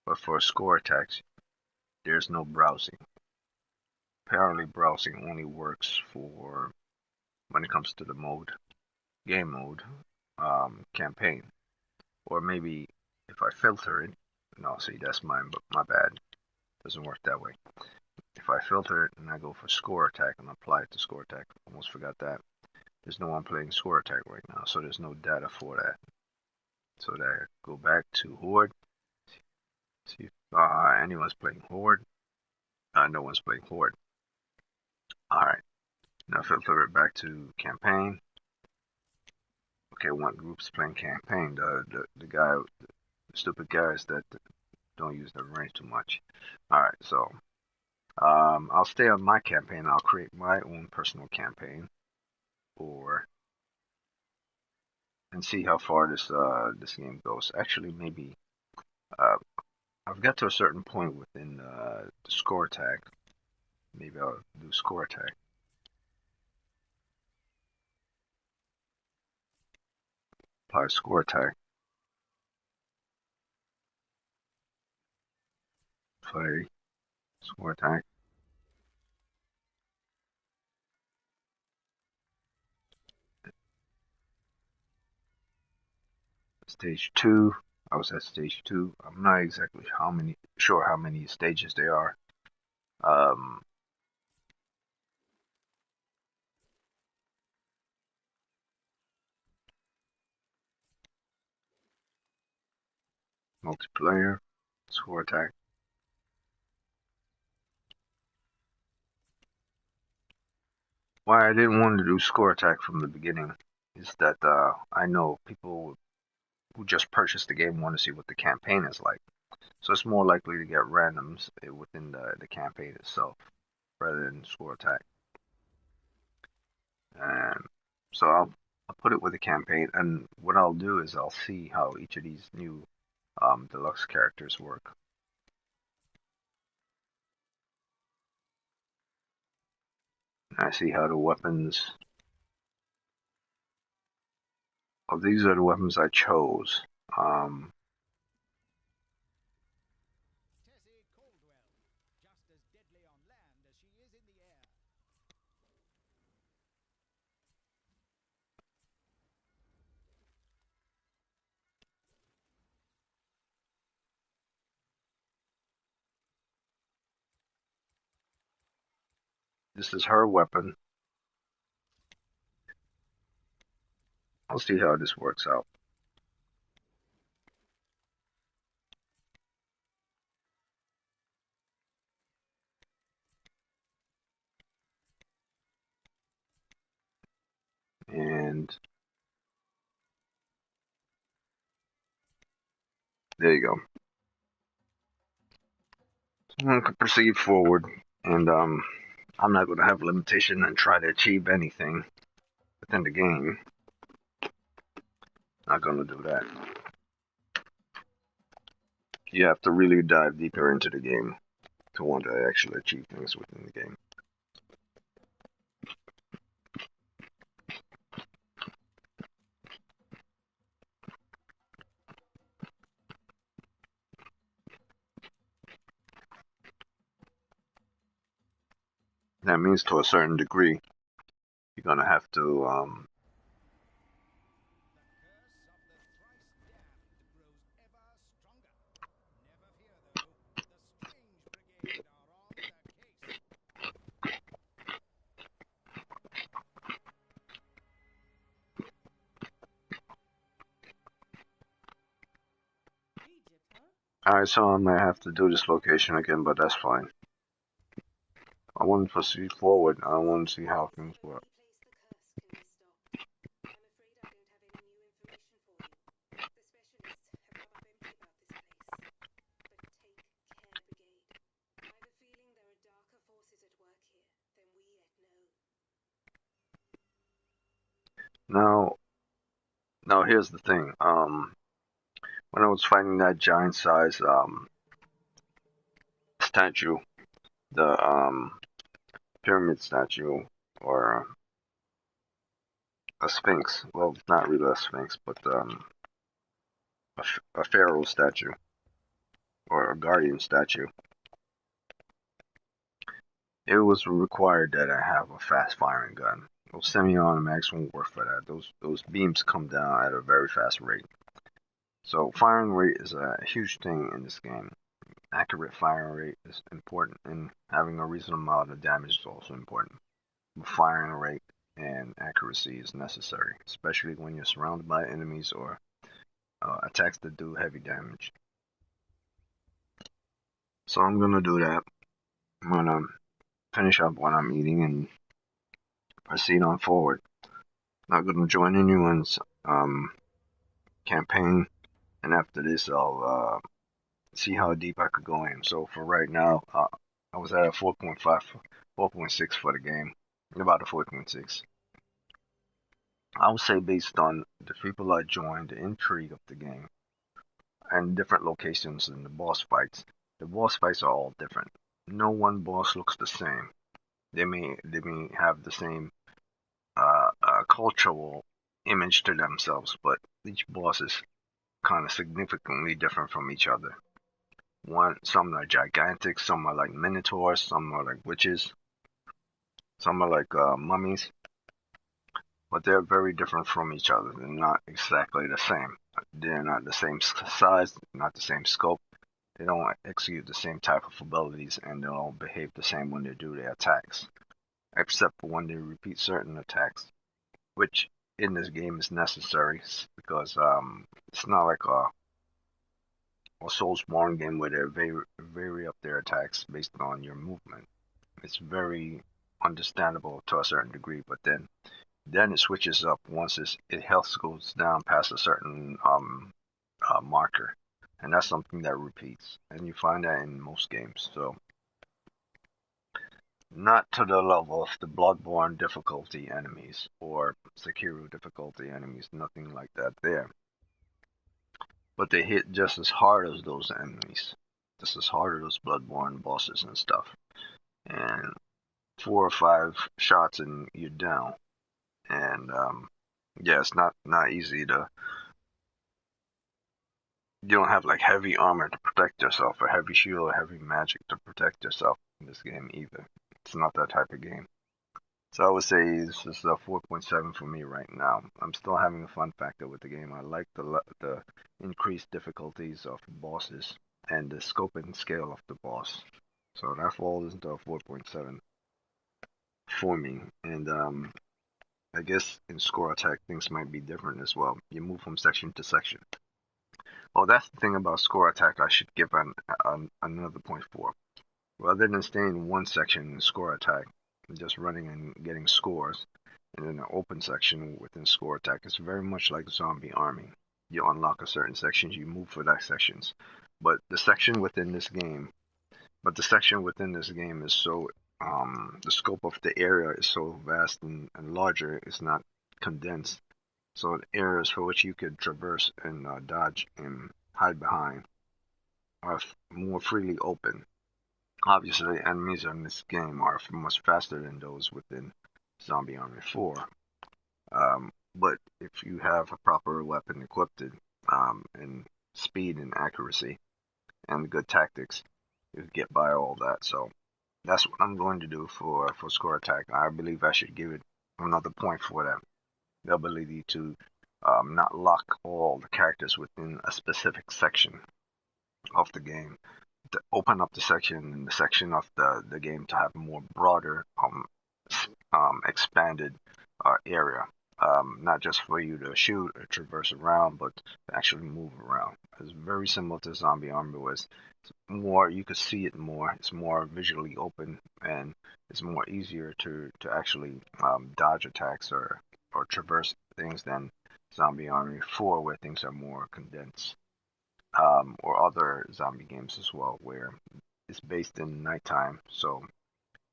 But for Score Attacks, there's no browsing. Apparently browsing only works for when it comes to the game mode, campaign. Or maybe if I filter it, no, see, that's my bad. Doesn't work that way. If I filter it and I go for score attack and apply it to score attack, almost forgot that. There's no one playing score attack right now, so there's no data for that. So that go back to Horde. See if anyone's playing Horde. No one's playing Horde. Alright. Now filter it back to campaign. Okay, one group's playing campaign. The guy, the stupid guys that don't use the range too much. Alright, so I'll stay on my campaign. I'll create my own personal campaign, and see how far this game goes. Actually, maybe I've got to a certain point within the score attack. Maybe I'll do score attack. Apply score attack. Play score attack. Stage 2. I was at stage 2. I'm not exactly sure how many stages there are. Multiplayer, score attack. Why I didn't want to do score attack from the beginning is that I know people who just purchased the game want to see what the campaign is like. So it's more likely to get randoms within the campaign itself rather than score attack. And so I'll put it with the campaign, and what I'll do is I'll see how each of these new deluxe characters work. I see how the weapons. Oh, these are the weapons I chose. This is her weapon. I'll see how this works out. And there you go. So I'm going to proceed forward, and I'm not going to have limitation and try to achieve anything within the game. Not going to do that. You have to really dive deeper into the game to want to actually achieve things within the game. That means to a certain degree, you're going to have to Alright, so I might have to do this location again, but that's fine. I want to proceed forward. I want to see how things work. Now here's the thing. When I was fighting that giant size statue, the pyramid statue, or a sphinx. Well, it's not really a sphinx, but a pharaoh statue or a guardian statue. It was required that I have a fast firing gun. Those semi-automatics won't work for that. Those beams come down at a very fast rate. So firing rate is a huge thing in this game. Accurate firing rate is important, and having a reasonable amount of damage is also important. Firing rate and accuracy is necessary, especially when you're surrounded by enemies or attacks that do heavy damage. So I'm gonna do that. I'm gonna finish up what I'm eating and proceed on forward. Not gonna join anyone's campaign, and after this I'll see how deep I could go in. So for right now, I was at a 4.5, 4.6 for the game, about a 4.6. I would say based on the people I joined, the intrigue of the game, and different locations and the boss fights. The boss fights are all different. No one boss looks the same. They may have the same cultural image to themselves, but each boss is kind of significantly different from each other. Some are gigantic, some are like minotaurs, some are like witches, some are like mummies, but they're very different from each other. They're not exactly the same. They're not the same size, not the same scope. They don't execute the same type of abilities, and they don't behave the same when they do their attacks, except for when they repeat certain attacks, which in this game is necessary because it's not like a Soulsborne game where they vary up their attacks based on your movement. It's very understandable to a certain degree, but then it switches up once it health goes down past a certain marker, and that's something that repeats, and you find that in most games. So not to the level of the Bloodbourne difficulty enemies or Sekiro difficulty enemies, nothing like that there. But they hit just as hard as those enemies, just as hard as those Bloodbourne bosses and stuff. And 4 or 5 shots and you're down. And yeah, it's not easy to. You don't have like heavy armor to protect yourself, or heavy shield, or heavy magic to protect yourself in this game either. It's not that type of game. So I would say this is a 4.7 for me right now. I'm still having a fun factor with the game. I like the increased difficulties of bosses and the scope and scale of the boss. So that falls into a 4.7 for me. And I guess in score attack things might be different as well. You move from section to section. Oh, that's the thing about score attack I should give another point for. Rather than staying in one section in score attack, just running and getting scores, and then an open section within score attack, it's very much like Zombie Army. You unlock a certain sections, you move for that sections. But the section within this game is so the scope of the area is so vast and larger, it's not condensed. So the areas for which you could traverse and dodge and hide behind are more freely open. Obviously, enemies in this game are much faster than those within Zombie Army 4. But if you have a proper weapon equipped, and speed and accuracy and good tactics, you get by all that. So that's what I'm going to do for score attack. I believe I should give it another point for that. The ability to not lock all the characters within a specific section of the game, to open up the section of the game to have a more broader expanded area, not just for you to shoot or traverse around, but to actually move around. It's very similar to Zombie Army, where it's more, you could see it more, it's more visually open, and it's more easier to actually dodge attacks or traverse things than Zombie Army 4, where things are more condensed. Or other zombie games as well, where it's based in nighttime, so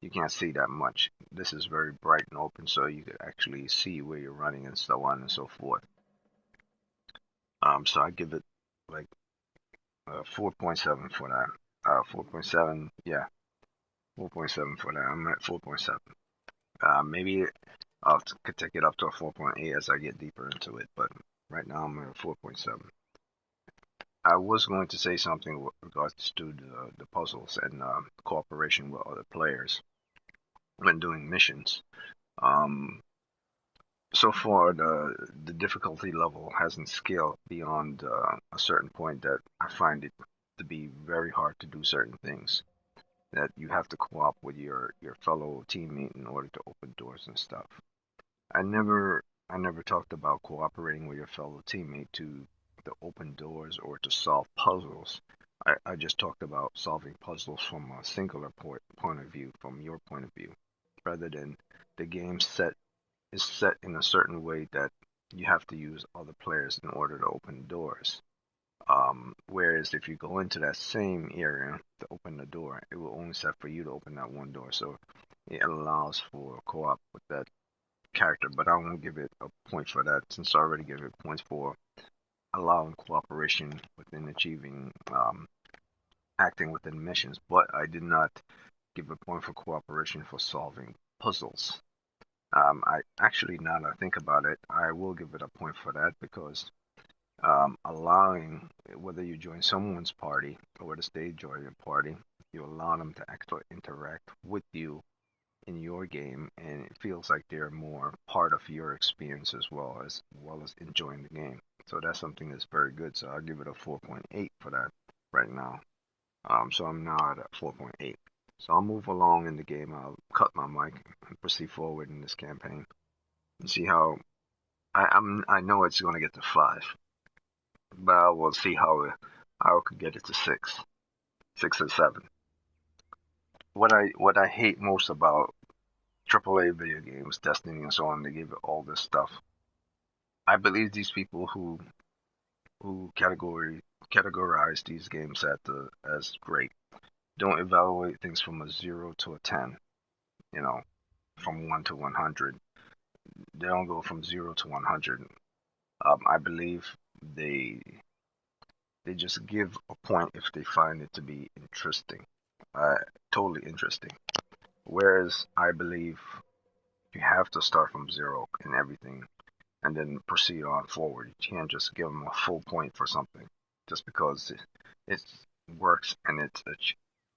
you can't see that much. This is very bright and open, so you can actually see where you're running and so on and so forth. So I give it like 4.7 for that. 4.7, yeah, 4.7 for that. I'm at 4.7. Maybe could take it up to a 4.8 as I get deeper into it, but right now I'm at 4.7. I was going to say something with regards to the puzzles and cooperation with other players when doing missions. So far, the difficulty level hasn't scaled beyond a certain point that I find it to be very hard to do certain things. That you have to co-op with your fellow teammate in order to open doors and stuff. I never talked about cooperating with your fellow teammate to open doors or to solve puzzles. I just talked about solving puzzles from a singular point of view, from your point of view, rather than the game is set in a certain way that you have to use other players in order to open doors. Whereas if you go into that same area to open the door, it will only set for you to open that one door. So it allows for co-op with that character, but I won't give it a point for that since I already gave it points for allowing cooperation within achieving acting within missions. But I did not give a point for cooperation for solving puzzles. I actually, now that I think about it, I will give it a point for that because allowing, whether you join someone's party or whether they join your party, you allow them to actually interact with you in your game, and it feels like they're more part of your experience as well as enjoying the game. So that's something that's very good. So I'll give it a 4.8 for that right now. So I'm now at a 4.8. So I'll move along in the game. I'll cut my mic and proceed forward in this campaign and see how I know it's going to get to 5, but I will see how I could get it to 6 or 7. What I hate most about AAA video games, Destiny and so on, they give it all this stuff. I believe these people who categorize these games as great don't evaluate things from a 0 to a 10, you know, from 1 to 100. They don't go from 0 to 100. I believe they just give a point if they find it to be interesting, totally interesting. Whereas I believe you have to start from 0 in everything and then proceed on forward. You can't just give them a full point for something just because it works and it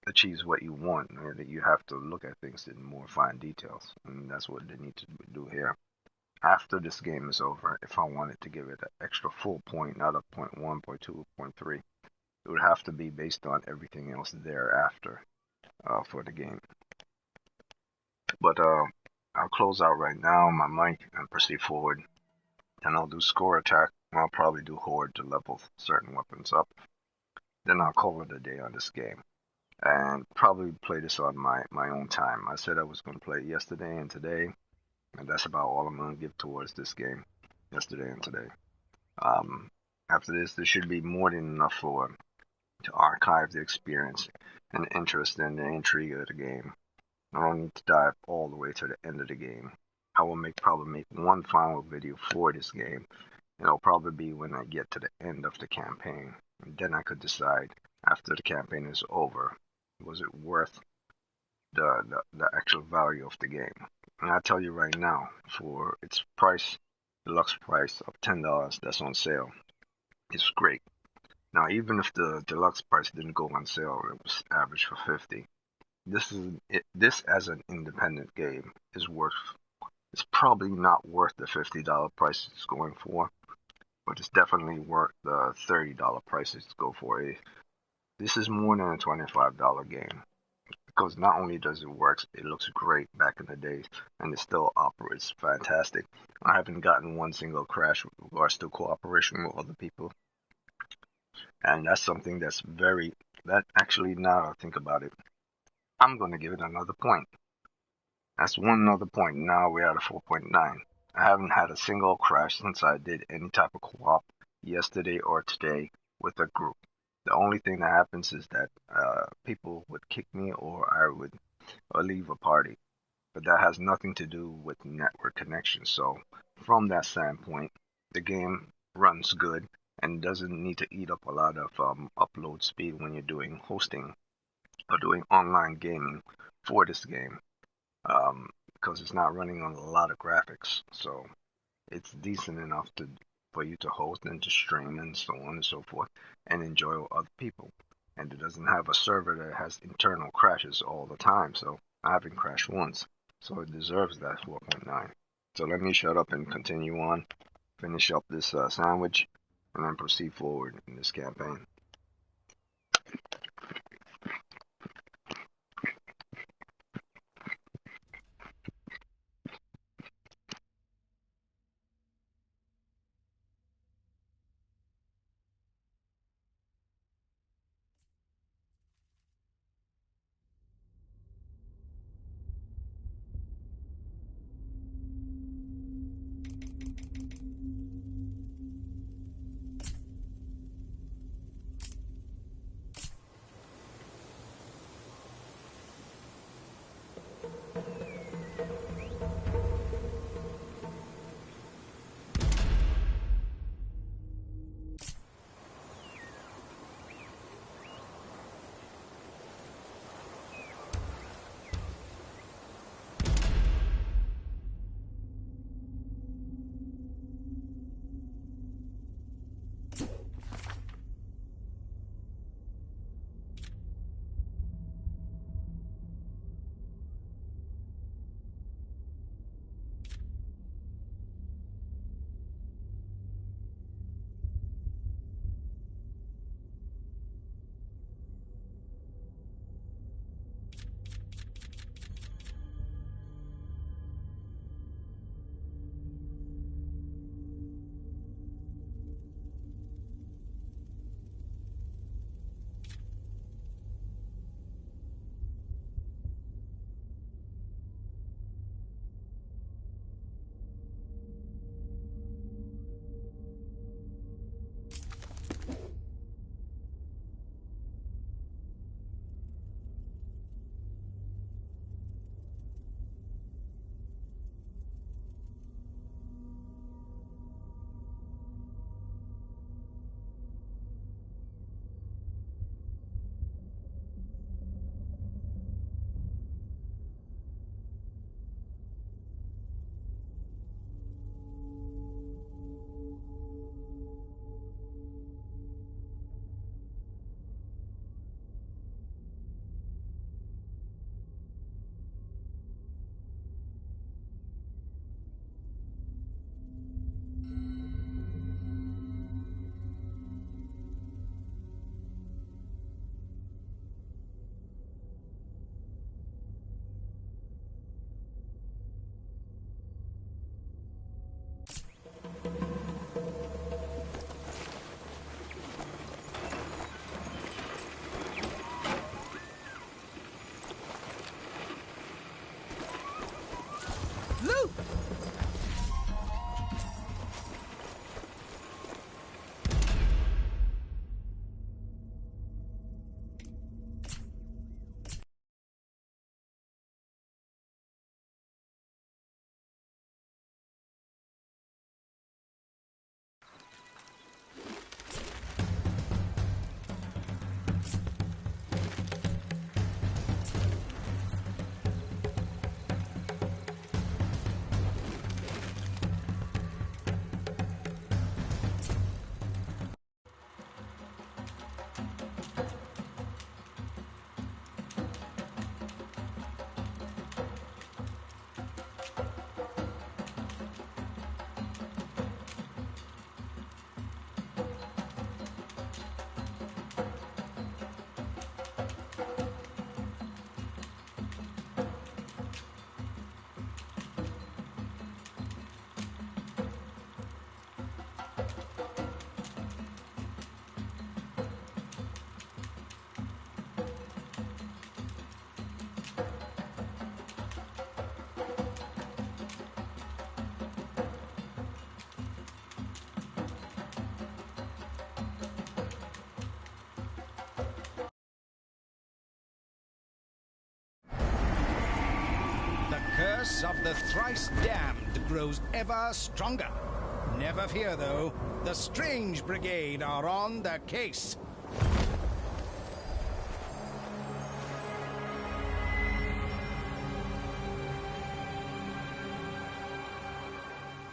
achieves what you want. You have to look at things in more fine details, and that's what they need to do here. After this game is over, if I wanted to give it an extra full point, not a point 1, point 2, point 3, it would have to be based on everything else thereafter for the game. But I'll close out right now my mic and proceed forward. Then I'll do score attack. I'll probably do horde to level certain weapons up. Then I'll call it a day on this game. And probably play this on my own time. I said I was going to play it yesterday and today. And that's about all I'm going to give towards this game. Yesterday and today. After this, there should be more than enough to archive the experience and the interest and the intrigue of the game. I don't need to dive all the way to the end of the game. I will probably make one final video for this game. And it'll probably be when I get to the end of the campaign. And then I could decide, after the campaign is over, was it worth the actual value of the game. And I tell you right now, for its price, deluxe price of $10 that's on sale, it's great. Now, even if the deluxe price didn't go on sale, it was average for $50. This as an independent game is it's probably not worth the $50 price it's going for, but it's definitely worth the $30 price it's go for. This is more than a $25 game because not only does it work, it looks great back in the day, and it still operates fantastic. I haven't gotten one single crash with regards to cooperation with other people, and that's something that actually, now I think about it, I'm going to give it another point. That's one other point. Now we're at a 4.9. I haven't had a single crash since I did any type of co-op yesterday or today with a group. The only thing that happens is that people would kick me or I would leave a party. But that has nothing to do with network connection. So from that standpoint, the game runs good and doesn't need to eat up a lot of upload speed when you're doing hosting or doing online gaming for this game, because it's not running on a lot of graphics, so it's decent enough for you to host and to stream and so on and so forth and enjoy with other people. And it doesn't have a server that has internal crashes all the time, so I haven't crashed once, so it deserves that 4.9. So let me shut up and continue on, finish up this sandwich, and then proceed forward in this campaign. curse of the thrice damned grows ever stronger. Never fear, though. The Strange Brigade are on the case.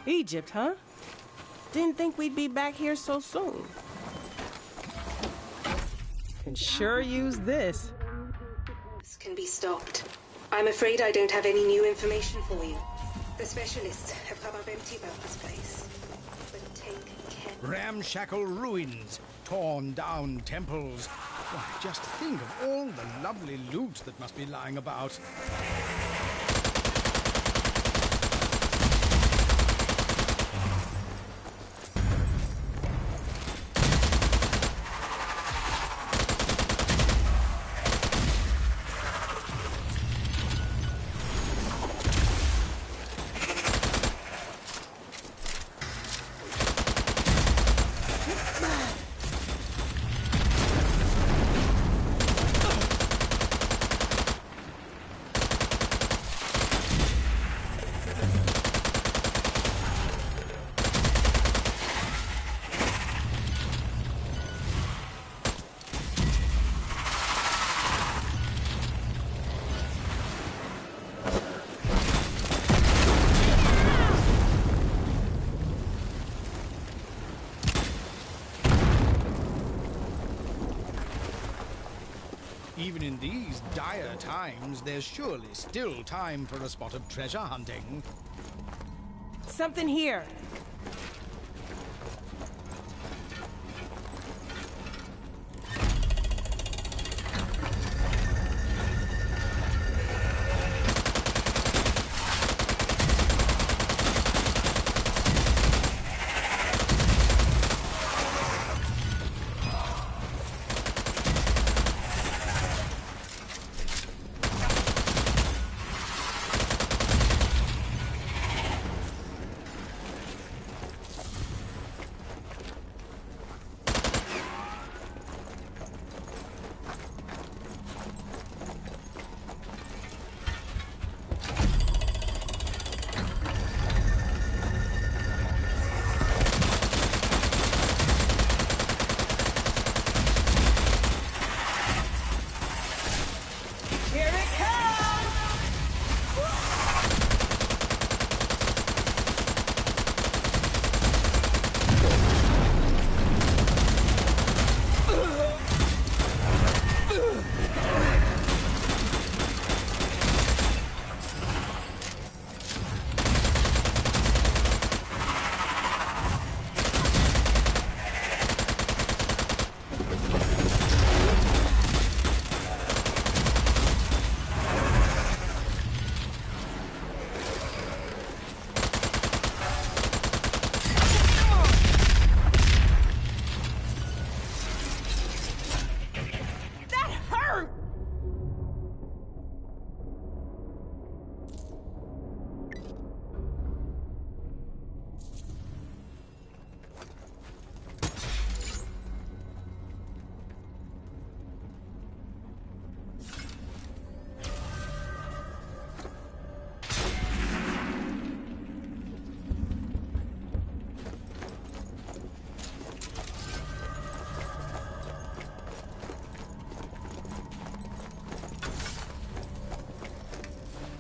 Egypt, huh? Didn't think we'd be back here so soon. Can sure use this. Can be stopped. I'm afraid I don't have any new information for you. The specialists have come up empty about this place. But take care. Ramshackle ruins, torn down temples, Why, just think of all the lovely loot that must be lying about. Even in these dire times, there's surely still time for a spot of treasure hunting. Something here.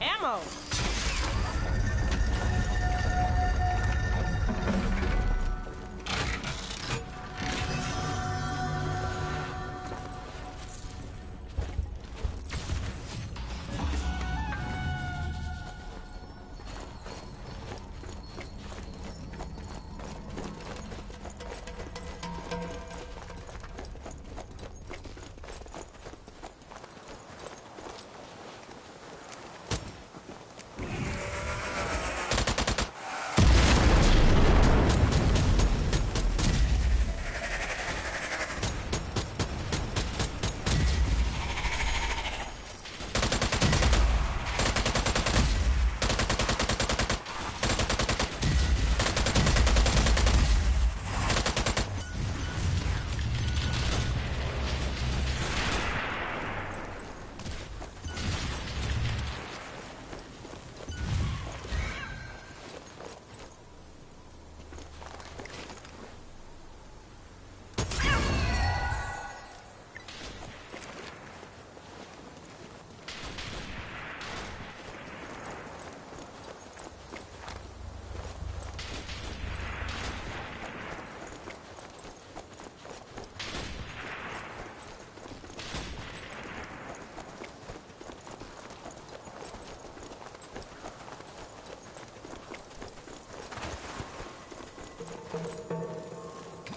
Ammo!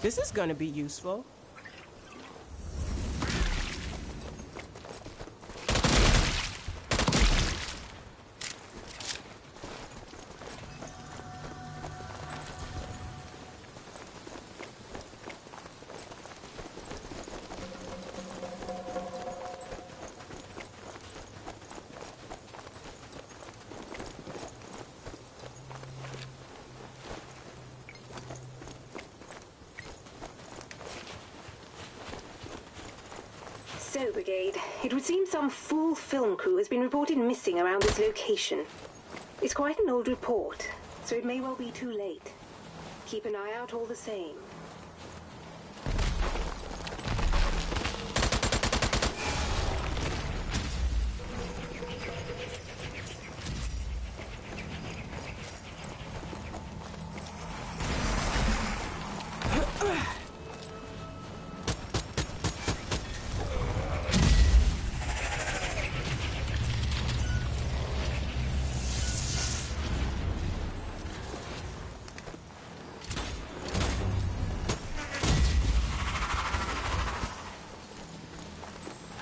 This is gonna be useful. So, Brigade, it would seem some full film crew has been reported missing around this location. It's quite an old report, so it may well be too late. Keep an eye out all the same.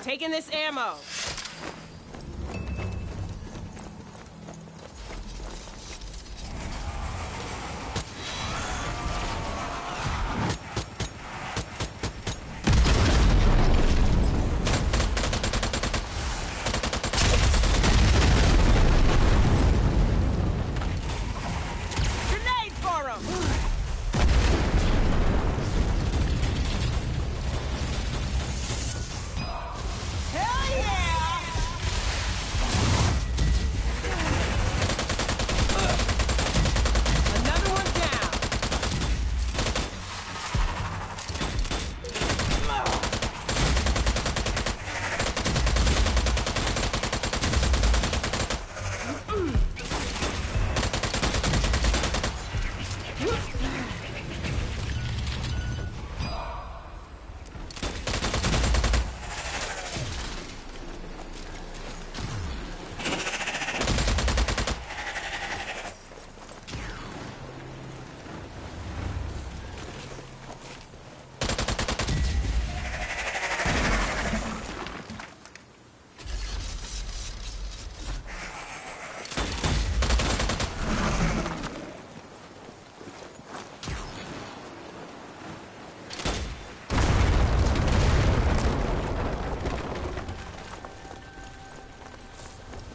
Taking this ammo. Grenade for him! Hell yeah! Another one down.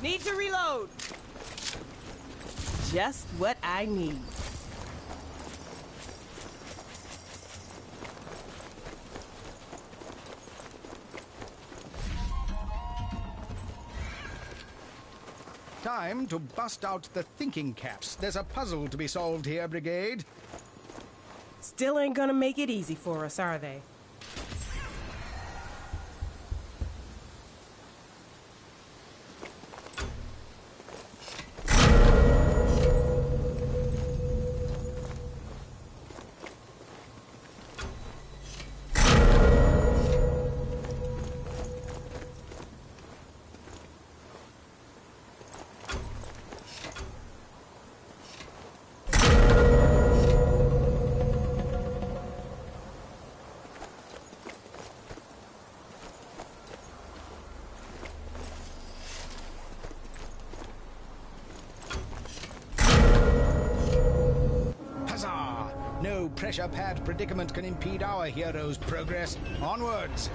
Need to reload. Just what I need. Time to bust out the thinking caps. There's a puzzle to be solved here, Brigade. Still ain't gonna make it easy for us, are they? Huzzah! No pressure pad predicament can impede our hero's progress. Onwards!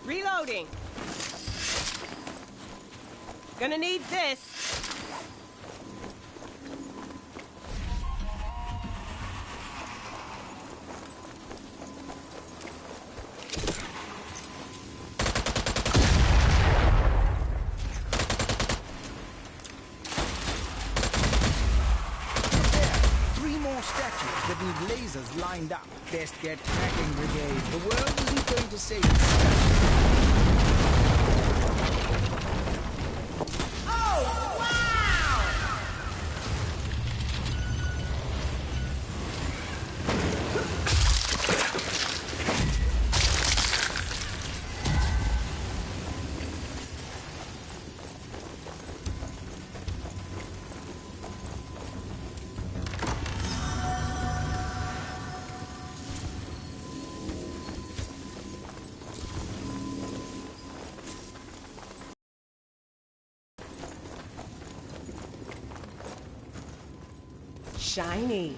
Reloading. Gonna need this. lined up. Best get cracking, Brigade. The world isn't going to save itself. Oh, wow! Shiny.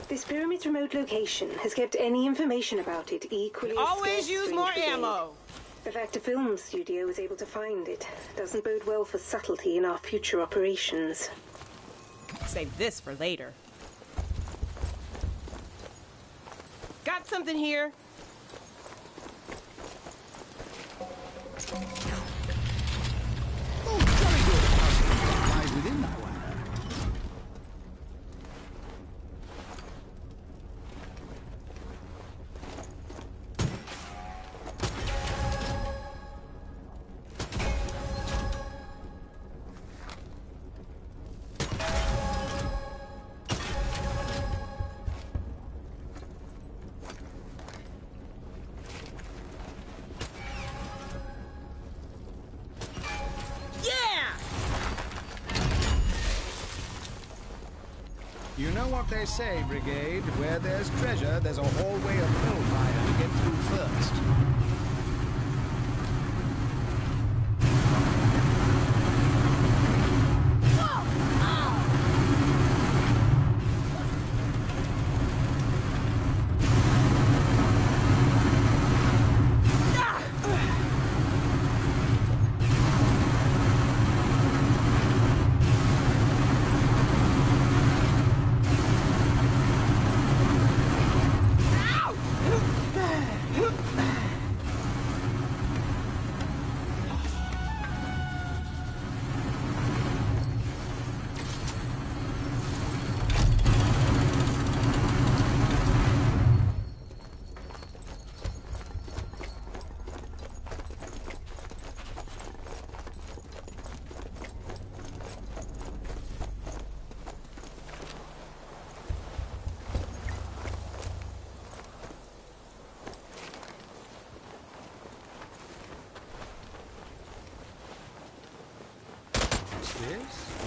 This pyramid's remote location has kept any information about it equally as Always scarce use to more Brigade. ammo. The fact a film studio was able to find it doesn't bode well for subtlety in our future operations. Save this for later. Got something here. Oh, very good. Lies within that one. You know what they say, Brigade. Where there's treasure, there's a hallway of hellfire to get through first.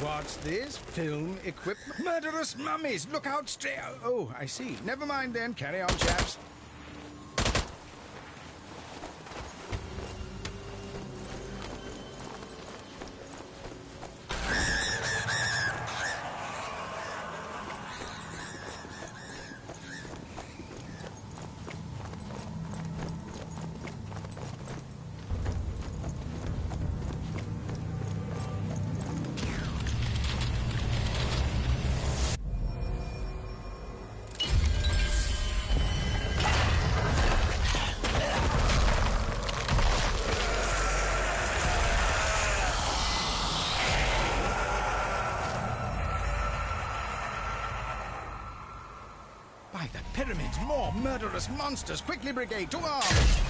What's this? Film equipment? Murderous mummies! Look out straight! Oh, I see. Never mind then. Carry on, chaps. By the pyramids, more murderous monsters! Quickly, Brigade, to arms!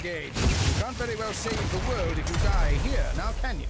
Brigade. You can't very well save the world if you die here, now can you?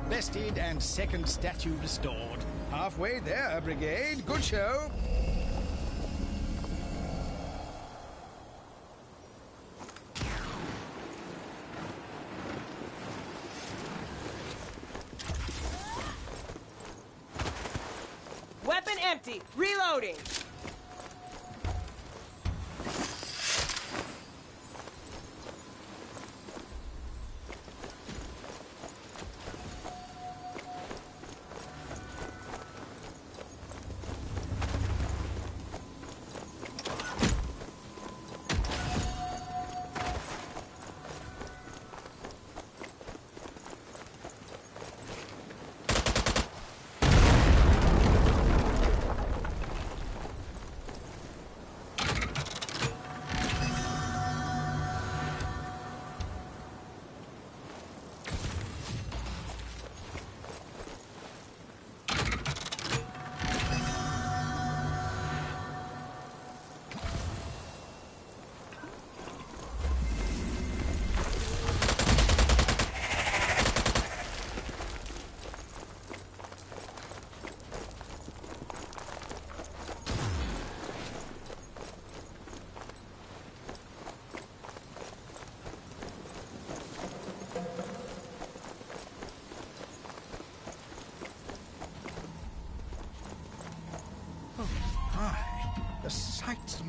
Bested and second statue restored. Halfway there, Brigade. Good show. Weapon empty. Reloading.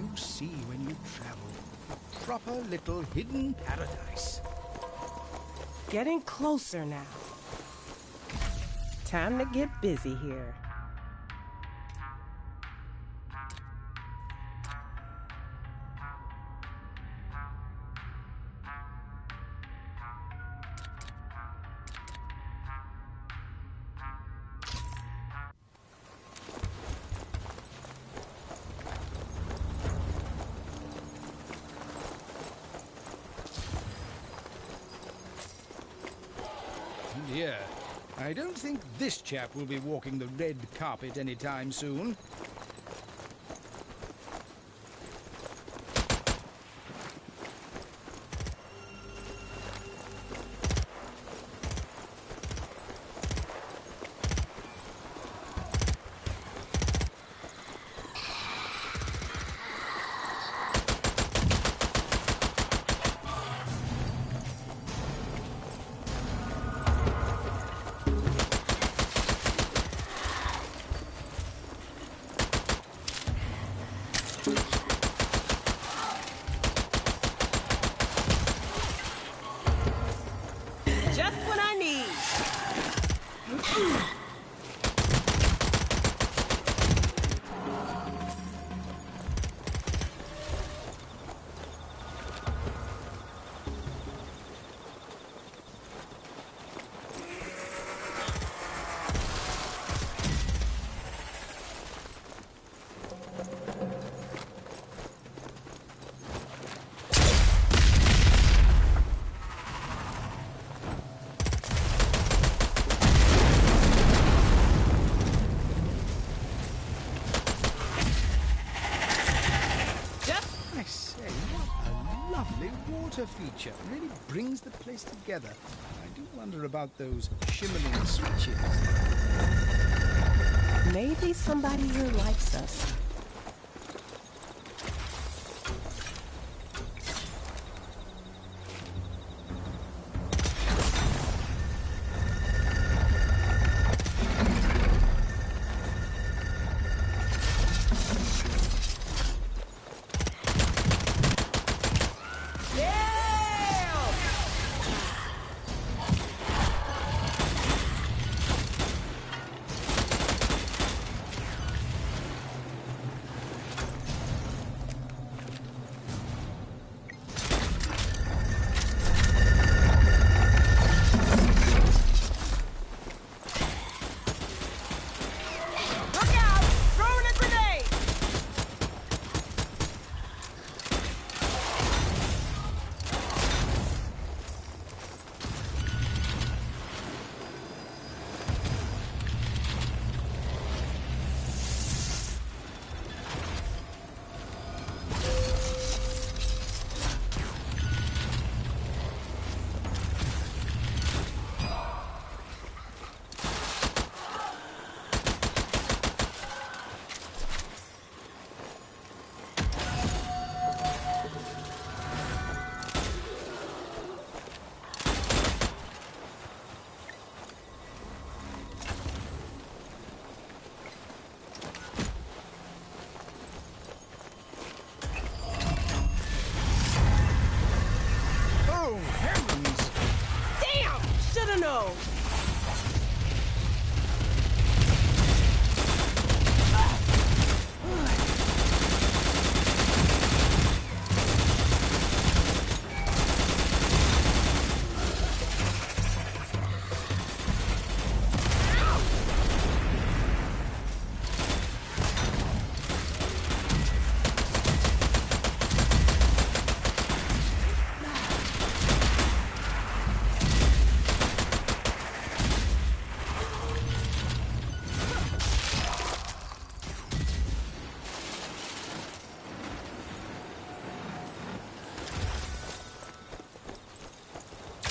you see when you travel. A proper little hidden paradise. Getting closer now. Time to get busy here. Dear, I don't think this chap will be walking the red carpet anytime soon. Just what I need. Feature really brings the place together. I do wonder about those shimmering switches. Maybe somebody here likes us.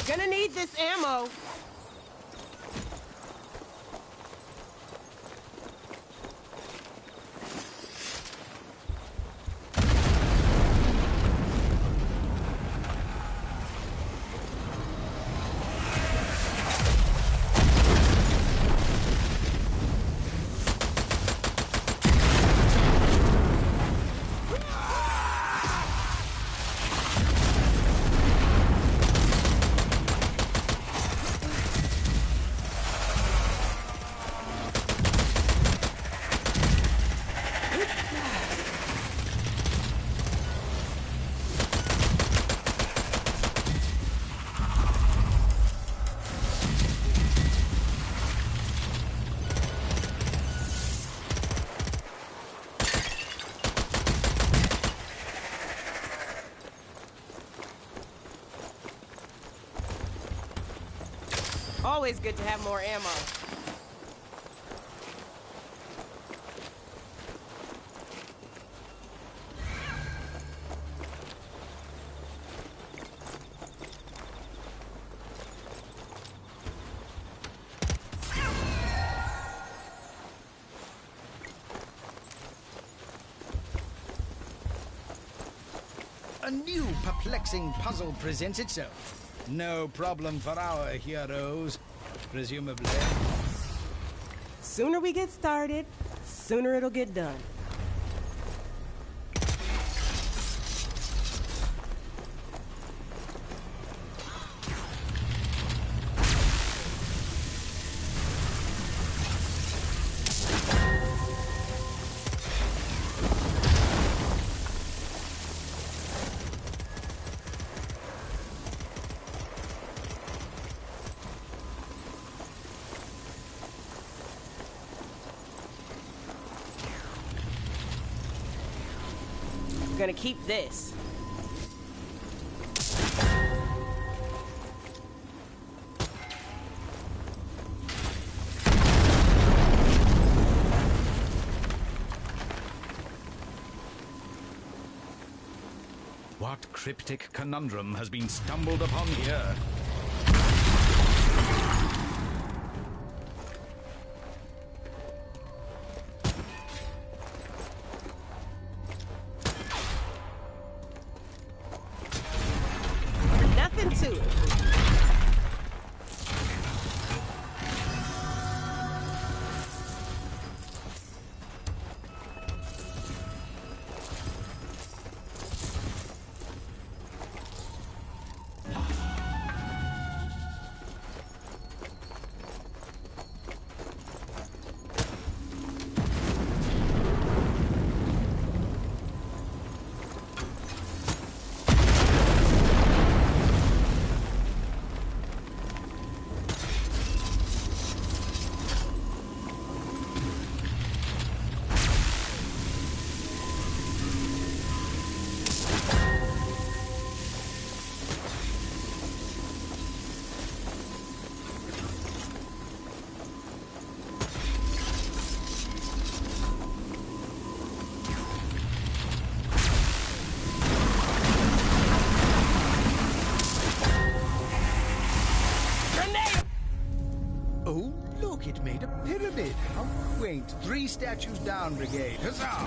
Gonna need this ammo. Always good to have more ammo. A new perplexing puzzle presents itself. No problem for our heroes, presumably. Sooner we get started, sooner it'll get done. Gonna keep this. What cryptic conundrum has been stumbled upon here? Nothing to it. Oh, look, it made a pyramid. How quaint. 3 statues down, Brigade. Huzzah!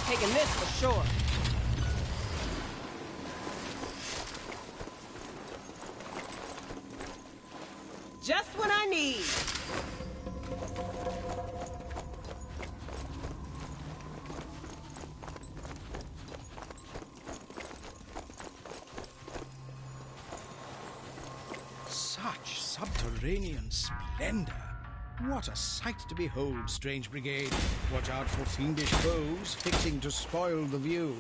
Taking this for sure. Just what I need. subterranean splendor. What a sight to behold, strange brigade. Watch out for fiendish foes fixing to spoil the view.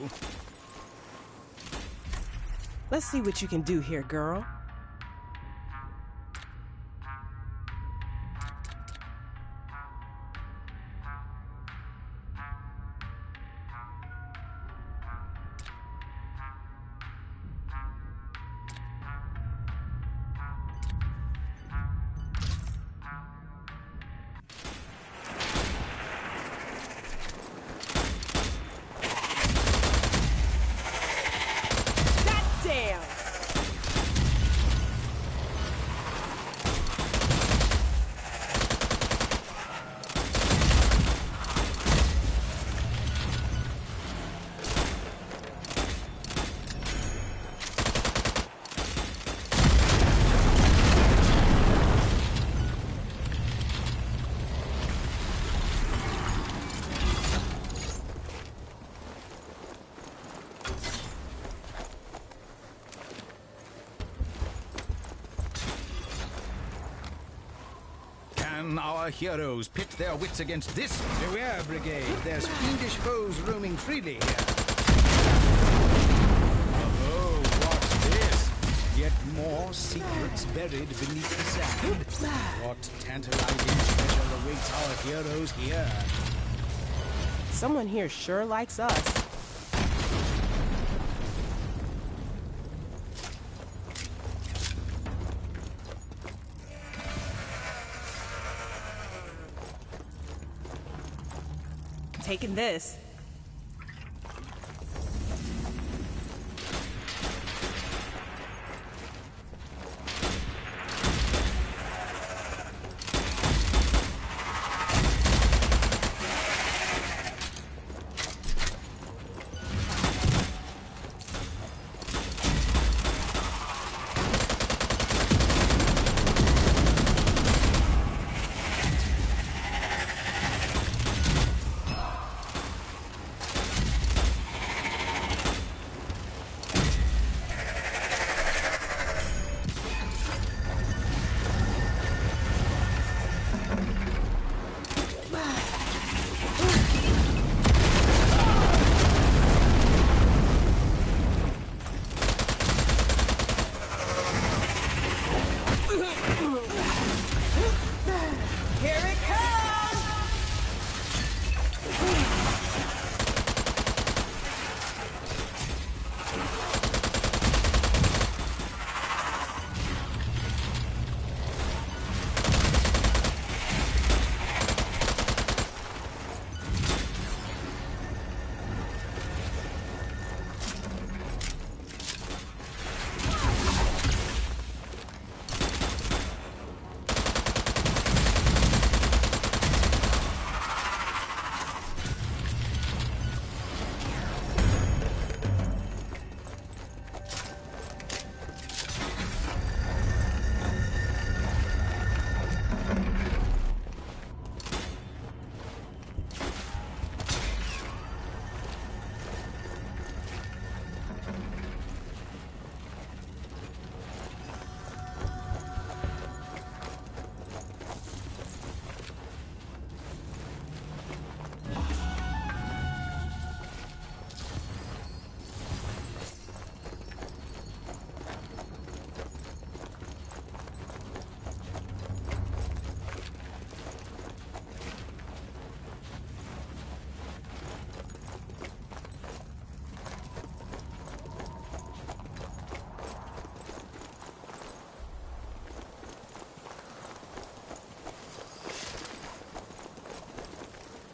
Let's see what you can do here, girl. Our heroes pit their wits against this. Beware, brigade. There's fiendish foes roaming freely here. Oh, what's this? Yet more secrets buried beneath the sand. What tantalizing treasure awaits our heroes here? Someone here sure likes us. Taking this.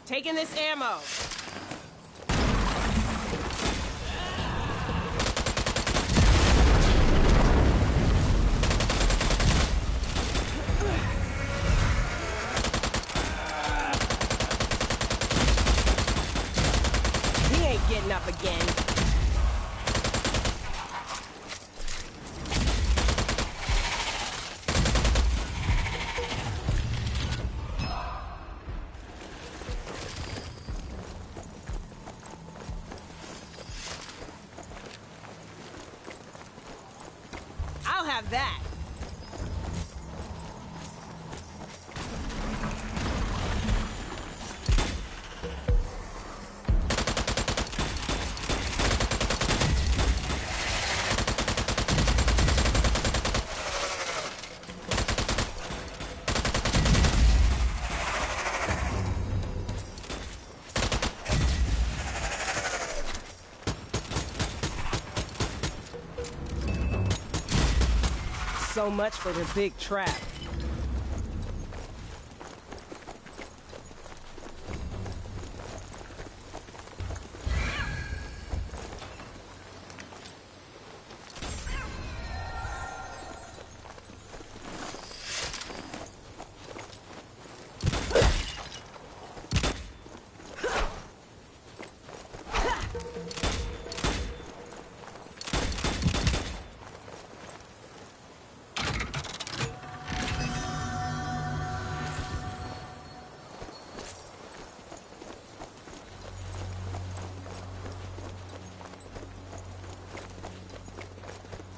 Taking this ammo. He ain't getting up again. I'll have that. So much for the big trap.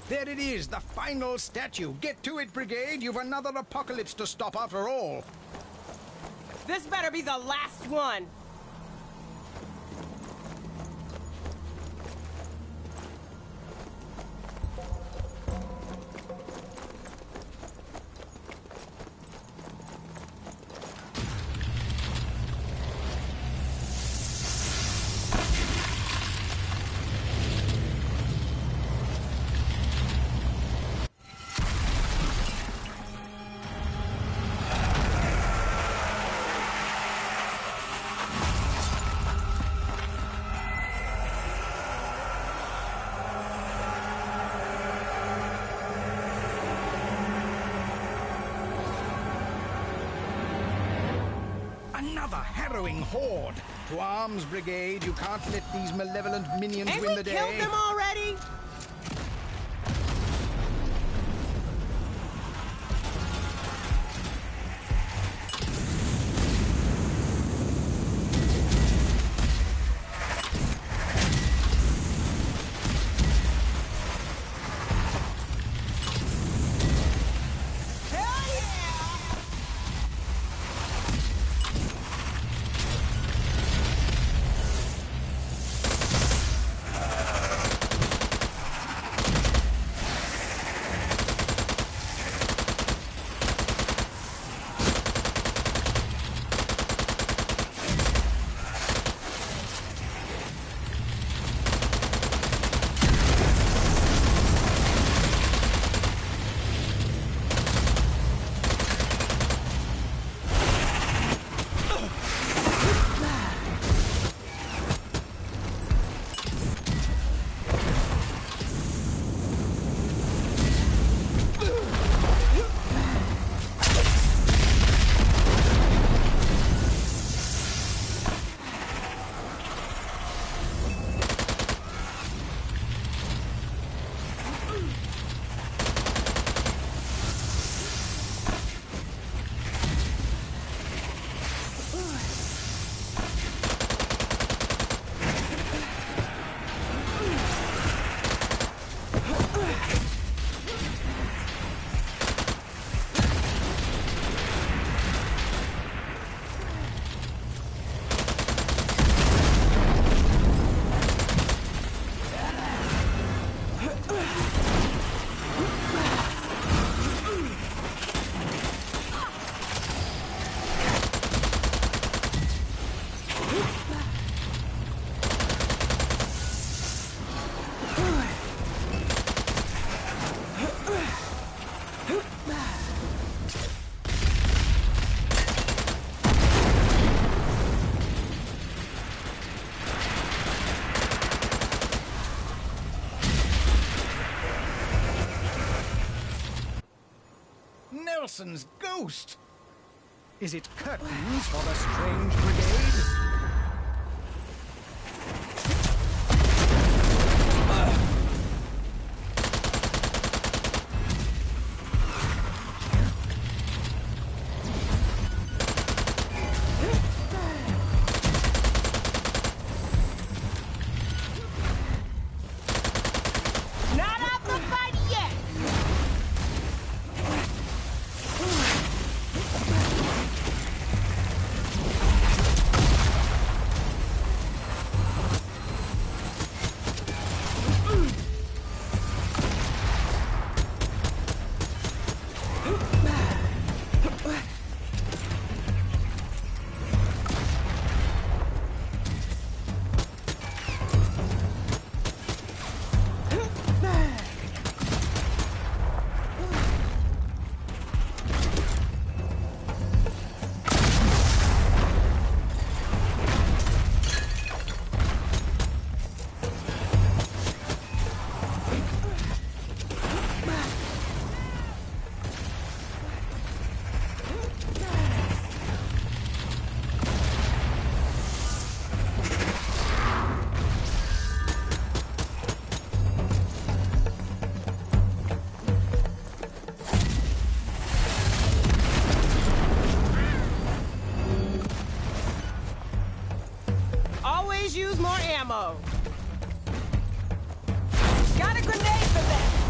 There it is, the final statue. Get to it, Brigade. You've another apocalypse to stop after all. This better be the last one. Another harrowing horde. To arms, Brigade. You can't let these malevolent minions Ain't win we the day. killed them already? Nelson's ghost! Is it curtains for the strange brigade? Not out the fight yet! always use more ammo. Got a grenade for that.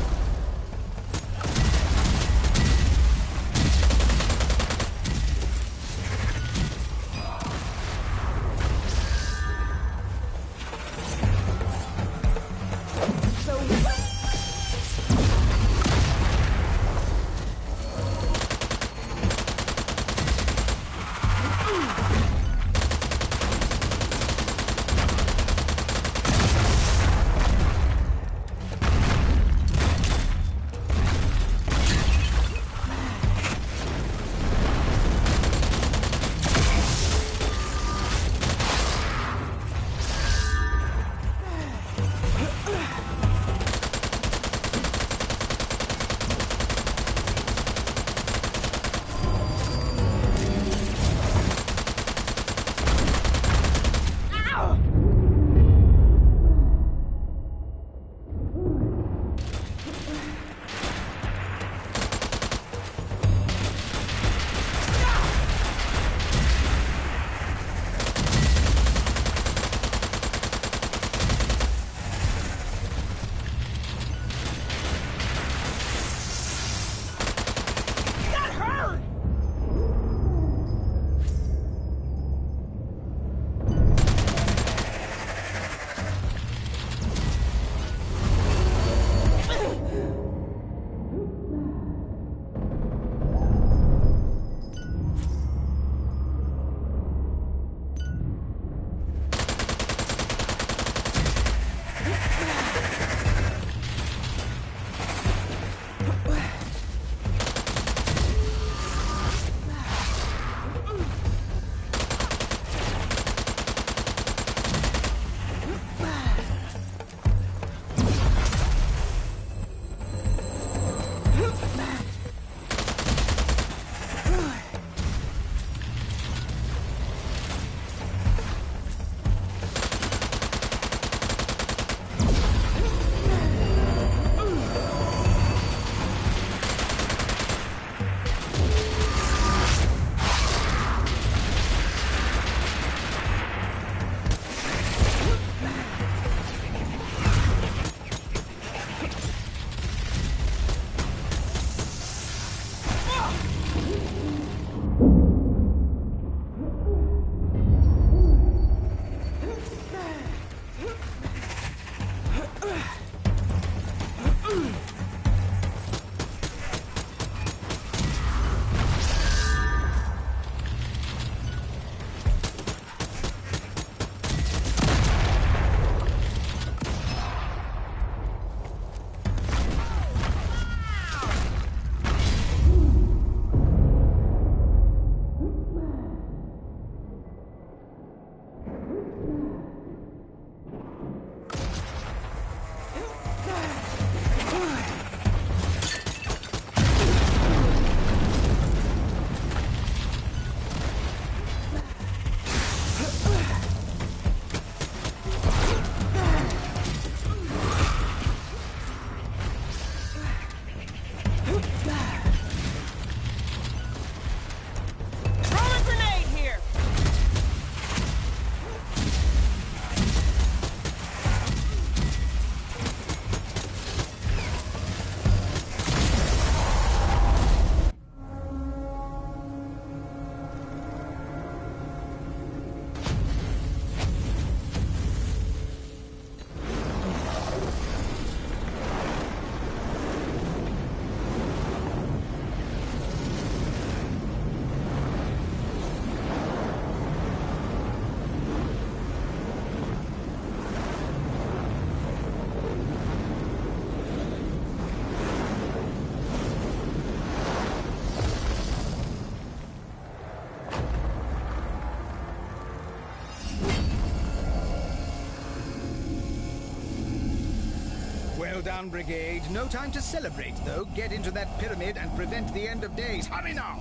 Well done, Brigade. No time to celebrate, though. Get into that pyramid and prevent the end of days. Hurry now!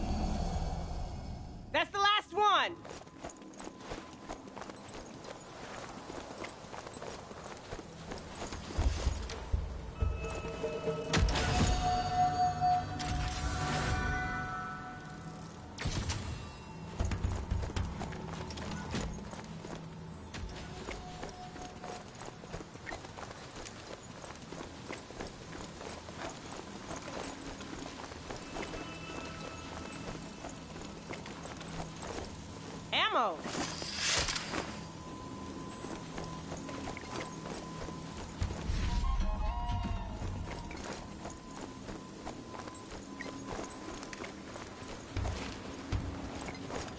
That's the last one! ammo.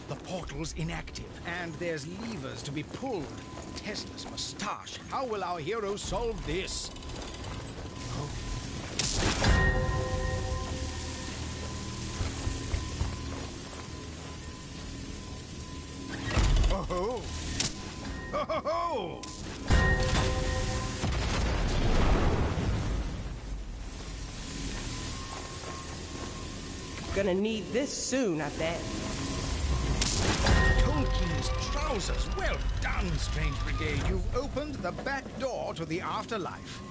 The portal's inactive, and there's levers to be pulled. Tesla's moustache. How will our heroes solve this? Oh! Oh! Gonna need this soon, I bet. Tolkien's trousers. Well done, Strange Brigade. You've opened the back door to the afterlife.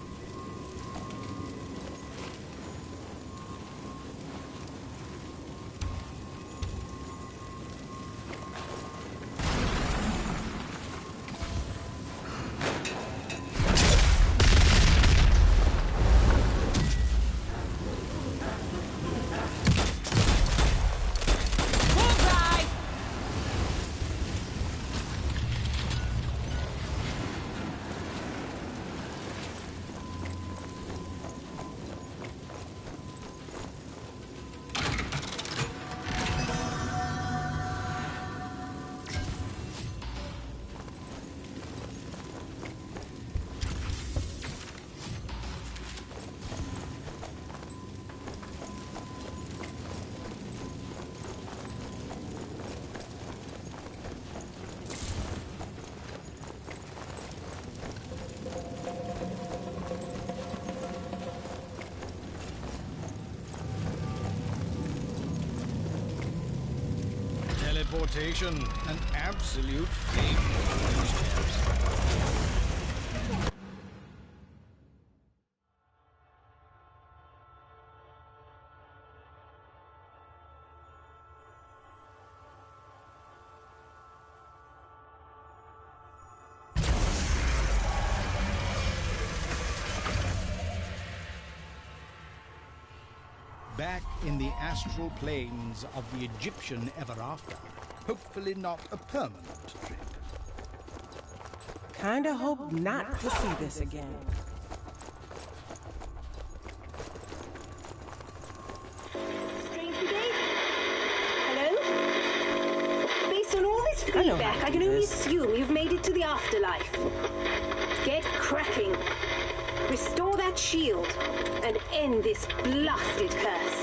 Teleportation, an absolute favorite of these chaps. Back in the astral planes of the Egyptian ever after. Hopefully not a permanent trip. Kinda hope not to see this again. Strange Brigade? Hello? Based on all this feedback, I can only assume you've made it to the afterlife. Get cracking. Restore that shield and end this blasted curse.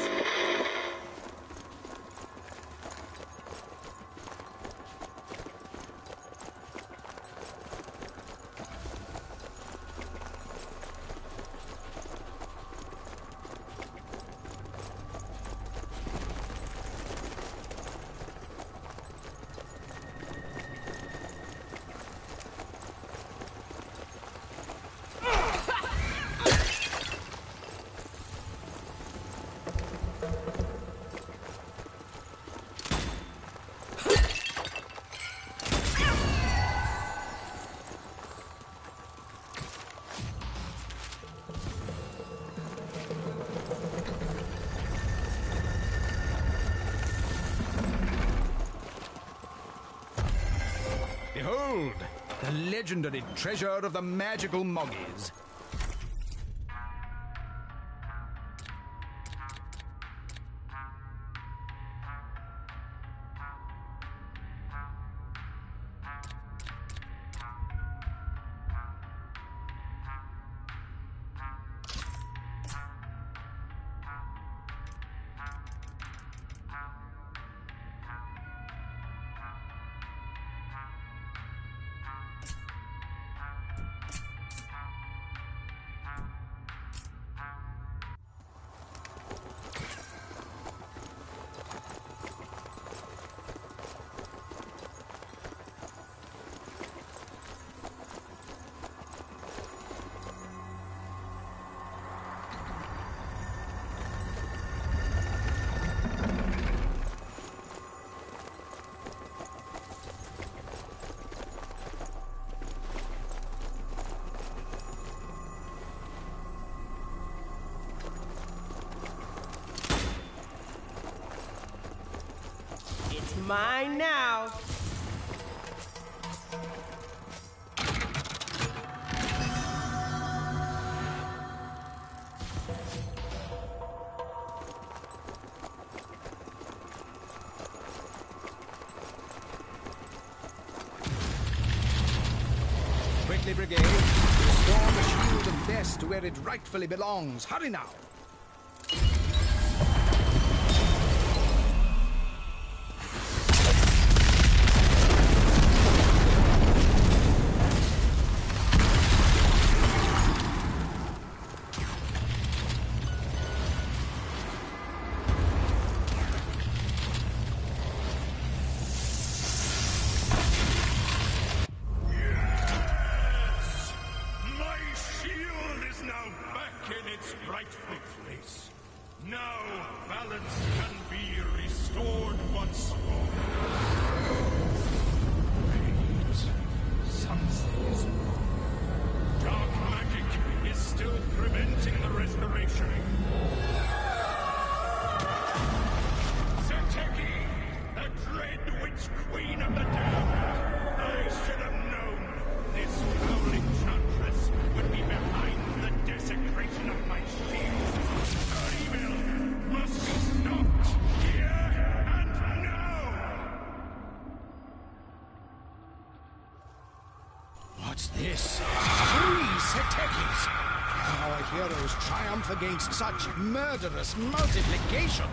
Behold, the legendary treasure of the magical Moggies. Mine now. Quickly, Brigade. Restore the shield and vest to where it rightfully belongs. Hurry now. What's this? 3 Setekis! Our heroes triumph against such murderous multiplication!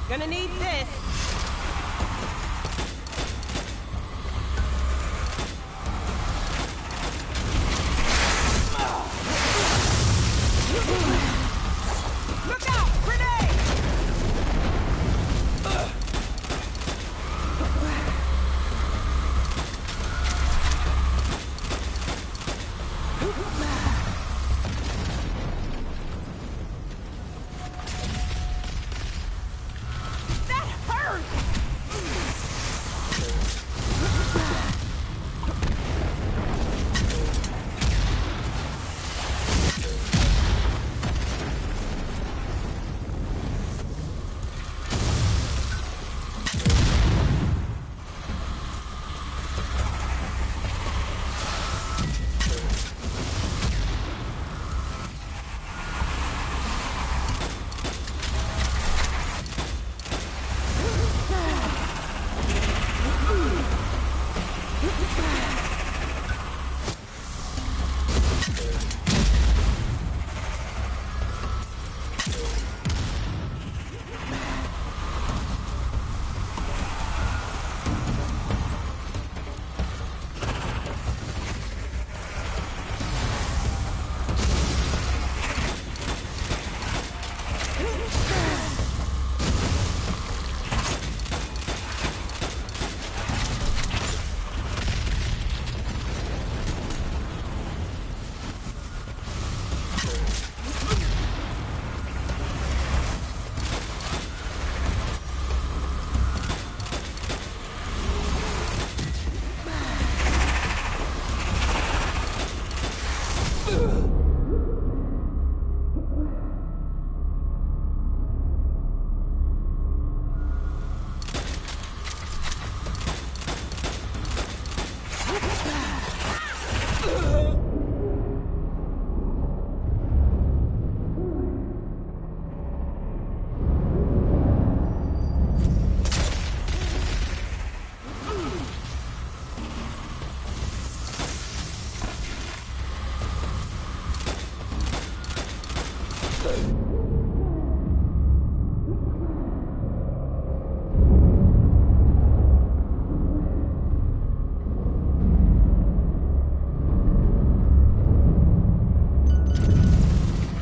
Gonna need this. Look out! Grenade! That hurt!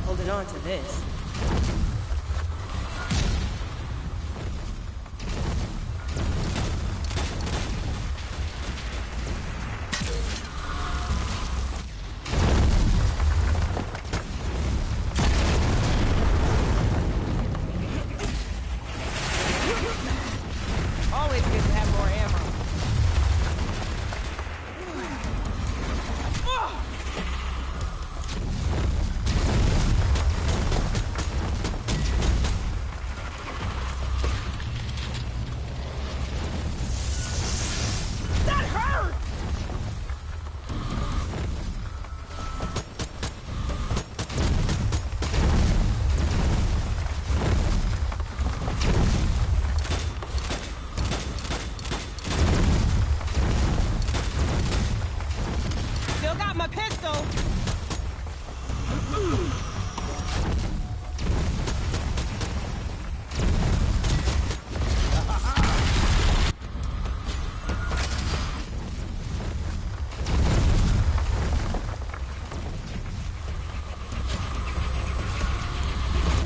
Holding on to this. Always good to have more ammo. That hurt! Still got my pistol.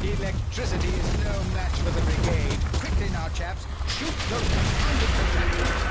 Electricity is no match for the Brigade. Quickly now, chaps. Shoot those confounded defenders.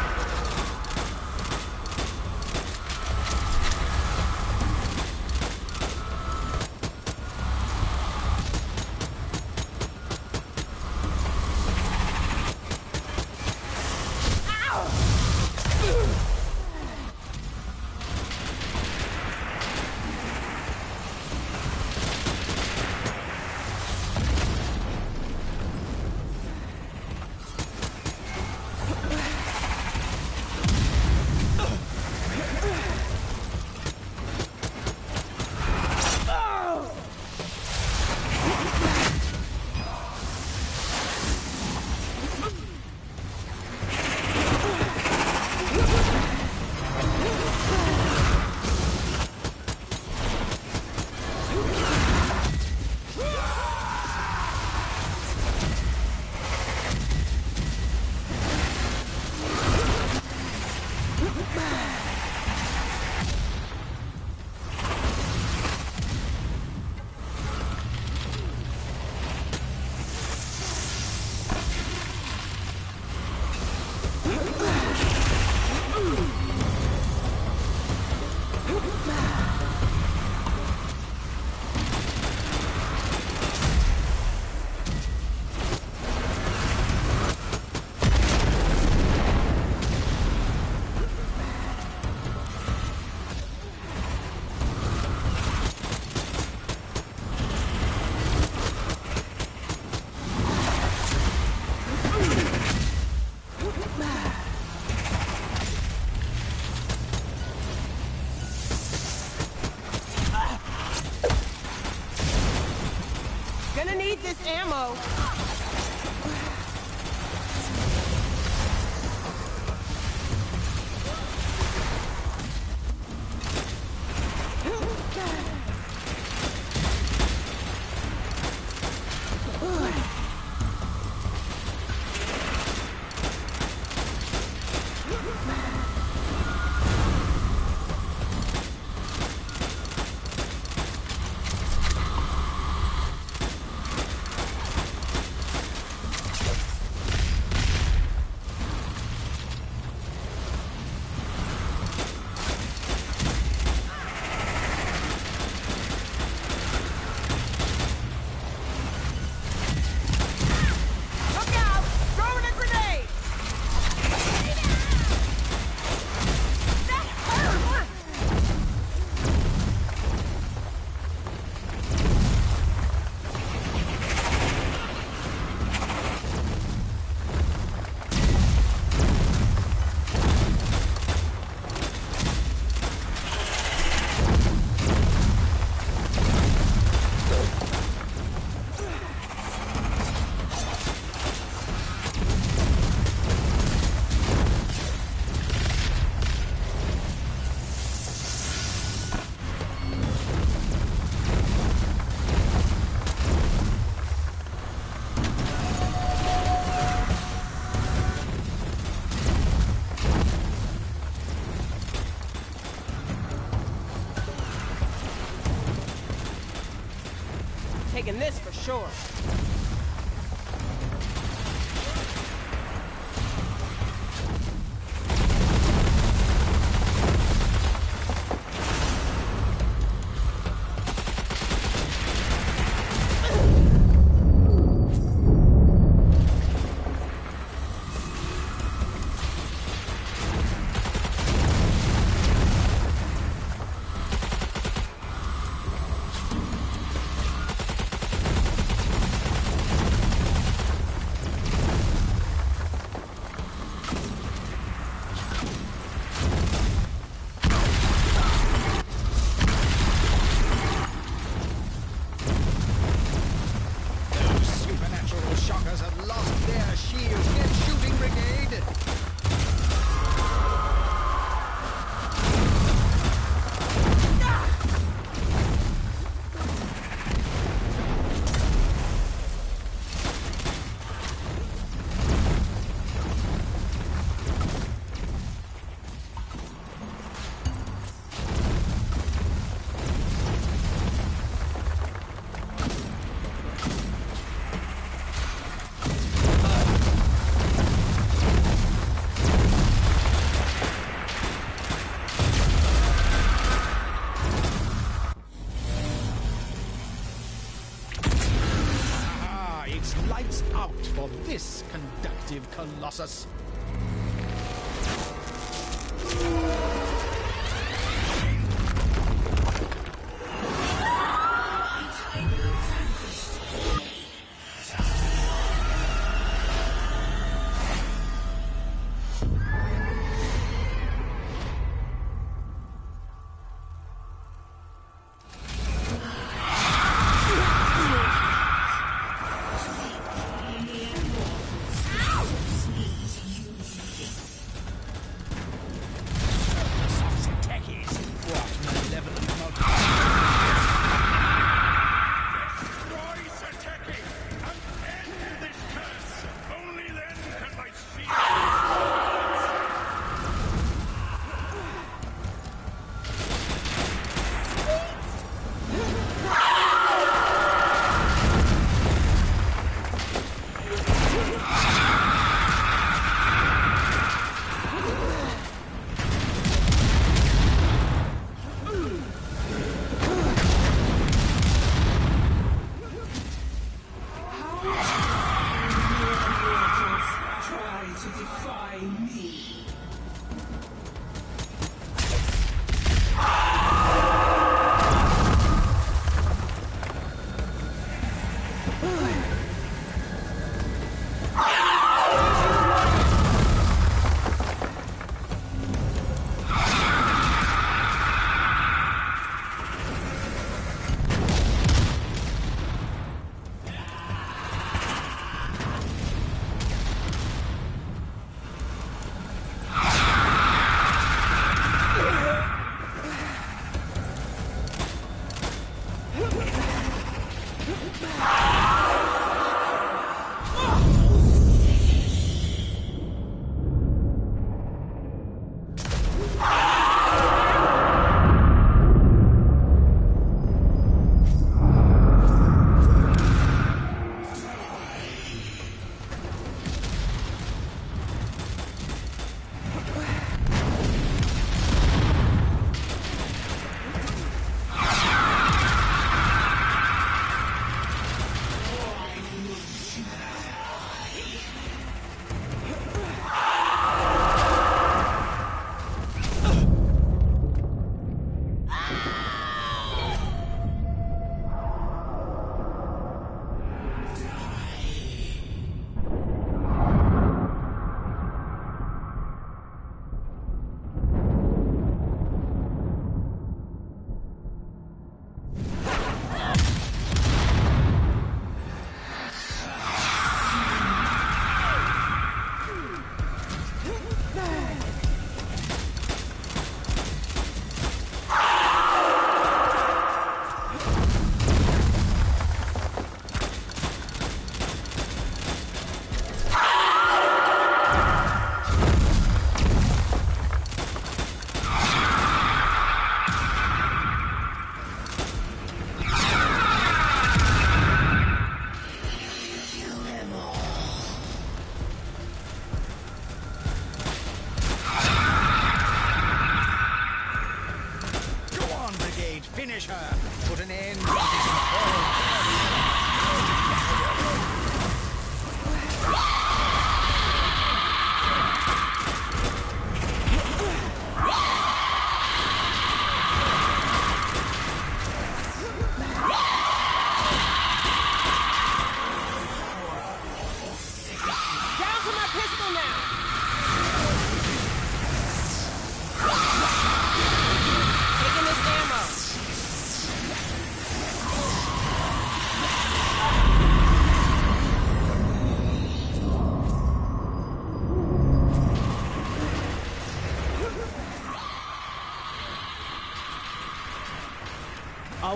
Gonna need this ammo. Taking this for sure. This conductive colossus.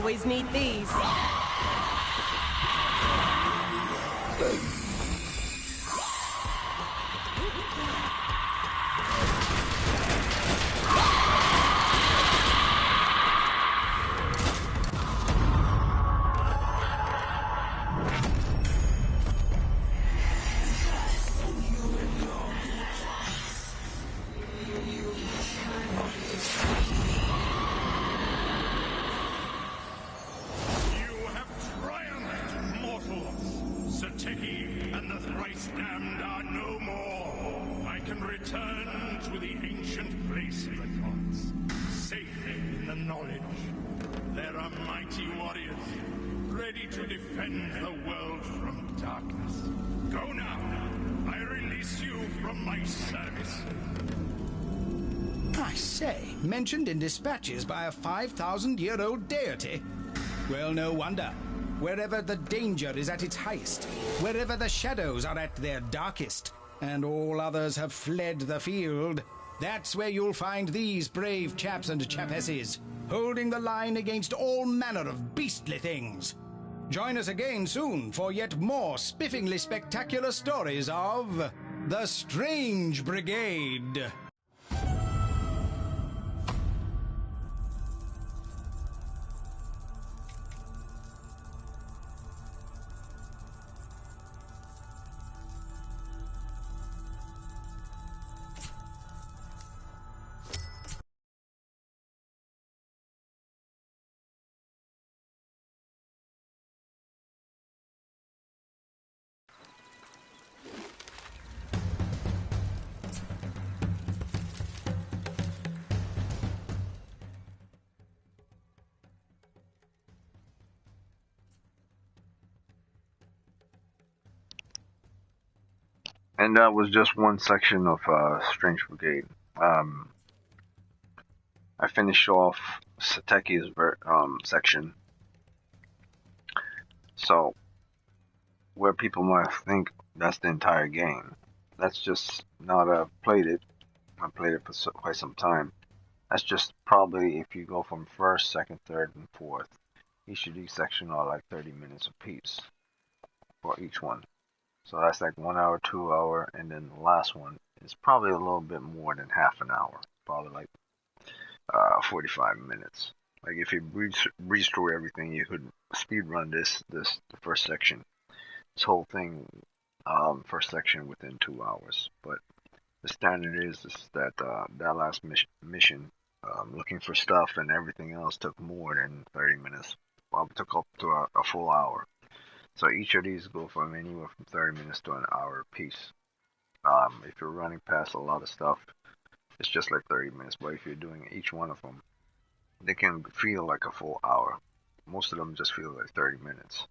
always need these. Mentioned in dispatches by a 5,000-year-old deity? Well, no wonder. Wherever the danger is at its highest, wherever the shadows are at their darkest, and all others have fled the field, that's where you'll find these brave chaps and chapesses, holding the line against all manner of beastly things. Join us again soon for yet more spiffingly spectacular stories of the Strange Brigade. And that was just one section of Strange Brigade. I finished off Sateki's section. So, where people might think that's the entire game, that's just, now that I've played it, I played it for quite some time, that's just probably, if you go from first, second, third, and fourth, each of these sections are like 30 minutes apiece for each one. So that's like 1 hour, 2 hour, and then the last one is probably a little bit more than half an hour, probably like 45 minutes. Like if you breeze through everything, you could speed run the first section, this whole thing, first section within 2 hours. But the standard is that that last mission, looking for stuff and everything else, took more than 30 minutes. Well, it took up to a full hour. So each of these go from anywhere from 30 minutes to an hour apiece. If you're running past a lot of stuff, it's just like 30 minutes. But if you're doing each one of them, they can feel like a full hour. Most of them just feel like 30 minutes.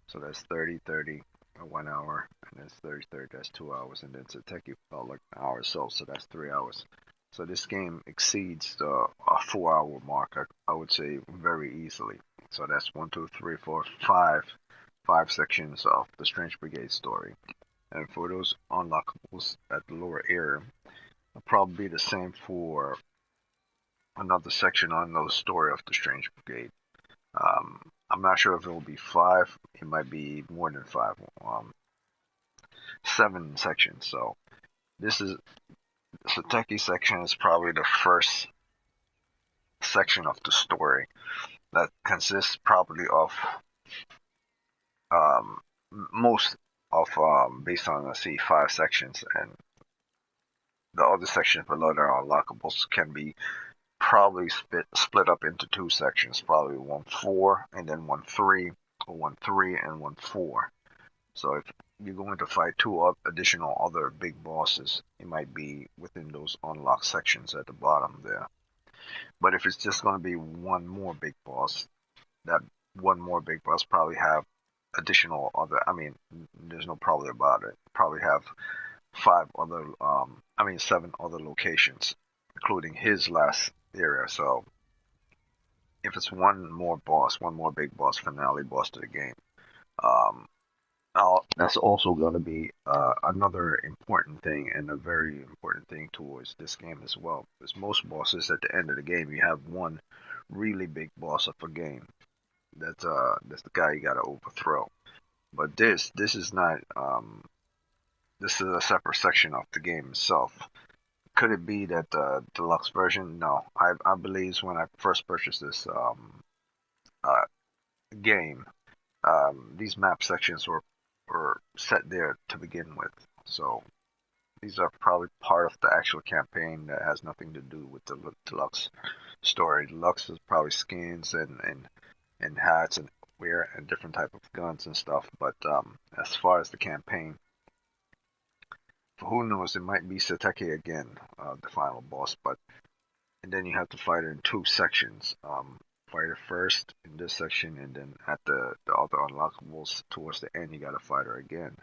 So that's 30, 30, 1 hour, and that's 30, 30, that's 2 hours, and then to take you about like an hour or so that's 3 hours. So this game exceeds a 4 hour mark, I would say, very easily. So that's 1, 2, 3, 4, 5 sections of the Strange Brigade story. And for those unlockables at the lower area, it'll probably be the same for another section on the story of the Strange Brigade. I'm not sure if it will be 5. It might be more than 5. 7 sections. So this is Sateki section is probably the first section of the story that consists probably of most of based on, let's see, 5 sections, and the other sections below that are unlockables can be probably split up into 2 sections, probably 1 4 and then 1 3, or 1 3 and 1 4. So if you're going to fight 2 additional other big bosses, it might be within those unlocked sections at the bottom there. But if it's just going to be one more big boss, that one more big boss probably have additional other, there's no probably about it, probably have 7 other locations, including his last area. So if it's one more big boss, finale boss to the game, that's also going to be another important thing, and a very important thing towards this game as well. Because most bosses at the end of the game, you have one really big boss of a game, That's the guy you gotta overthrow. But this is not this is a separate section of the game itself. Could it be that the deluxe version? No, I believe when I first purchased this uh, game, these map sections were set there to begin with. So these are probably part of the actual campaign that has nothing to do with the deluxe story. Deluxe is probably skins and hats and wear and different type of guns and stuff. But as far as the campaign, who knows? It might be Sateki again, the final boss. But and then you have to fight it in two sections. Fight it first in this section, and then at the other unlockables towards the end, you gotta fight her again.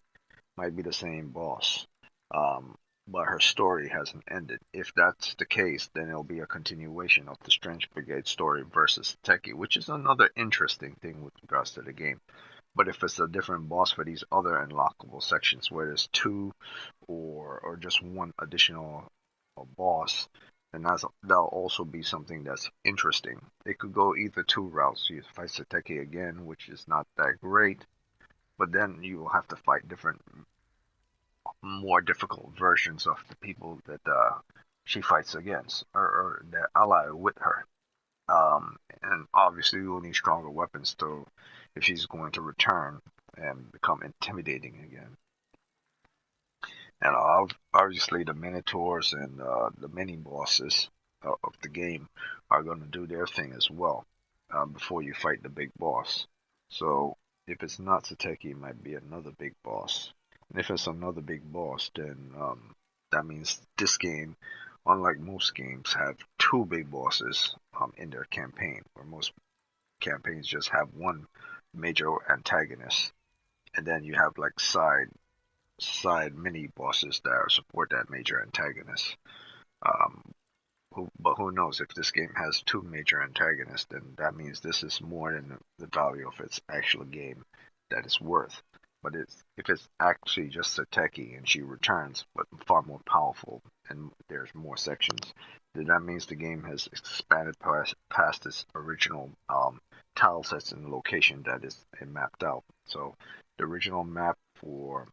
Might be the same boss. Um, but her story hasn't ended. If that's the case, then it'll be a continuation of the Strange Brigade story versus Teki, which is another interesting thing with regards to the game. But if it's a different boss for these other unlockable sections where there's two or just one additional boss, then that'll also be something that's interesting. It could go either two routes. You fight Sateki again, which is not that great, but then you will have to fight different, more difficult versions of the people that she fights against or that ally with her. And obviously, you will need stronger weapons to if she's going to return and become intimidating again. And obviously, the Minotaurs and the mini bosses of the game are going to do their thing as well before you fight the big boss. So if it's not Sateki, it might be another big boss. And if it's another big boss, then that means this game, unlike most games, have two big bosses in their campaign, where most campaigns just have one major antagonist, and then you have like side mini bosses that support that major antagonist. Um, but who knows if this game has two major antagonists? Then that means this is more than the value of its actual game that it's worth. But if it's actually just Sateki and she returns, but far more powerful and there's more sections, then that means the game has expanded past its original tile sets and location that is mapped out. So the original map for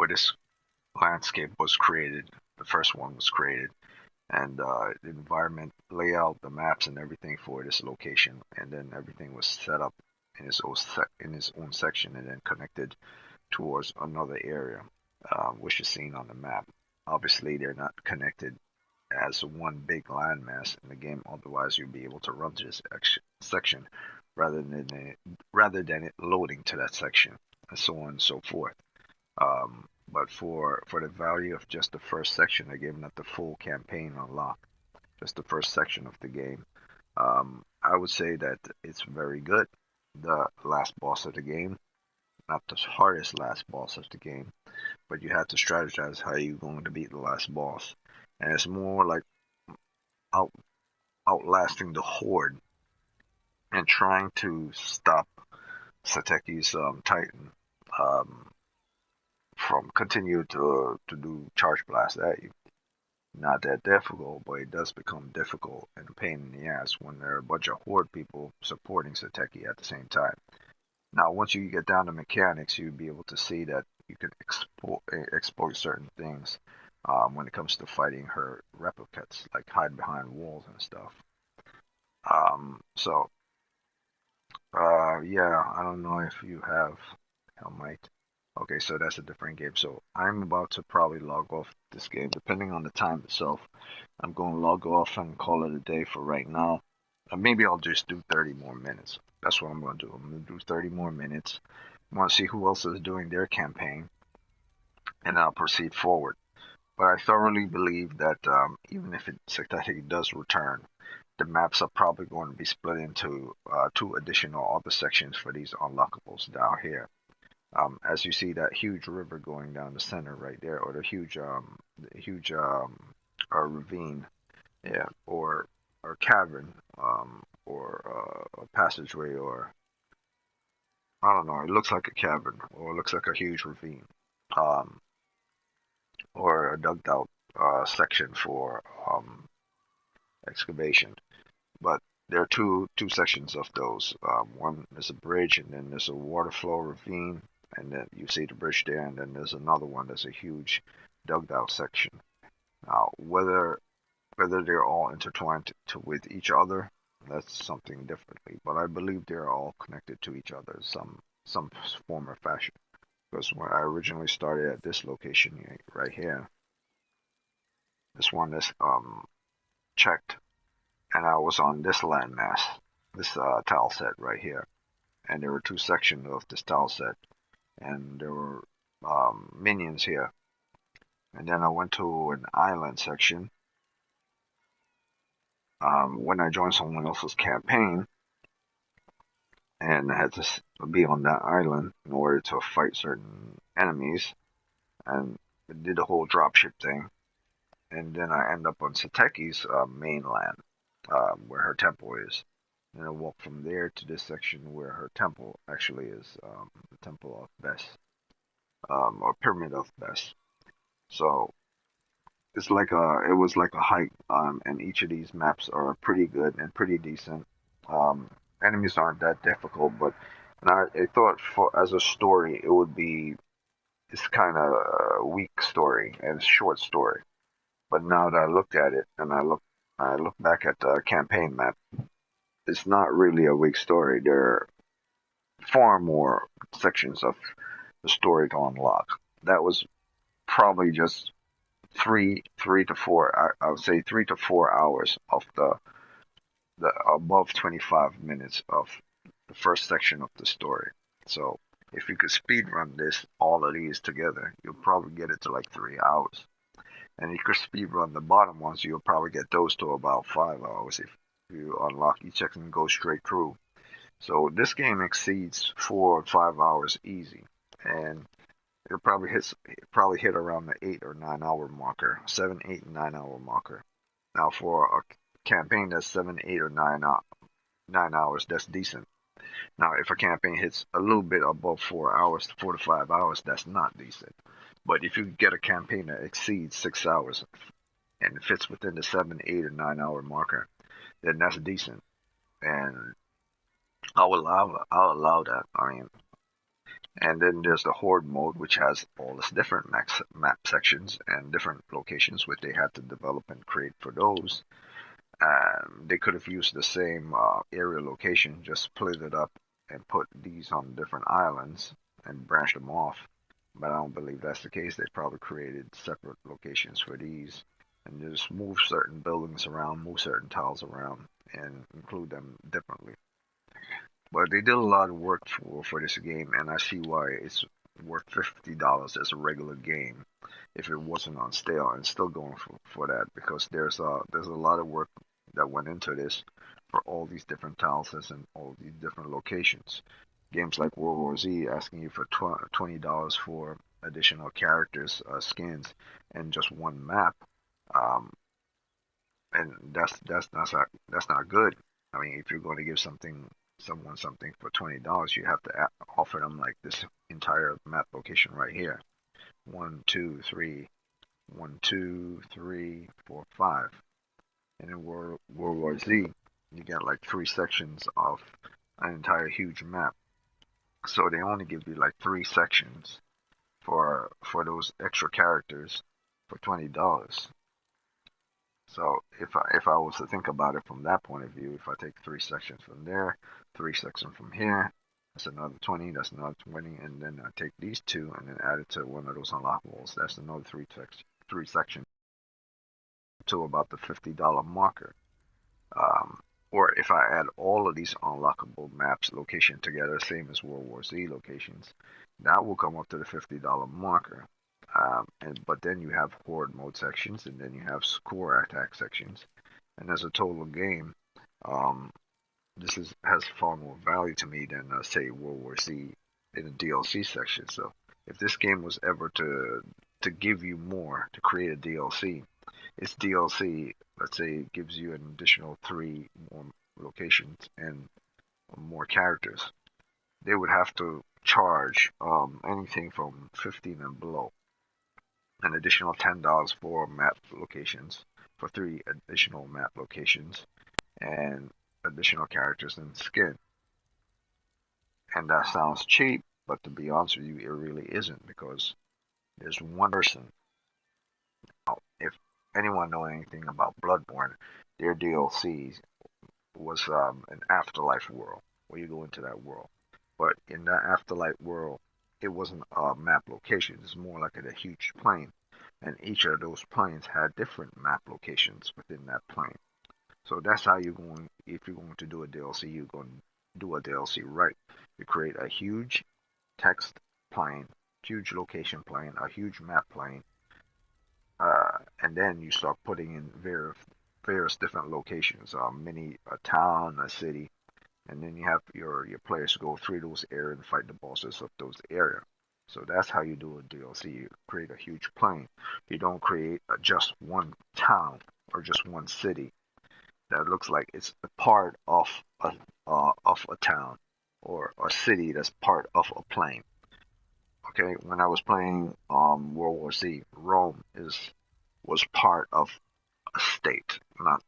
this landscape was created. The first one was created, and the environment layout, the maps, and everything for this location, and then everything was set up in its own section, and then connected towards another area, which is seen on the map. Obviously, they're not connected as one big landmass in the game. Otherwise, you'd be able to run to this section rather than it loading to that section, and so on and so forth. But for the value of just the first section, I gave not the full campaign unlocked, just the first section of the game. I would say that it's very good. The last boss of the game, not the hardest last boss of the game, but you have to strategize how you're going to beat the last boss, and it's more like out, outlasting the horde and trying to stop Sateki's Titan um, from continue to do charge blast at you. Not that difficult, but it does become difficult and a pain in the ass when there are a bunch of horde people supporting Sateki at the same time. Now, once you get down to mechanics, you'll be able to see that you can exploit certain things when it comes to fighting her replicates, like hide behind walls and stuff. So, yeah, I don't know if you have Hellmight. Okay, so that's a different game. So I'm about to probably log off this game, depending on the time itself. I'm going to log off and call it a day for right now. Maybe I'll just do 30 more minutes. That's what I'm going to do. I'm going to do 30 more minutes. I want to see who else is doing their campaign, and I'll proceed forward. But I thoroughly believe that even if it does return, the maps are probably going to be split into two additional other sections for these unlockables down here. As you see that huge river going down the center right there, or the huge ravine, yeah, or cavern, or a passageway, or I don't know. It looks like a cavern, or it looks like a huge ravine, um, or a dug out section for excavation. But there are two sections of those. One is a bridge, and then there's a water flow ravine, and then you see the bridge there, and then there's another one that's a huge dug out section. Now, whether they're all intertwined with each other, that's something differently. But I believe they're all connected to each other some form or fashion. Because when I originally started at this location right here, this one is checked, and I was on this landmass, this tile set right here, and there were two sections of this tile set, and there were minions here, and then I went to an island section. When I joined someone else's campaign, and I had to be on that island in order to fight certain enemies, and did the whole dropship thing, and then I end up on Sateki's mainland, where her temple is. And I walk from there to this section where her temple actually is, the Temple of Best, or Pyramid of Best. So it was like a hike, and each of these maps are pretty good and pretty decent. Enemies aren't that difficult, but I thought as a story it would be it's kind of a weak story and short story. But now that I looked at it and I look back at the campaign map, it's not really a weak story. There are far more sections of the story to unlock. That was probably just three to four. I would say 3 to 4 hours of the above 25 minutes of the first section of the story. So if you could speed run all of these together, you'll probably get it to like 3 hours. And you could speed run the bottom ones, you'll probably get those to about 5 hours if you unlock each section and go straight through. So this game exceeds 4 or 5 hours easy, and it probably hit around the 8 or 9 hour marker, 7, 8, and 9 hour marker. Now for a campaign that's 7, 8, or 9 hours, that's decent. Now if a campaign hits a little bit above 4 hours, 4 to 5 hours, that's not decent. But if you get a campaign that exceeds 6 hours and it fits within the 7, 8, or 9 hour marker, then that's decent. And I'll allow that. I mean, and then there's the Horde mode, which has all this different map sections and different locations which they had to develop and create for those. They could have used the same area location, just split it up and put these on different islands and branch them off. But I don't believe that's the case. They probably created separate locations for these and just move certain buildings around, move certain tiles around, and include them differently. But they did a lot of work for this game, and I see why it's worth $50 as a regular game if it wasn't on stale, and still going for that because there's a lot of work that went into this for all these different tiles and all these different locations. Games like World War Z asking you for $20 for additional characters, skins, and just one map, and that's not good. I mean, if you're going to give someone something for $20, you have to offer them like this entire map location right here. 1, 2, 3, 1, 2, 3, 4, 5. And in World War Z, you get like 3 sections of an entire huge map. So they only give you like 3 sections for those extra characters for $20. So if I was to think about it from that point of view, if I take 3 sections from there, 3 sections from here, that's another 20, that's another 20, and then I take these 2 and then add it to one of those unlockables, that's another 3 sections to about the $50 marker. Or if I add all of these unlockable maps location together, same as World War Z locations, that will come up to the $50 marker. But then you have horde mode sections, and then you have score attack sections, and as a total game, has far more value to me than say World War Z in the DLC section. So if this game was ever to give you more to create a DLC, its DLC, let's say, gives you an additional 3 more locations and more characters, they would have to charge anything from 15 and below. An additional $10 for map locations, for 3 additional map locations, and additional characters and skin. And that sounds cheap, but to be honest with you, it really isn't because there's one person. If anyone know anything about Bloodbourne, their DLCs was an afterlife world where you go into that world. But in that afterlife world, it wasn't a map location. It's more like a huge plane, and each of those planes had different map locations within that plane. So that's how you're going. If you're going to do a DLC, you're going to do a DLC right. You create a huge text plane, huge location plane, a huge map plane, and then you start putting in various different locations, a town, a city, and then you have your players go through those areas and fight the bosses of those areas. So that's how you do a DLC. You create a huge plane. You don't create just one town or just one city that looks like it's a part of a town or a city that's part of a plane. Okay, when I was playing World War Z, Rome was part of a state, not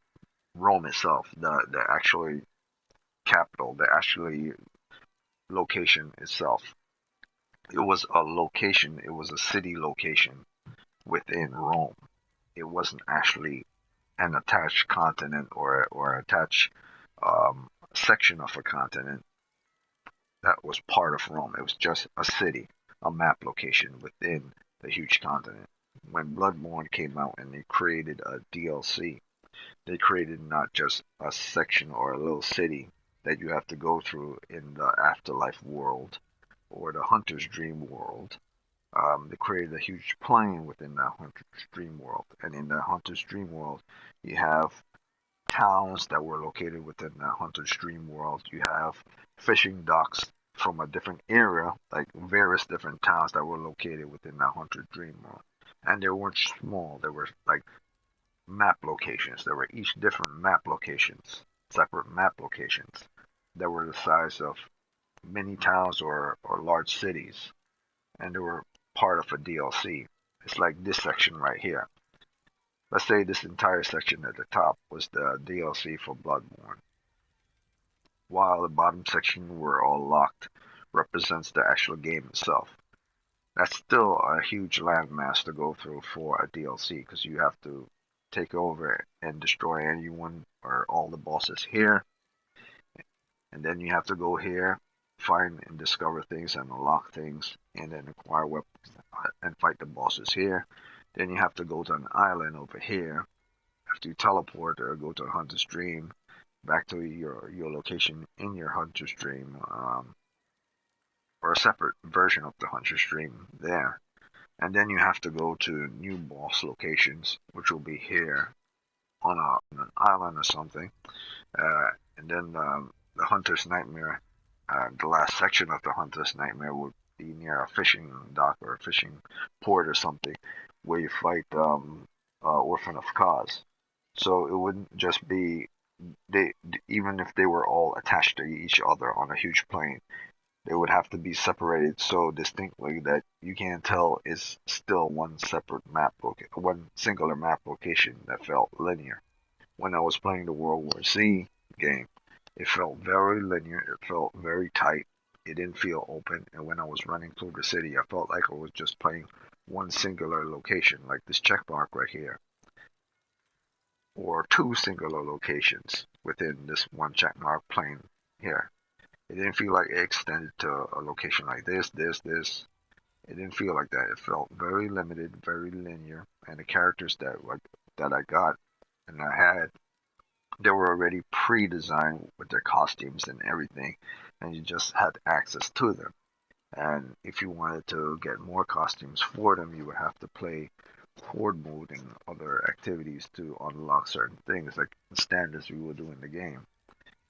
Rome itself, the actually capital, the actually location itself. It was a location, it was a city location within Rome. It wasn't actually an attached continent or attached section of a continent that was part of Rome. It was just a city, a map location within the huge continent. When Bloodborne came out and they created a DLC, they created not just a section or a little city that you have to go through in the afterlife world or the hunter's dream world. They created a huge plane within that hunter's dream world, and in the hunter's dream world, you have towns that were located within that hunter's dream world. You have fishing docks from a different area, like various different towns that were located within that hunter's dream world, and they weren't small. They were like map locations. There were each different map locations, separate map locations that were the size of many towns or large cities, and they were part of a DLC. It's like this section right here. Let's say this entire section at the top was the DLC for Bloodborne, while the bottom section were all locked represents the actual game itself. That's still a huge landmass to go through for a DLC because you have to take over and destroy anyone or all the bosses here, and then you have to go here, find and discover things and unlock things, and then acquire weapons and fight the bosses here. Then you have to go to an island over here. After you teleport or go to a hunter's dream, back to your location in your hunter's dream, or a separate version of the hunter's dream there. And then you have to go to new boss locations, which will be here on an island or something. And then the hunter's nightmare, the last section of the hunter's nightmare would be near a fishing dock or a fishing port or something, where you fight Orphan of Cause. So it wouldn't just be even if they were all attached to each other on a huge plane, they would have to be separated so distinctly that you can't tell it's still one separate one singular map location that felt linear. When I was playing the World War Z game, it felt very linear. It felt very tight. It didn't feel open. And when I was running through the city, I felt like I was just playing one singular location, like this check mark right here, or two singular locations within this one check mark plane here. It didn't feel like it extended to a location like this. It didn't feel like that. It felt very limited, very linear, and the characters that I got and I had, they were already pre-designed with their costumes and everything, and you just had access to them. And if you wanted to get more costumes for them, you would have to play horde mode and other activities to unlock certain things, like the standards you would do in the game.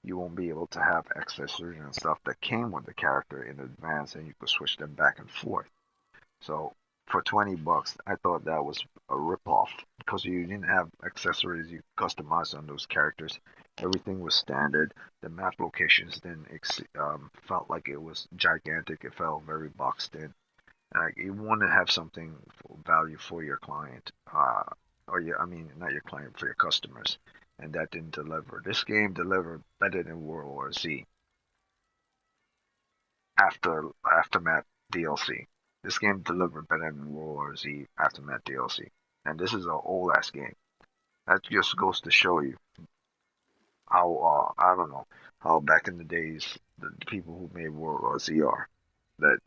You won't be able to have accessories and stuff that came with the character in advance, and you could switch them back and forth. So for $20, I thought that was a ripoff because you didn't have accessories you customize on those characters. Everything was standard. The map locations then felt like it was gigantic. It felt very boxed in. You want to have something for value for your client, I mean, not your client, for your customers. and that didn't deliver. This game delivered better than World War Z after Aftermath DLC. This game delivered better than World War Z Aftermath DLC, and this is an old ass game. That just goes to show you how I don't know how back in the days the people who made World War Z are. That